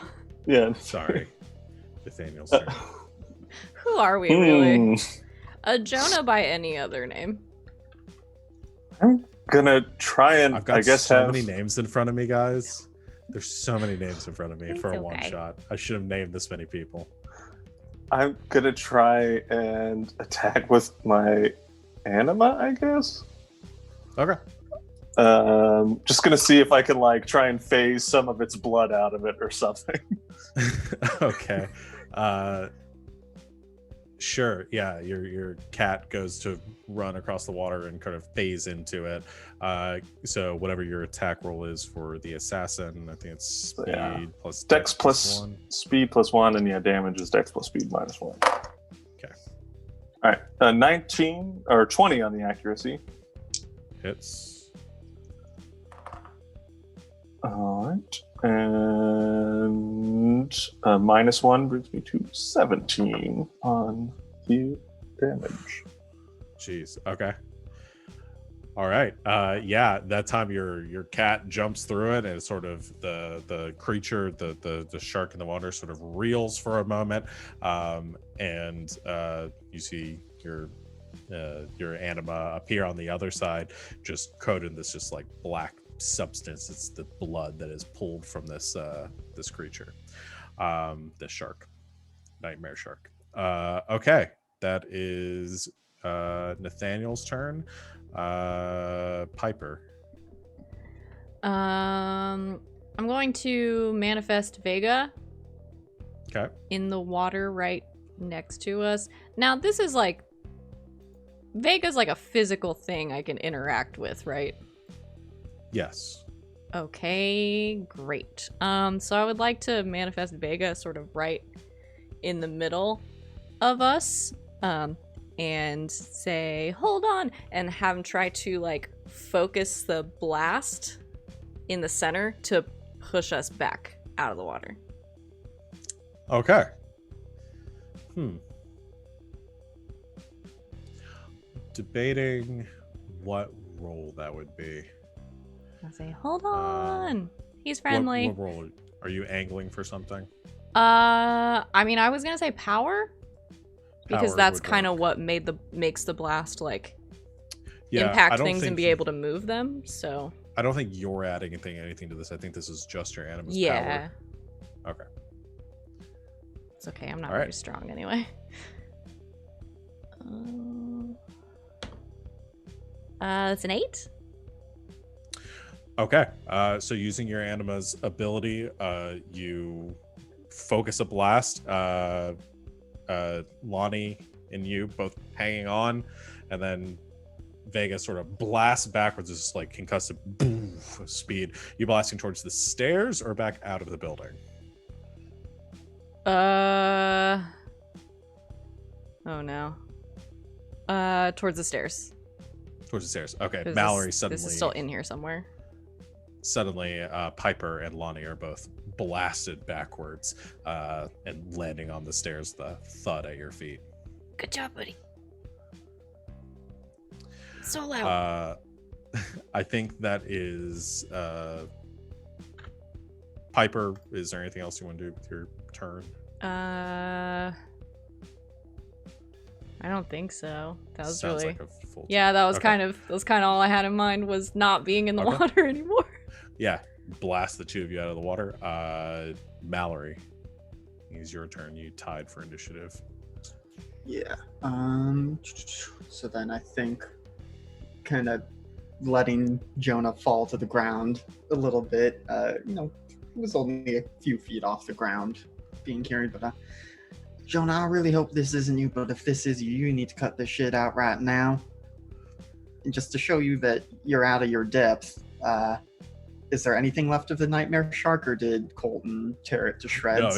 Yeah. Sorry. Nathaniel's turn. Who are we really? Hmm. Jonah by any other name. I'm gonna try and I've got I guess so have many names in front of me, guys. There's so many names in front of me It's for a okay. one shot. I should have named this many people. I'm gonna try and attack with my Anima, I guess. Okay. Just gonna see if I can like try and phase some of its blood out of it or something. Okay. Sure. Yeah. Your cat goes to run across the water and kind of phase into it. So whatever your attack roll is for the assassin, I think it's speed Yeah. plus Dex plus 1. speed plus 1, and yeah, damage is Dex plus speed minus 1. Okay. All right, 19 or 20 on the accuracy. Hits. All right, and minus 1 brings me to 17 on the damage. Jeez. Okay. All right. Yeah. That time your cat jumps through it, and it's sort of the creature, the shark in the water, sort of reels for a moment, and you see your anima appear on the other side, just coated in this just like black substance. It's the blood that is pulled from this creature, this shark, nightmare shark. Okay, that is Nathaniel's turn. Piper. I'm going to manifest Vega Okay. in the water right next to us. Now, this is like Vega's like a physical thing I can interact with, right? Yes. Okay, great. So I would like to manifest Vega sort of right in the middle of us, and say, hold on, and have him try to like focus the blast in the center to push us back out of the water. Okay. Debating what role that would be. I say, hold on. He's friendly. What role? Are you angling for something? I mean, I was gonna say power, because Power that's would kind of work. what makes the blast like Yeah, I impact don't things and think be able to move them. So I don't think you're adding anything to this. I think this is just your anima's yeah, power. Okay. it's okay. I'm not All right. very strong anyway. It's an 8. Okay. So using your anima's ability, you focus a blast. Lonnie and you both hanging on and then Vega sort of blasts backwards, just like concussive boom speed. You blasting towards the stairs or back out of the building? Oh no. Towards the stairs. Towards the stairs. Okay. 'Cause Mallory this suddenly is still in here somewhere. Piper and Lonnie are both blasted backwards and landing on the stairs, the thud at your feet. Good job, buddy. So loud. I think that is Piper. Is there anything else you want to do with your turn? I don't think so. That was Sounds really like a full yeah. That was Okay. kind of all I had in mind was not being in the Okay. water anymore. Yeah, blast the two of you out of the water. Mallory, it's your turn. You tied for initiative. Yeah. So then I think kind of letting Jonah fall to the ground a little bit. It was only a few feet off the ground being carried, but Jonah, I really hope this isn't you, but if this is you, you need to cut this shit out right now. And just to show you that you're out of your depth, is there anything left of the nightmare shark, or did Colton tear it to shreds? No,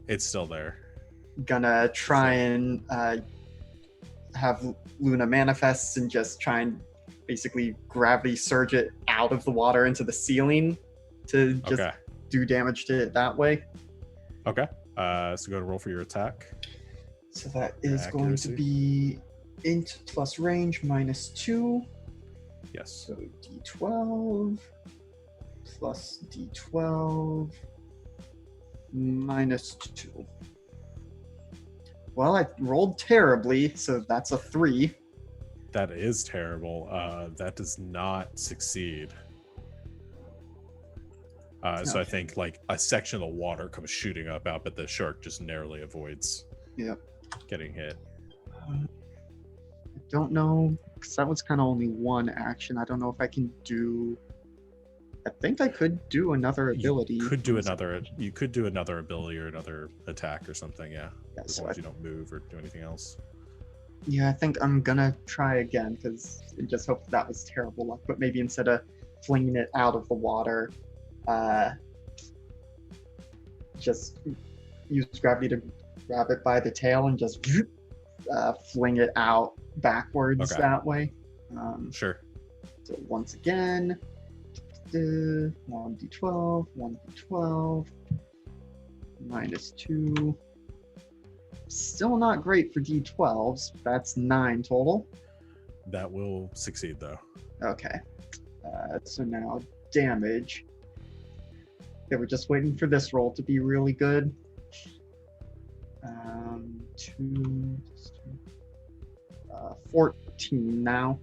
it's still there. Gonna try and have Luna manifests and just try and basically gravity surge it out of the water into the ceiling to just Okay. do damage to it that way. Okay. So go to roll for your attack. So that is going Accuracy. to be int plus range -2. Yes. So d12 plus d12 -2. Well, I rolled terribly, so that's a 3. That is terrible. That does not succeed. So I Okay. think like a section of the water comes shooting up out, but the shark just narrowly avoids Yep. getting hit. I don't know, because that was kind of only one action. I don't know if I can do. I think I could do another ability. You could do another ability or another attack or something, yeah. Yeah, As so long I, as you don't move or do anything else. yeah, I think I'm gonna try again because I just hope that was terrible luck. But maybe instead of flinging it out of the water, just use gravity to grab it by the tail and just fling it out backwards Okay. that way. Sure. So once again, 1d12, 1d12, -2. Still not great for d12s. That's 9 total. That will succeed though. Okay. So now damage. Okay, we're just waiting for this roll to be really good. 14 now.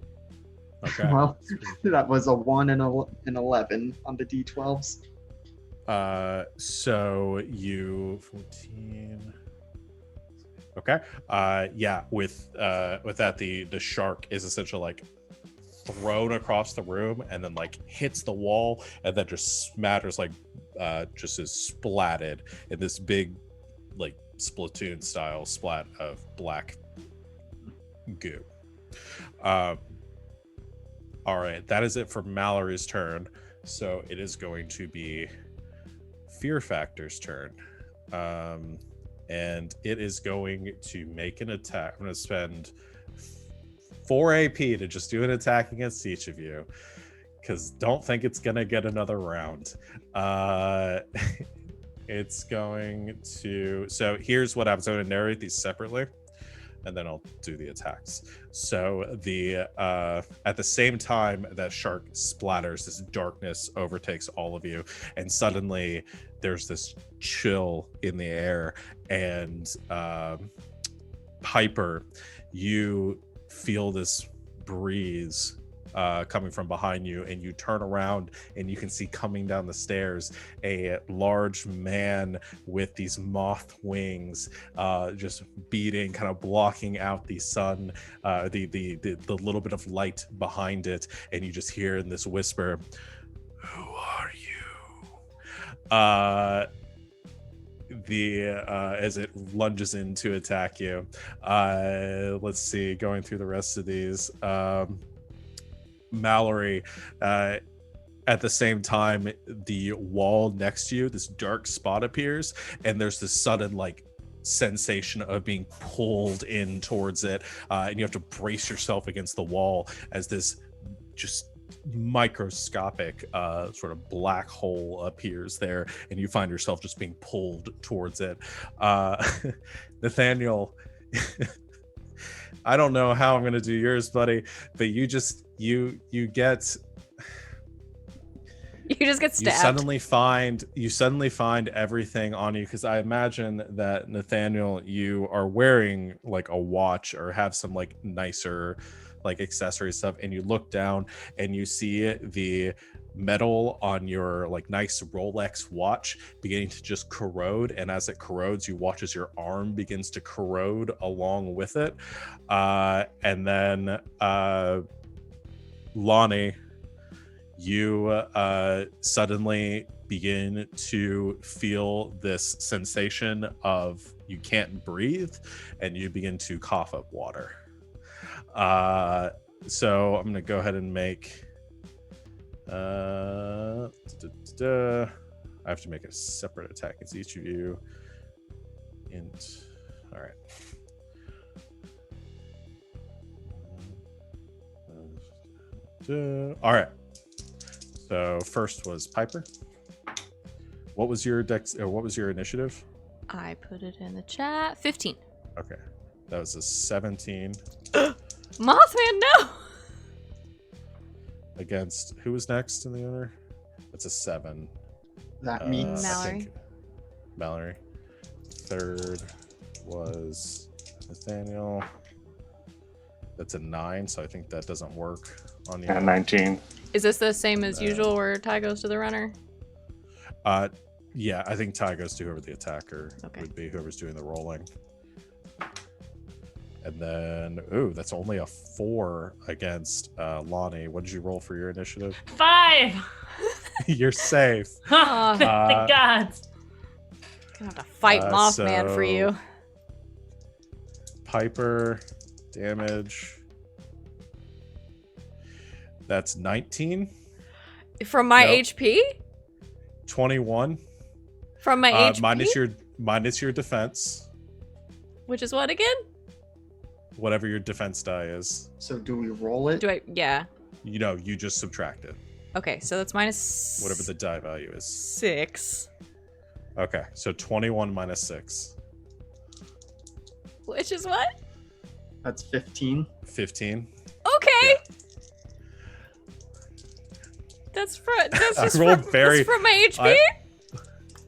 Okay. Well, that was a 1 and an 11 on the d12s. So you 14. Okay. Yeah, with that the shark is essentially like thrown across the room and then like hits the wall and then just smatters like just is splatted in this big like Splatoon style splat of black goo. All right, that is it for Mallory's turn. So it is going to be Fear Factor's turn. And it is going to make an attack. I'm going to spend 4 AP to just do an attack against each of you, because don't think it's going to get another round. It's going to... So here's what happens. I'm going to narrate these separately, and then I'll do the attacks. So the at the same time that shark splatters, this darkness overtakes all of you, and suddenly there's this chill in the air, and Piper, you feel this breeze coming from behind you, and you turn around and you can see coming down the stairs a large man with these moth wings, just beating, kind of blocking out the sun, the little bit of light behind it, and you just hear in this whisper, "Who are you?" as it lunges in to attack you. Let's see, going through the rest of these. Mallory, at the same time, the wall next to you, this dark spot appears, and there's this sudden like sensation of being pulled in towards it, and you have to brace yourself against the wall as this just microscopic sort of black hole appears there, and you find yourself just being pulled towards it. Nathaniel, I don't know how I'm gonna do yours, buddy, but you just you get stabbed. You suddenly find everything on you, because I imagine that, Nathaniel, you are wearing like a watch or have some like nicer like accessory stuff, and you look down and you see the metal on your like nice Rolex watch beginning to just corrode, and as it corrodes, you watch as your arm begins to corrode along with it, and then Lonnie, you suddenly begin to feel this sensation of you can't breathe, and you begin to cough up water. So I'm gonna go ahead and make I have to make a separate attack against each of you. All right. All right. So first was Piper. What was your what was your initiative? I put it in the chat. 15. Okay. That was a 17. Mothman, no! Against who was next in the order? That's a 7. That means Mallory. Mallory. Third was Nathaniel. That's a 9, so I think that doesn't work on you. And 19. Is this the same as usual where Ty goes to the runner? Yeah, I think Ty goes to whoever the attacker Okay. would be, whoever's doing the rolling. And then, ooh, that's only a 4 against Lonnie. What did you roll for your initiative? 5. You're safe. Aw. The gods. Gonna have to fight Mothman for so- you. Piper, damage. That's 19. From my Nope. HP? 21. From my HP? Minus your defense. Which is what again? Whatever your defense die is. so. Do we roll it? Do I? Yeah. You just subtract it. Okay, so that's minus Whatever the die value is. 6. Okay, so 21 minus 6. Which is what? That's 15. 15. Okay. Yeah. That's just rolled that's from my HP.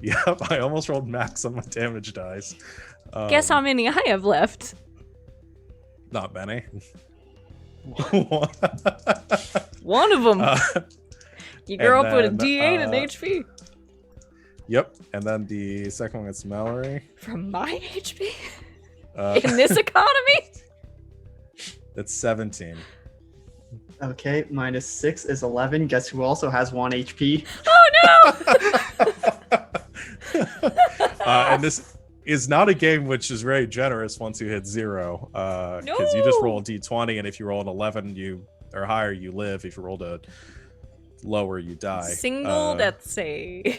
Yep, I almost rolled max on my damage dice. Guess how many I have left? Not many. One of them. You grow and up with a then, D8 and HP. Yep, and then the second one is Mallory. From my HP? Uh, In this economy? That's 17. Okay, minus 6 is 11. Guess who also has 1 HP? Oh no! And this is not a game which is very generous once you hit 0. Because you just roll a d20, and if you roll an 11 or higher, you live. If you roll a lower, you die. Single death save.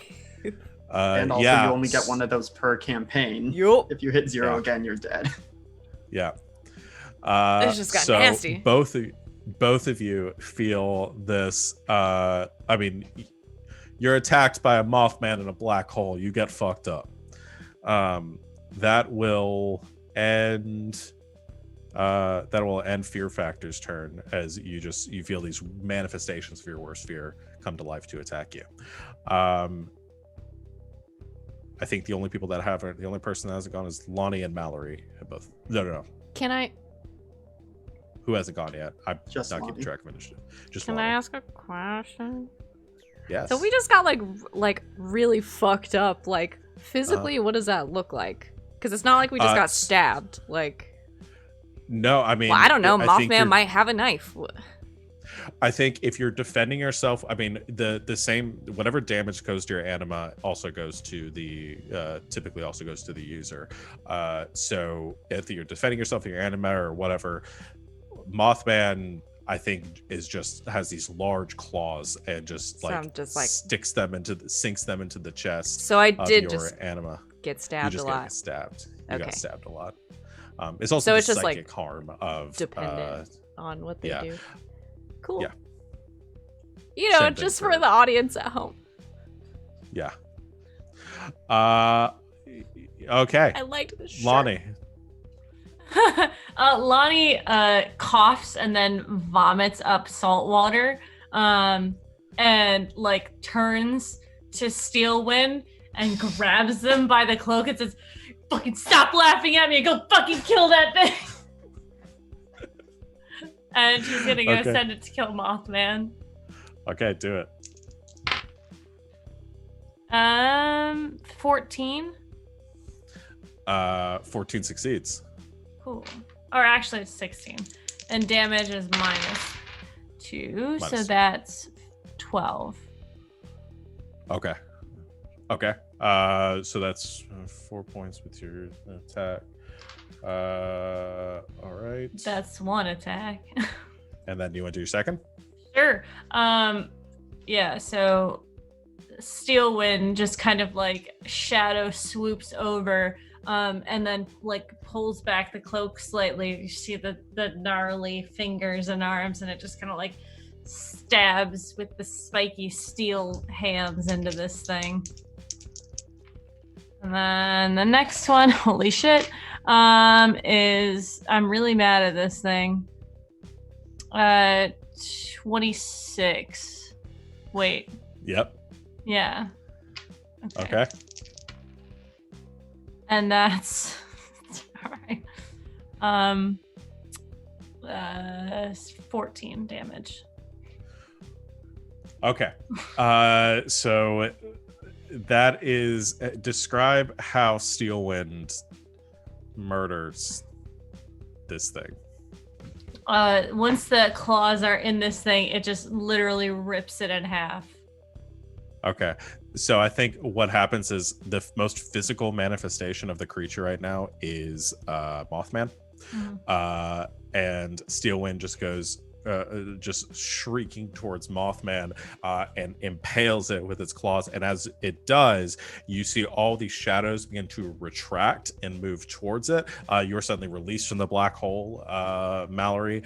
And also, yeah. you only get one of those per campaign. Yup. If you hit 0 Yeah. again, you're dead. Yeah. This just got so nasty. Both of you feel this. I mean, you're attacked by a Mothman in a black hole. You get fucked up. That will end. That will end Fear Factor's turn as you feel these manifestations of your worst fear come to life to attack you. I think the only person that hasn't gone is Lonnie and Mallory. Both. No. Can I Who hasn't gone yet? I'm Just not keeping Lonnie. track of initiative. Just can I Lonnie. ask a question? Yes. So we just got like really fucked up. Like physically, what does that look like? Because it's not like we just got stabbed. Like, No, I mean, well, I don't know. I think Mothman you're- might have a knife. I think if you're defending yourself, I mean, the same, whatever damage goes to your anima also goes to the typically also goes to the user. So if you're defending yourself with your anima or whatever, Mothman, I think, has these large claws and just sinks them into the chest. So I of did your just anima. get You stabbed just a lot. get stabbed. You Okay. got stabbed a lot. It's also So the it's just, psychic harm of dependent on what they yeah. do. Cool. Yeah. You know, Same thing just for- for the audience at home. Yeah. Okay. I liked the shirt. Lonnie. Lonnie coughs and then vomits up salt water, and like turns to Steelwind and grabs them by the cloak and says, "Fucking stop laughing at me and go fucking kill that thing." And she's gonna go Okay. send it to kill Mothman. Okay, do it. 14. 14 succeeds. Cool. Or actually, it's 16. And damage is -2, so Minus. that's 12. Okay. So that's 4 points with your attack. All right. That's one attack. And then you want to do your second? Sure. Yeah, so Steelwind just kind of like shadow swoops over, and then like pulls back the cloak slightly. You see the gnarly fingers and arms, and it just kind of like stabs with the spiky steel hands into this thing. And then the next one, holy shit, is I'm really mad at this thing. 26. Wait. Yep. Yeah. Okay. And that's all right. 14 damage. Okay. So that is describe how Steelwind murders this thing. Once the claws are in this thing, it just literally rips it in half. Okay. So I think what happens is the most physical manifestation of the creature right now is Mothman. Mhm. And Steelwind just goes just shrieking towards Mothman and impales it with its claws. And as it does, you see all these shadows begin to retract and move towards it. You're suddenly released from the black hole, Mallory.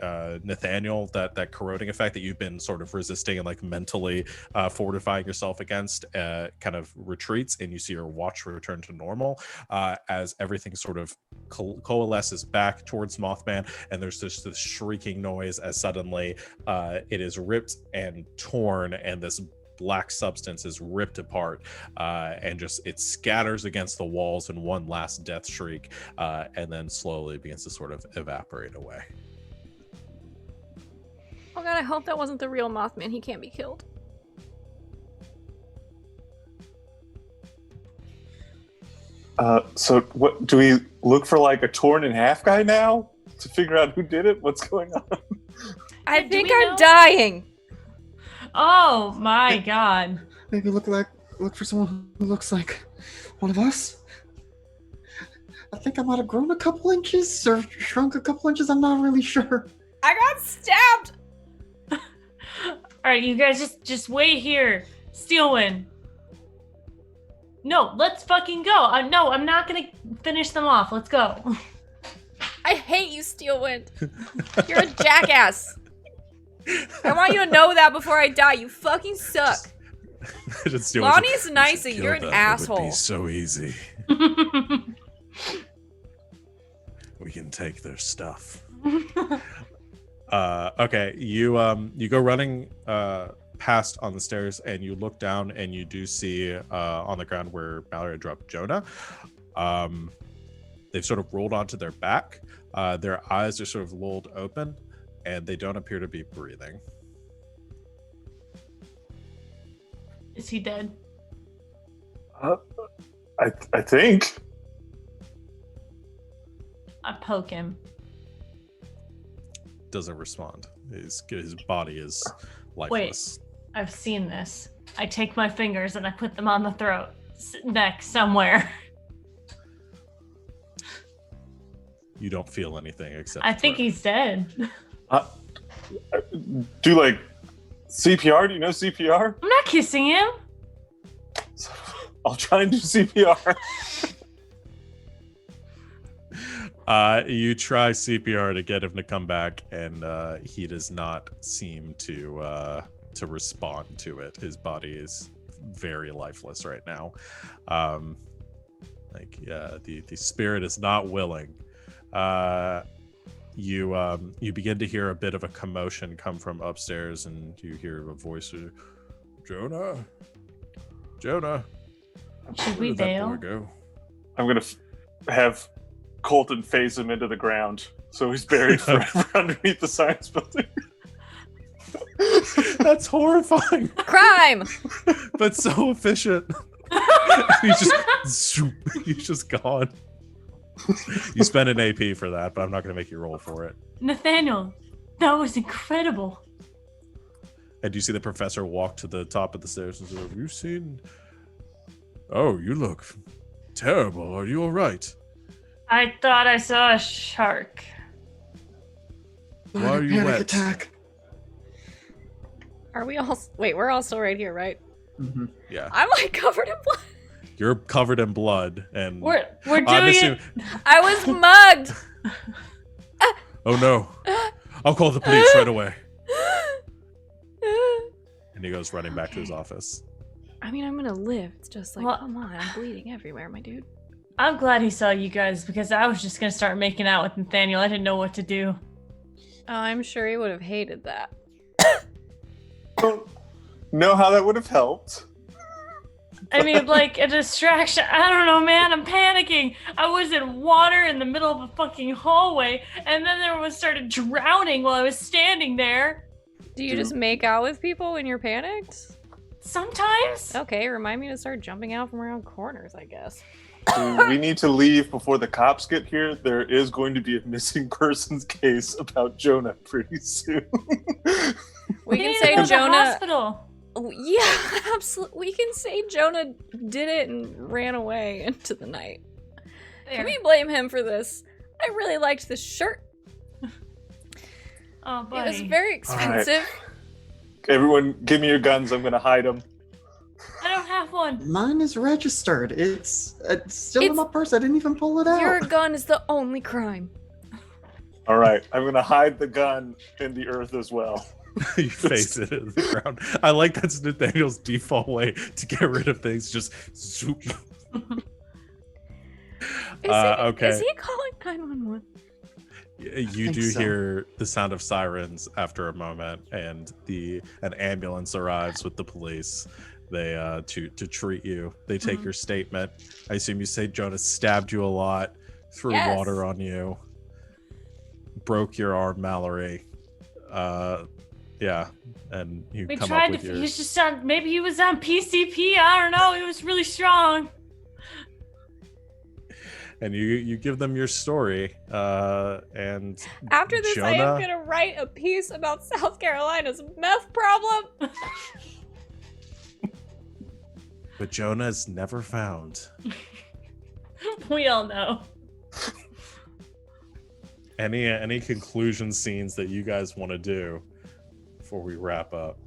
Nathaniel, that corroding effect that you've been sort of resisting and like mentally fortifying yourself against kind of retreats, and you see your watch return to normal as everything sort of coalesces back towards Mothman, and there's just this shrieking noise as suddenly it is ripped and torn, and this black substance is ripped apart and just it scatters against the walls in one last death shriek, and then slowly begins to sort of evaporate away. Oh god, I hope that wasn't the real Mothman. He can't be killed. So what do we look for, like a torn in half guy now to figure out who did it? What's going on? I Do think we I'm know? dying. Oh my god. Maybe look for someone who looks like one of us. I think I might have grown a couple inches or shrunk a couple inches. I'm not really sure. I got stabbed. All right, you guys just wait here. Steelwind. No, let's fucking go. No, I'm not gonna finish them off. Let's go. I hate you, Steelwind. You're a jackass. I want you to know that before I die. You fucking suck. Lonnie's nice, and you're an asshole. It would be so easy. We can take their stuff. Okay, you go running past on the stairs, and you look down, and you do see on the ground where Mallory dropped Jonah. They've sort of rolled onto their back. Their eyes are sort of lulled open, and they don't appear to be breathing. Is he dead? I think. I poke him. doesn't respond. His body is lifeless. I've seen this. I take my fingers and I put them on the throat, neck, somewhere. You don't feel anything except. I think he's dead. Do like CPR? Do you know CPR? I'm not kissing him. I'll try and do CPR. You try CPR to get him to come back, and he does not seem to respond to it. His body is very lifeless right now. The spirit is not willing. You begin to hear a bit of a commotion come from upstairs, and you hear a voice, Jonah. Should we Where did that bail? boy go? I'm gonna have Colton phase him into the ground, so he's buried forever underneath the science building. That's horrifying, Crime! but so efficient. He's just gone. You spend an AP for that, but I'm not going to make you roll for it. Nathaniel, that was incredible. And you see the professor walk to the top of the stairs and say, have you seen... Oh, you look terrible. Are you all right? I thought I saw a shark. Why are you Panic wet? attack. Are we all... Wait, we're all still right here, right? Mm-hmm. Yeah. I'm like covered in blood. You're covered in blood, and... We're doing obviously- it. I was mugged! Oh no. I'll call the police right away. And he goes running back to his office. I mean, I'm gonna live. It's just like, Well- come on, I'm bleeding everywhere, my dude. I'm glad he saw you guys because I was just gonna start making out with Nathaniel. I didn't know what to do. Oh, I'm sure he would have hated that. Don't know how that would have helped. I mean, like a distraction. I don't know, man. I'm panicking. I was in water in the middle of a fucking hallway, and then everyone started drowning while I was standing there. Do you just make out with people when you're panicked? Sometimes. Okay, remind me to start jumping out from around corners, I guess. We need to leave before the cops get here. There is going to be a missing persons case about Jonah pretty soon. We They can need to say go to the Jonah. hospital. Oh, yeah, absolutely. We can say Jonah did it and ran away into the night. There. Can we blame him for this? I really liked this shirt. Oh, It buddy. was very expensive. Everyone, give me your guns. I'm going to hide them. I don't have one. Mine is registered. It's still in It's- my purse. I didn't even pull it out. Your gun is the only crime. All right. I'm going to hide the gun in the earth as well. You face it in the ground. I like that's Nathaniel's default way to get rid of things. Just zoop. Okay. Is he calling 911? You think do so. hear the sound of sirens after a moment, and an ambulance arrives with the police. They to treat you. They take your statement. I assume you say Jonas stabbed you a lot, threw Yes. water on you, broke your arm, Mallory. Yeah, and you We come tried up with to. your. He's just on. Maybe he was on PCP. I don't know. He was really strong. And you give them your story, and After this, I am Jonah- gonna write a piece about South Carolina's meth problem. but Jonah is never found. We all know. Any conclusion scenes that you guys want to do before we wrap up?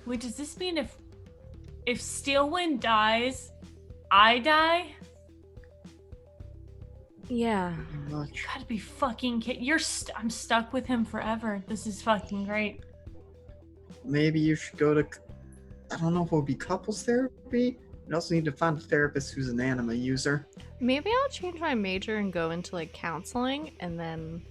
Wait, does this mean if Steelwind dies, I die? Yeah. Pretty much. You gotta be fucking kidding. I'm stuck with him forever. This is fucking great. Maybe you should go to. I don't know if it would be couples therapy. You also need to find a therapist who's an Anima user. Maybe I'll change my major and go into like counseling, and then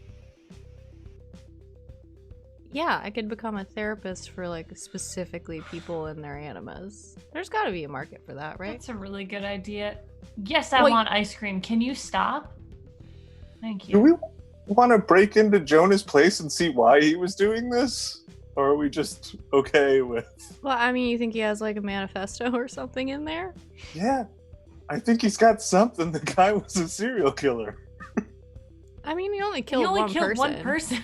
yeah, I could become a therapist for like specifically people and their animas. There's got to be a market for that, right? That's a really good idea. Yes, I Wait. want ice cream. Can you stop? Thank Do you. we want to break into Jonah's place and see why he was doing this? Or are we just okay with... Well, I mean, you think he has like a manifesto or something in there? Yeah, I think he's got something. The guy was a serial killer. I mean, he only He killed only one killed person. one person.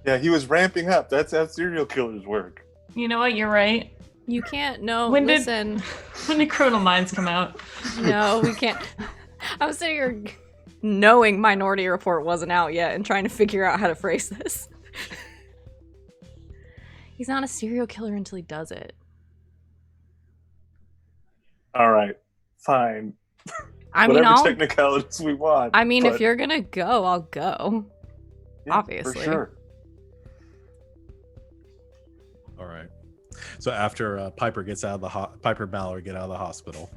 Yeah, he was ramping up. That's how serial killers work. You know what? You're right. You can't. No, When did- listen. When did Criminal Minds come out? No, we can't. I was sitting here knowing Minority Report wasn't out yet and trying to figure out how to phrase this. He's not a serial killer until he does it. All right, fine. I mean, Whatever I'll. technicalities we want. I mean, if but- you're gonna go, I'll go. Yeah, obviously. for sure. All right. So after Piper Mallory get out of the hospital,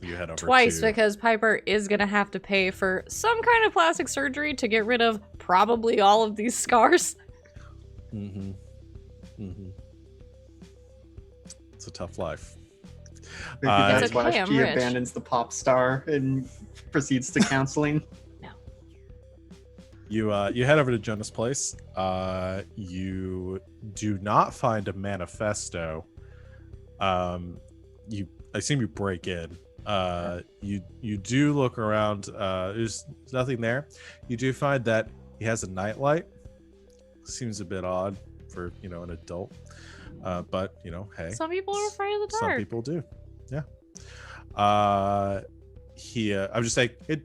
you head over Twice, to... because Piper is gonna have to pay for some kind of plastic surgery to get rid of probably all of these scars. Mm-hmm. Mm-hmm. It's a tough life. Maybe It's that's okay, why I'm she rich. abandons the pop star and proceeds to counseling. You head over to Jonah's place. You do not find a manifesto. I assume you break in. You do look around. There's nothing there. You do find that he has a nightlight. Seems a bit odd for an adult. But hey, Some people are afraid of the some dark. people do. Yeah. I'm just saying it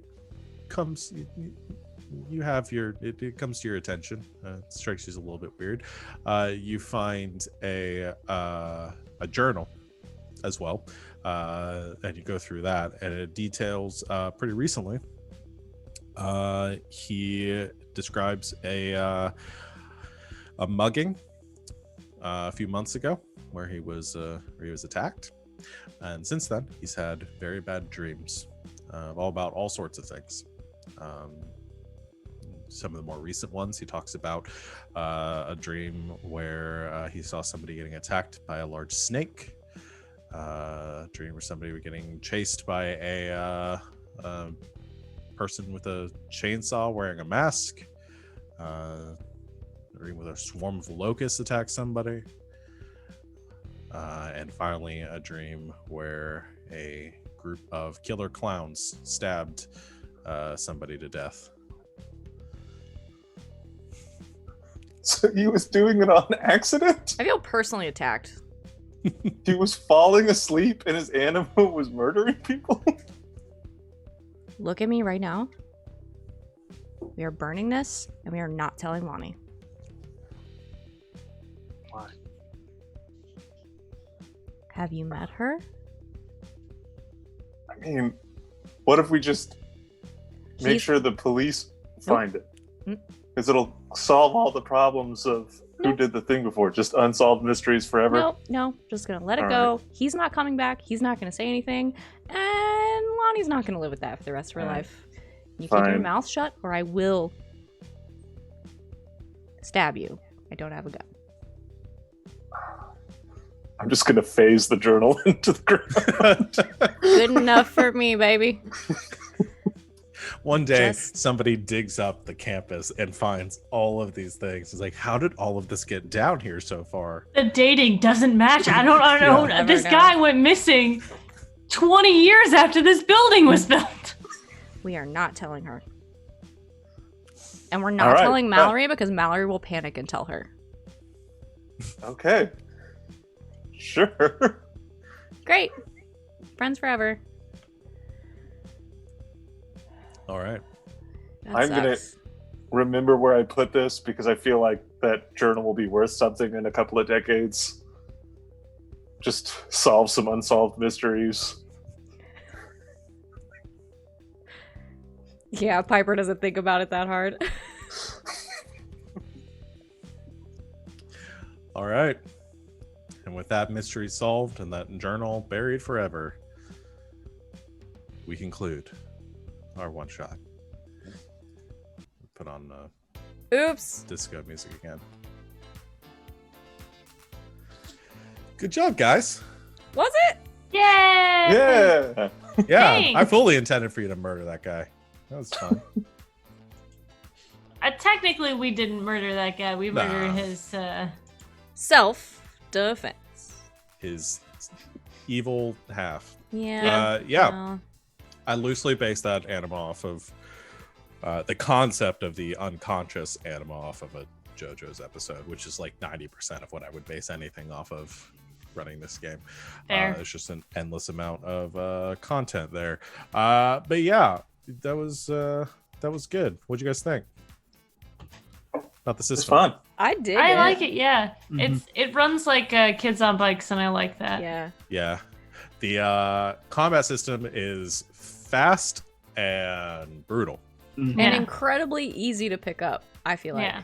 comes. You have it comes to your attention. It strikes you as a little bit weird. You find a journal as well, and you go through that, and it details pretty recently. He describes a mugging a few months ago where he was attacked, and since then he's had very bad dreams, all about all sorts of things. Some of the more recent ones, he talks about a dream where he saw somebody getting attacked by a large snake, a dream where somebody was getting chased by a person with a chainsaw wearing a mask, a dream with a swarm of locusts attack somebody, and finally a dream where a group of killer clowns stabbed somebody to death. So he was doing it on accident? I feel personally attacked. He was falling asleep and his Anima was murdering people? Look at me right now. We are burning this, and we are not telling Lonnie. Why? Have you met her? I mean, what if we just make He's- sure the police find it? Mm. Because it'll solve all the problems of who Nope. did the thing before. Just unsolved mysteries forever. No, just gonna let it All go. He's not coming back. He's not gonna say anything, and Lonnie's not gonna live with that for the rest of her Alright. life. You keep your Fine. mouth shut, or I will stab you. I don't have a gun. I'm just gonna phase the journal into the ground. Good enough for me, baby. One day, Just- somebody digs up the campus and finds all of these things. It's like, how did all of this get down here so far? The dating doesn't match. I don't know. Yeah. This Never know. guy went missing 20 years after this building was built. We are not telling her. And we're not All right, telling but- Mallory because Mallory will panic and tell her. Okay. Sure. Great. Friends forever. All right. That I'm gonna- sucks. Remember where I put this because I feel like that journal will be worth something in a couple of decades. Just solve some unsolved mysteries. Yeah, Piper doesn't think about it that hard. All right. And with that mystery solved and that journal buried forever, we conclude our one shot. Put on Oops. disco music again. Good job, guys. Was it? Yay! Yeah. Yeah, Thanks. I fully intended for you to murder that guy. That was fun. Technically, we didn't murder that guy. We murdered Nah. his. Self-defense. His evil half. Yeah. Yeah. no. I loosely based that anime off of the concept of the unconscious Anima off of a JoJo's episode, which is like 90% of what I would base anything off of running this game. It's just an endless amount of content there. But yeah, that was good. What'd you guys think about the system? It's fun. I did. I like it. Yeah, it runs like Kids on Bikes, and I like that. Yeah. The combat system is fast and brutal. Mhm. And incredibly easy to pick up, I feel like. Yeah.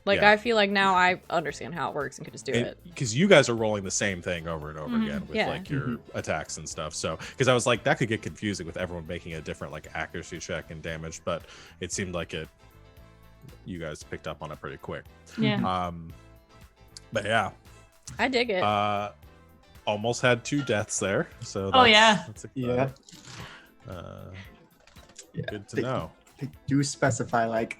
Like, Yeah. I feel like now I understand how it works and can just do it. Because you guys are rolling the same thing over and over again with Yeah. like your attacks and stuff. So, because I was like, that could get confusing with everyone making a different like accuracy check and damage, but it seemed like you guys picked up on it pretty quick. Yeah. But yeah, I dig it. almost had 2 deaths there. So Oh, yeah. that's Yeah. Good to know. They do specify, like,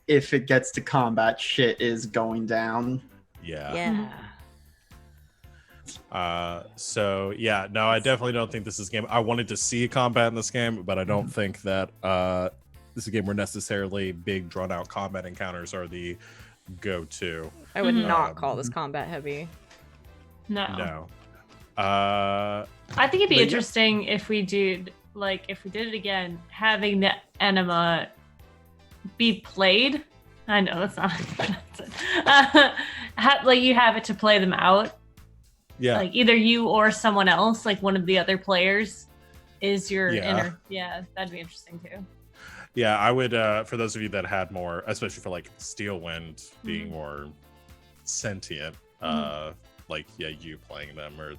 if it gets to combat, shit is going down. Yeah. So yeah, no, I definitely don't think this is a game. I wanted to see combat in this game, but I don't think that this is a game where necessarily big drawn out combat encounters are the go-to. I would Mhm. not call this combat heavy. No. I I think it'd be But yeah. interesting if we did it again, having the Anima be played. I know that's not like you have it to play them out. yeah. Like either you or someone else, like one of the other players, is your Yeah. inner. Yeah, that'd be interesting too. Yeah, I would for those of you that had more, especially for like Steel Wind being more sentient, like you playing them or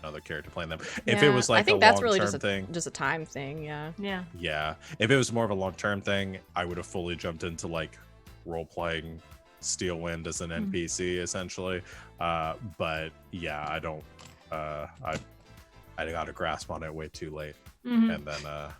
another character playing them. If it Yeah, was like I think a that's long really term thing. just a time thing, yeah. Yeah. Yeah. If it was more of a long term thing, I would have fully jumped into like role playing Steel Wind as an NPC essentially. But yeah, I don't I got a grasp on it way too late. Mhm. And then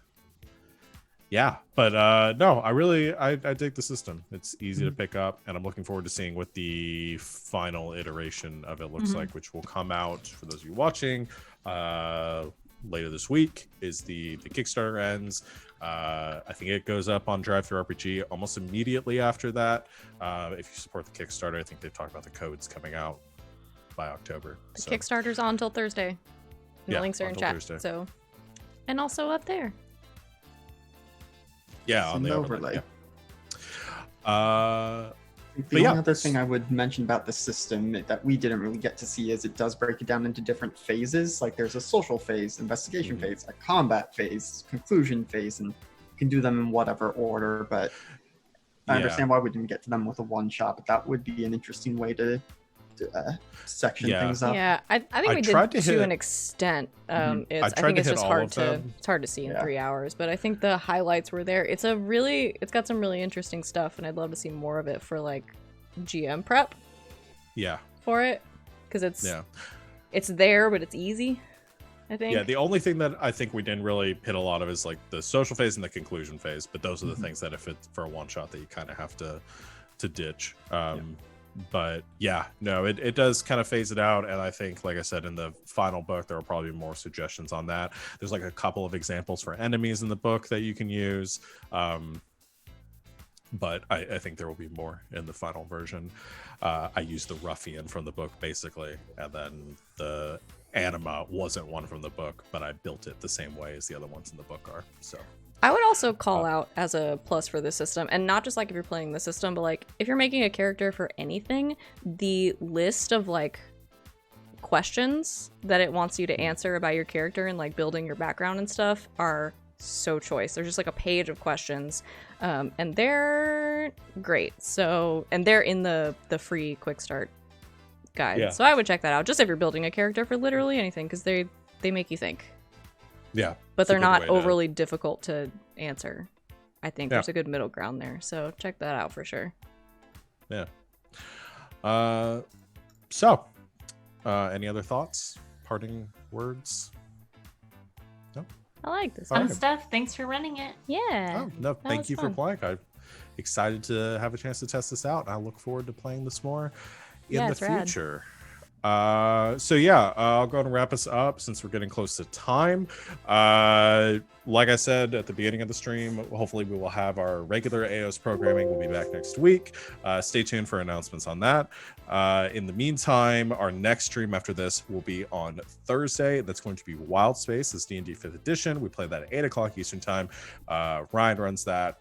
yeah, but no, I dig the system. It's easy to pick up, and I'm looking forward to seeing what the final iteration of it looks like, which will come out for those of you watching later this week. Is the Kickstarter ends. I think it goes up on Drive-Thru RPG almost immediately after that. If you support the Kickstarter, I think they've talked about the codes coming out by October. The So, Kickstarter's on until Thursday. And Yeah, the links are in until chat. Thursday. So, and also up there. yeah, It's on the an overlay. overlay. Yeah. The But yeah. only other thing I would mention about the system that we didn't really get to see is it does break it down into different phases. Like there's a social phase, investigation phase, a combat phase, conclusion phase, and you can do them in whatever order. But I Yeah. understand why we didn't get to them with a one shot, but that would be an interesting way to section Yeah. things up. Yeah, I think I we tried did to hit- an extent. I I tried think to it's hit just all hard of to them. it's hard to see in Yeah. 3 hours, but I think the highlights were there. It's got some really interesting stuff, and I'd love to see more of it for like GM prep Yeah. for it, because Yeah. it's there, but it's easy. I think. Yeah, the only thing that I think we didn't really hit a lot of is like the social phase and the conclusion phase, but those are the things that if it's for a one shot that you kind of have to ditch. But yeah, no, it does kind of phase it out, and I think, like I said, in the final book there will probably be more suggestions on that. There's like a couple of examples for enemies in the book that you can use, but I think there will be more in the final version. I used the ruffian from the book basically, and then the Anima wasn't one from the book, but I built it the same way as the other ones in the book are. So I would also call out as a plus for this system, and not just like if you're playing the system, but like if you're making a character for anything, the list of like questions that it wants you to answer about your character and like building your background and stuff are so choice. There's just like a page of questions, and they're great. So, and they're in the free quick start guide. Yeah. So I would check that out just if you're building a character for literally anything, because they make you think. yeah, But it's a they're good not way to- overly difficult to answer. I think Yeah. there's a good middle ground there. So check that out for sure. Yeah. Any other thoughts? Parting words? I like this. All Fun right. stuff. Thanks for running it. Yeah. Oh, no, thank was you for fun. playing. I'm excited to have a chance to test this out. I look forward to playing this more in Yeah, the it's rad. future. So yeah, I'll go ahead and wrap us up since we're getting close to time. Like I said at the beginning of the stream, hopefully we will have our regular AOS programming. We'll be back next week. Stay tuned for announcements on that. In the meantime, our next stream after this will be on Thursday. That's going to be Wild Space. It's D&D 5th edition. We play that at 8 o'clock Eastern time. Ryan runs that.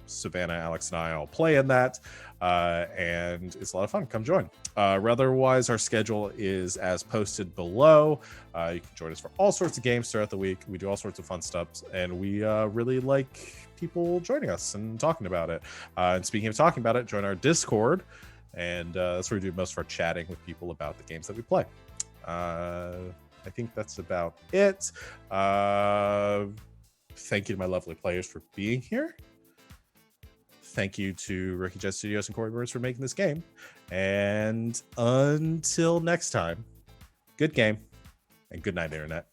Savannah, Alex, and I all play in that, and it's a lot of fun. Come join. Otherwise, our schedule is as posted below. You can join us for all sorts of games throughout the week. We do all sorts of fun stuff, and we really like people joining us and talking about it. And speaking of talking about it, join our Discord, and that's where we do most of our chatting with people about the games that we play. I think that's about it. Thank you to my lovely players for being here. Thank you to Rookie Jet Studios and Corey Burns for making this game. And until next time, good game and good night, Internet.